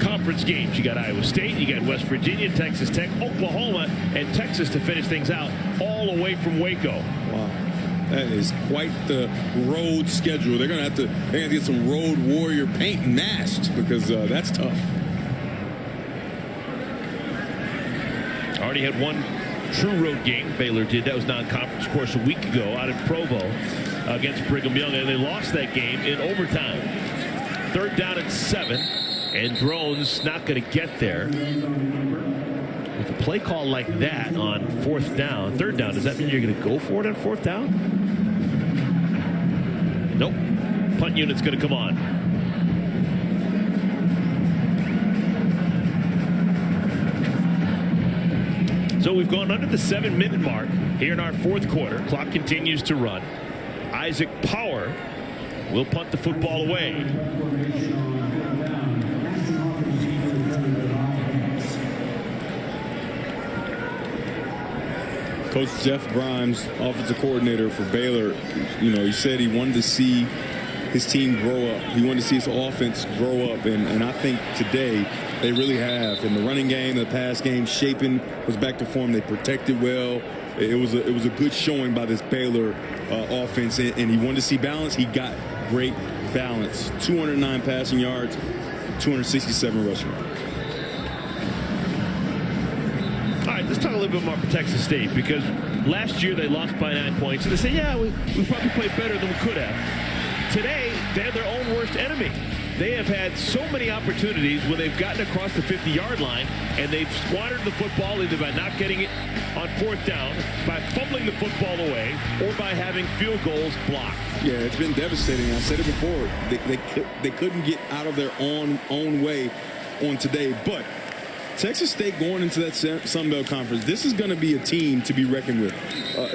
conference games. You got Iowa State, you got West Virginia, Texas Tech, Oklahoma, and Texas to finish things out, all away from Waco. Wow. That is quite the road schedule. They're going to have to get some road warrior paint and masks because that's tough. Already had one true road game. Baylor did. That was non-conference, of course, a week ago out in Provo against Brigham Young, and they lost that game in overtime. 3rd down and 7, and Drones not going to get there. With a play call like that on 4th down, 3rd down, does that mean you're going to go for it on 4th down? Nope. punt unit's going to come on. So we've gone under the 7-minute mark here in our fourth quarter. Clock continues to run. Isaac Power will punt the football away. Coach Jeff Grimes, offensive coordinator for Baylor, he said he wanted to see his team grow up. He wanted to see his offense grow up, and I think today they really have. In the running game, the pass game, Shapen was back to form. They protected well. It was a good showing by this Baylor offense, and he wanted to see balance. He got great balance. 209 passing yards, 267 rushing yards. All right, let's talk a little bit more about Texas State, because last year they lost by 9 points, and they say, yeah, we probably played better than we could have. Today, they're their own worst enemy. They have had so many opportunities when they've gotten across the 50-yard line, and they've squandered the football either by not getting it on fourth down, by fumbling the football away, or by having field goals blocked. Yeah, it's been devastating. I said it before. They couldn't get out of their own way on today. But Texas State going into that Sun Belt Conference, this is going to be a team to be reckoned with.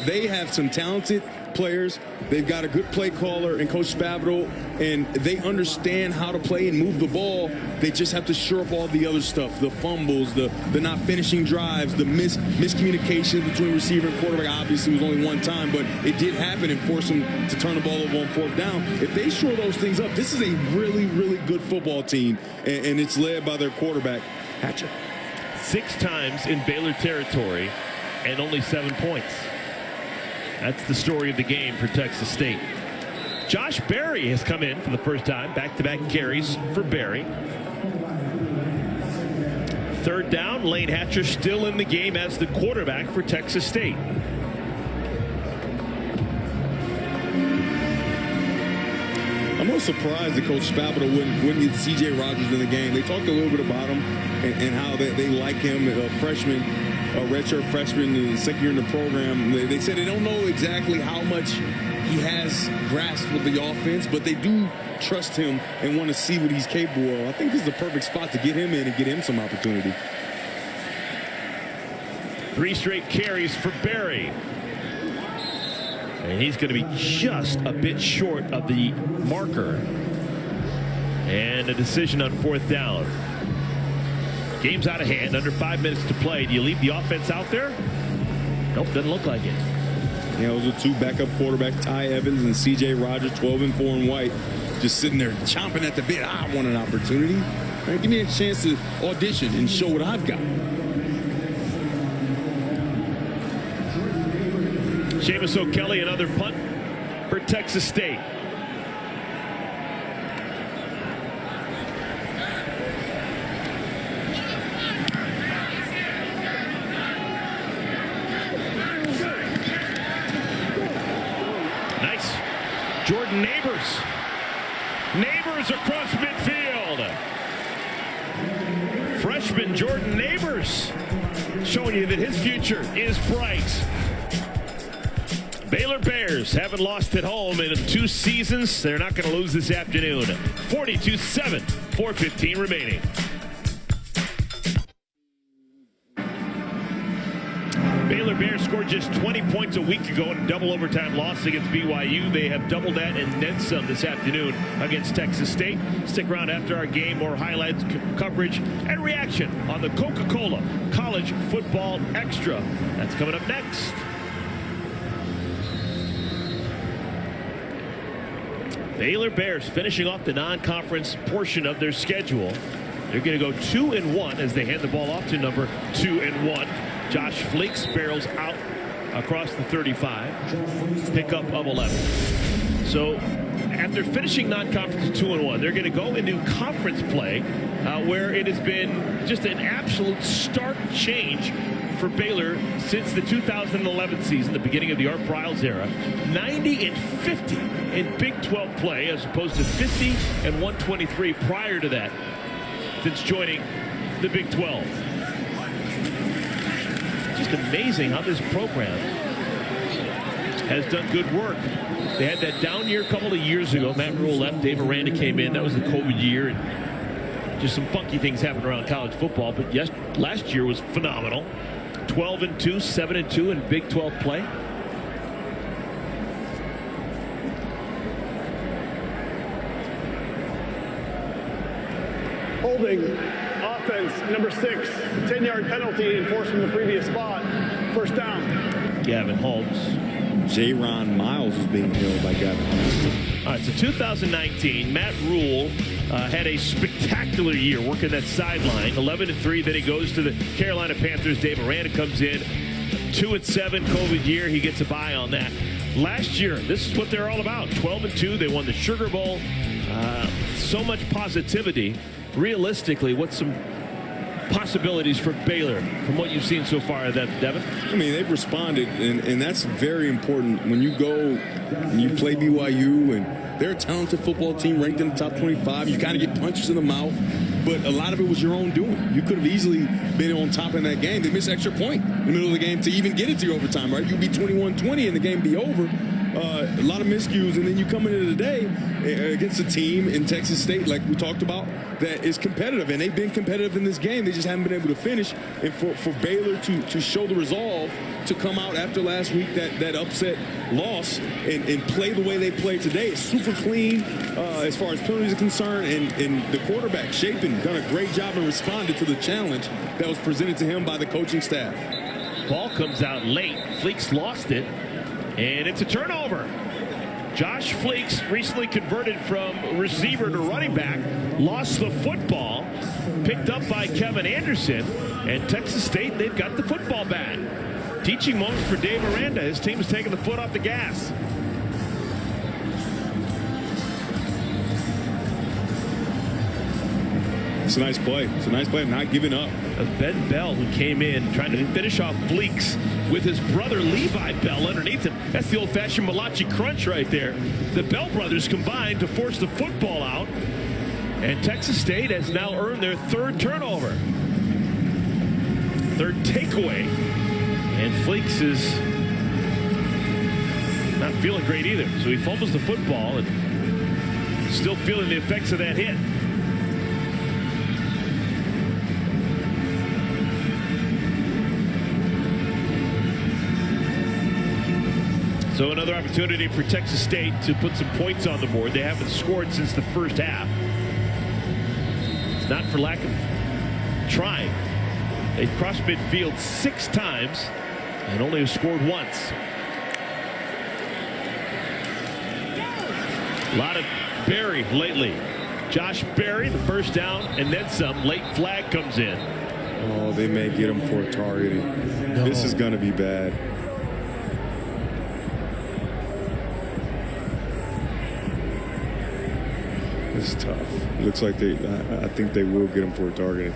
They have some talented players. They've got a good play caller in Coach Spavital, and they understand how to play and move the ball. They just have to shore up all the other stuff, the fumbles, the not finishing drives, the miscommunication between receiver and quarterback. Obviously, it was only one time, but it did happen and forced them to turn the ball over on fourth down. If they shore those things up, this is a really, really good football team, and it's led by their quarterback, Hatcher. 6 times in Baylor territory and only 7 points. That's the story of the game for Texas State. Josh Berry has come in for the first time. Back-to-back carries for Berry. Third down, Lane Hatcher still in the game as the quarterback for Texas State. I'm most surprised that Coach Spavital wouldn't get C.J. Rogers in the game. They talked a little bit about him and how they like him, a freshman, a redshirt freshman in the second year in the program. They said they don't know exactly how much he has grasped with the offense, but they do trust him and want to see what he's capable of. I think this is the perfect spot to get him in and get him some opportunity. 3 straight carries for Berry. And he's going to be just a bit short of the marker. And a decision on fourth down. Game's out of hand, under 5 minutes to play. Do you leave the offense out there? Nope, doesn't look like it. Yeah, those are 2 backup quarterbacks, Ty Evans and C.J. Rogers, 12-4 in white, just sitting there chomping at the bit. I want an opportunity. Right, give me a chance to audition and show what I've got. Seamus O'Kelly, another punt for Texas State. Nice. Jordan Neighbors. Neighbors across midfield. Freshman Jordan Neighbors showing you that his future is bright. Baylor Bears haven't lost at home in 2 seasons. They're not going to lose this afternoon. 42-7, 4:15 remaining. Baylor Bears scored just 20 points a week ago in a double overtime loss against BYU. They have doubled that and then some this afternoon against Texas State. Stick around after our game. More highlights, coverage, and reaction on the Coca-Cola College Football Extra. That's coming up next. Baylor Bears finishing off the non-conference portion of their schedule. They're going to go 2-1 as they hand the ball off to number 2-1. Josh Fleeks barrels out across the 35. Pickup of 11. So after finishing non-conference 2-1, they're going to go into conference play where it has been just an absolute stark change for Baylor since the 2011 season, the beginning of the Art Briles era. 90-50 in Big 12 play as opposed to 50-123 prior to that since joining the Big 12. Just amazing how this program has done good work. They had that down year a couple of years ago. Matt Rule left. Dave Aranda came in. That was the COVID year. And just some funky things happened around college football. But yes, last year was phenomenal. 12-2, 7-2 in Big 12 play. Holding offense number 6, 10-yard penalty enforced from the previous spot. First down. Gavin Holmes. J-Ron Miles is being held by Gavin Holmes. All right, so 2019, Matt Rule had a spectacular year working that sideline. 11-3, then he goes to the Carolina Panthers. Dave Aranda comes in. 2-7 COVID year. He gets a bye on that. Last year, this is what they're all about. 12-2. They won the Sugar Bowl. So much positivity. Realistically, what's some possibilities for Baylor from what you've seen so far of that, Devin? I mean, they've responded, and that's very important. When you go and you play BYU, and they're a talented football team ranked in the top 25, you kind of get punches in the mouth, but a lot of it was your own doing. You could have easily been on top in that game. They missed an extra point in the middle of the game to even get it to overtime, right? You'd be 21-20 and the game be over. A lot of miscues, and then you come into the day against a team in Texas State, like we talked about, that is competitive, and they've been competitive in this game. They just haven't been able to finish. And for Baylor to show the resolve to come out after last week, that upset loss, and play the way they played today, it's super clean as far as penalties are concerned, and the quarterback, Shapen, done a great job and responded to the challenge that was presented to him by the coaching staff. Ball comes out late. Fleeks lost it. And it's a turnover. Josh Fleeks, recently converted from receiver to running back, lost the football, picked up by Kevin Anderson, and Texas State, they've got the football back. Teaching moment for Dave Aranda. His team is taking the foot off the gas. It's a nice play. It's a nice play of not giving up. Ben Bell, who came in trying to finish off Fleeks with his brother Levi Bell underneath him. That's the old-fashioned Malachi crunch right there. The Bell brothers combined to force the football out. And Texas State has now earned their third turnover. Third takeaway. And Fleeks is not feeling great either. So he fumbles the football and still feeling the effects of that hit. So another opportunity for Texas State to put some points on the board. They haven't scored since the first half. It's not for lack of trying. They've crossed midfield 6 times and only have scored once. A lot of Berry lately. Josh Berry, the first down, and then some. Late flag comes in. Oh, they may get him for targeting. No. This is going to be bad. This is tough. Looks like I think they will get him for targeting.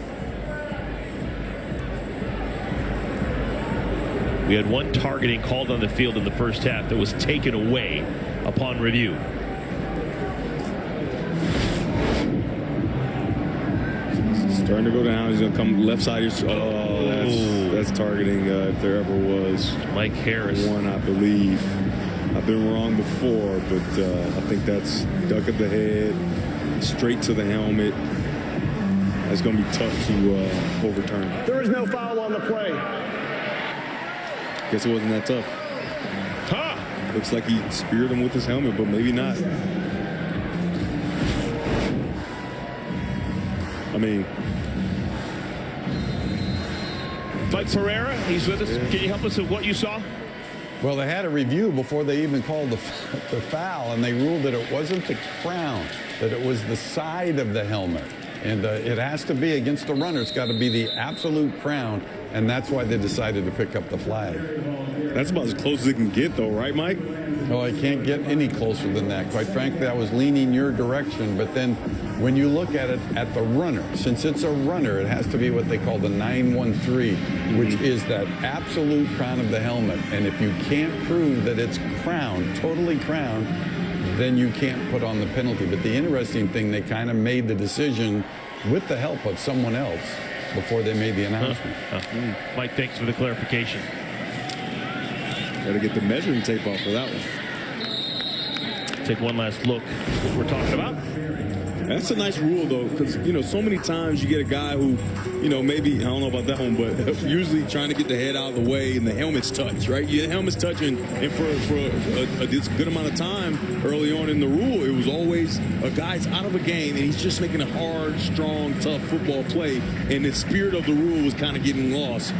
We had one targeting called on the field in the first half that was taken away upon review. Starting to go down. He's going to come left side. Oh, that's targeting if there ever was. Mike Harris. One, I believe. I've been wrong before, but I think that's duck of the head, straight to the helmet. That's going to be tough to overturn. There is no foul on the play. Guess it wasn't that tough. Huh. Looks like he speared him with his helmet, but maybe not. I mean, Mike Ferreira, he's with us. Can you help us with what you saw? Well, they had a review before they even called the foul, and they ruled that it wasn't the crown, that it was the side of the helmet. And it has to be against the runner. It's got to be the absolute crown, and that's why they decided to pick up the flag. That's about as close as it can get, though, right, Mike? No, I can't get any closer than that. Quite frankly, I was leaning your direction, but then when you look at it at the runner, since it's a runner, it has to be what they call the 913, which is that absolute crown of the helmet. And if you can't prove that it's crowned, totally crowned, then you can't put on the penalty. But the interesting thing, they kind of made the decision with the help of someone else before they made the announcement. Mike, thanks for the clarification. Got to get the measuring tape off for that one. Take one last look at what we're talking about. That's a nice rule, though, because, so many times you get a guy who, maybe, I don't know about that one, but usually trying to get the head out of the way and the helmet's touch, right? Your helmet's touching, and for this good amount of time early on in the rule, it was always a guy's out of a game, and he's just making a hard, strong, tough football play, and the spirit of the rule was kind of getting lost.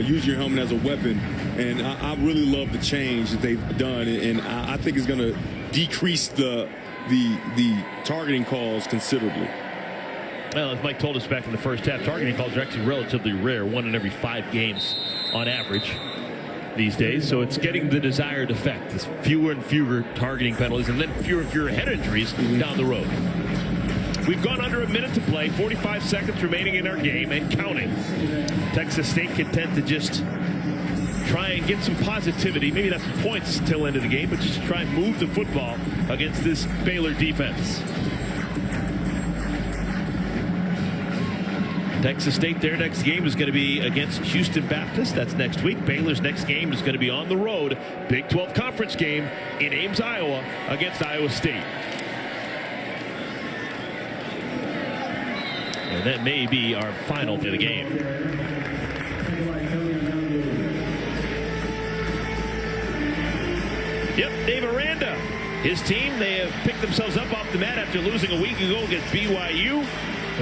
Use your helmet as a weapon, and I really love the change that they've done, and I think it's going to decrease the targeting calls considerably. Well, as Mike told us back in the first half, targeting calls are actually relatively rare, 1 in every 5 games on average these days. So it's getting the desired effect. There's fewer and fewer targeting penalties, and then fewer and fewer head injuries down the road. We've gone under a minute to play, 45 seconds remaining in our game and counting. Texas State content to just try and get some positivity, maybe not some points till end of the game, but just try and move the football against this Baylor defense. Texas State, their next game is going to be against Houston Baptist. That's next week. Baylor's next game is going to be on the road. Big 12 conference game in Ames, Iowa against Iowa State. And that may be our final to the game. Yep, Dave Aranda, his team, they have picked themselves up off the mat after losing a week ago against BYU.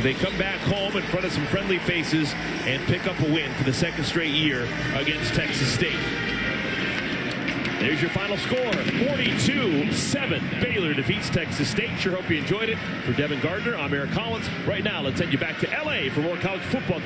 They come back home in front of some friendly faces and pick up a win for the 2nd straight year against Texas State. There's your final score, 42-7. Baylor defeats Texas State. Sure hope you enjoyed it. For Devin Gardner, I'm Eric Collins. Right now, let's send you back to L.A. for more college football.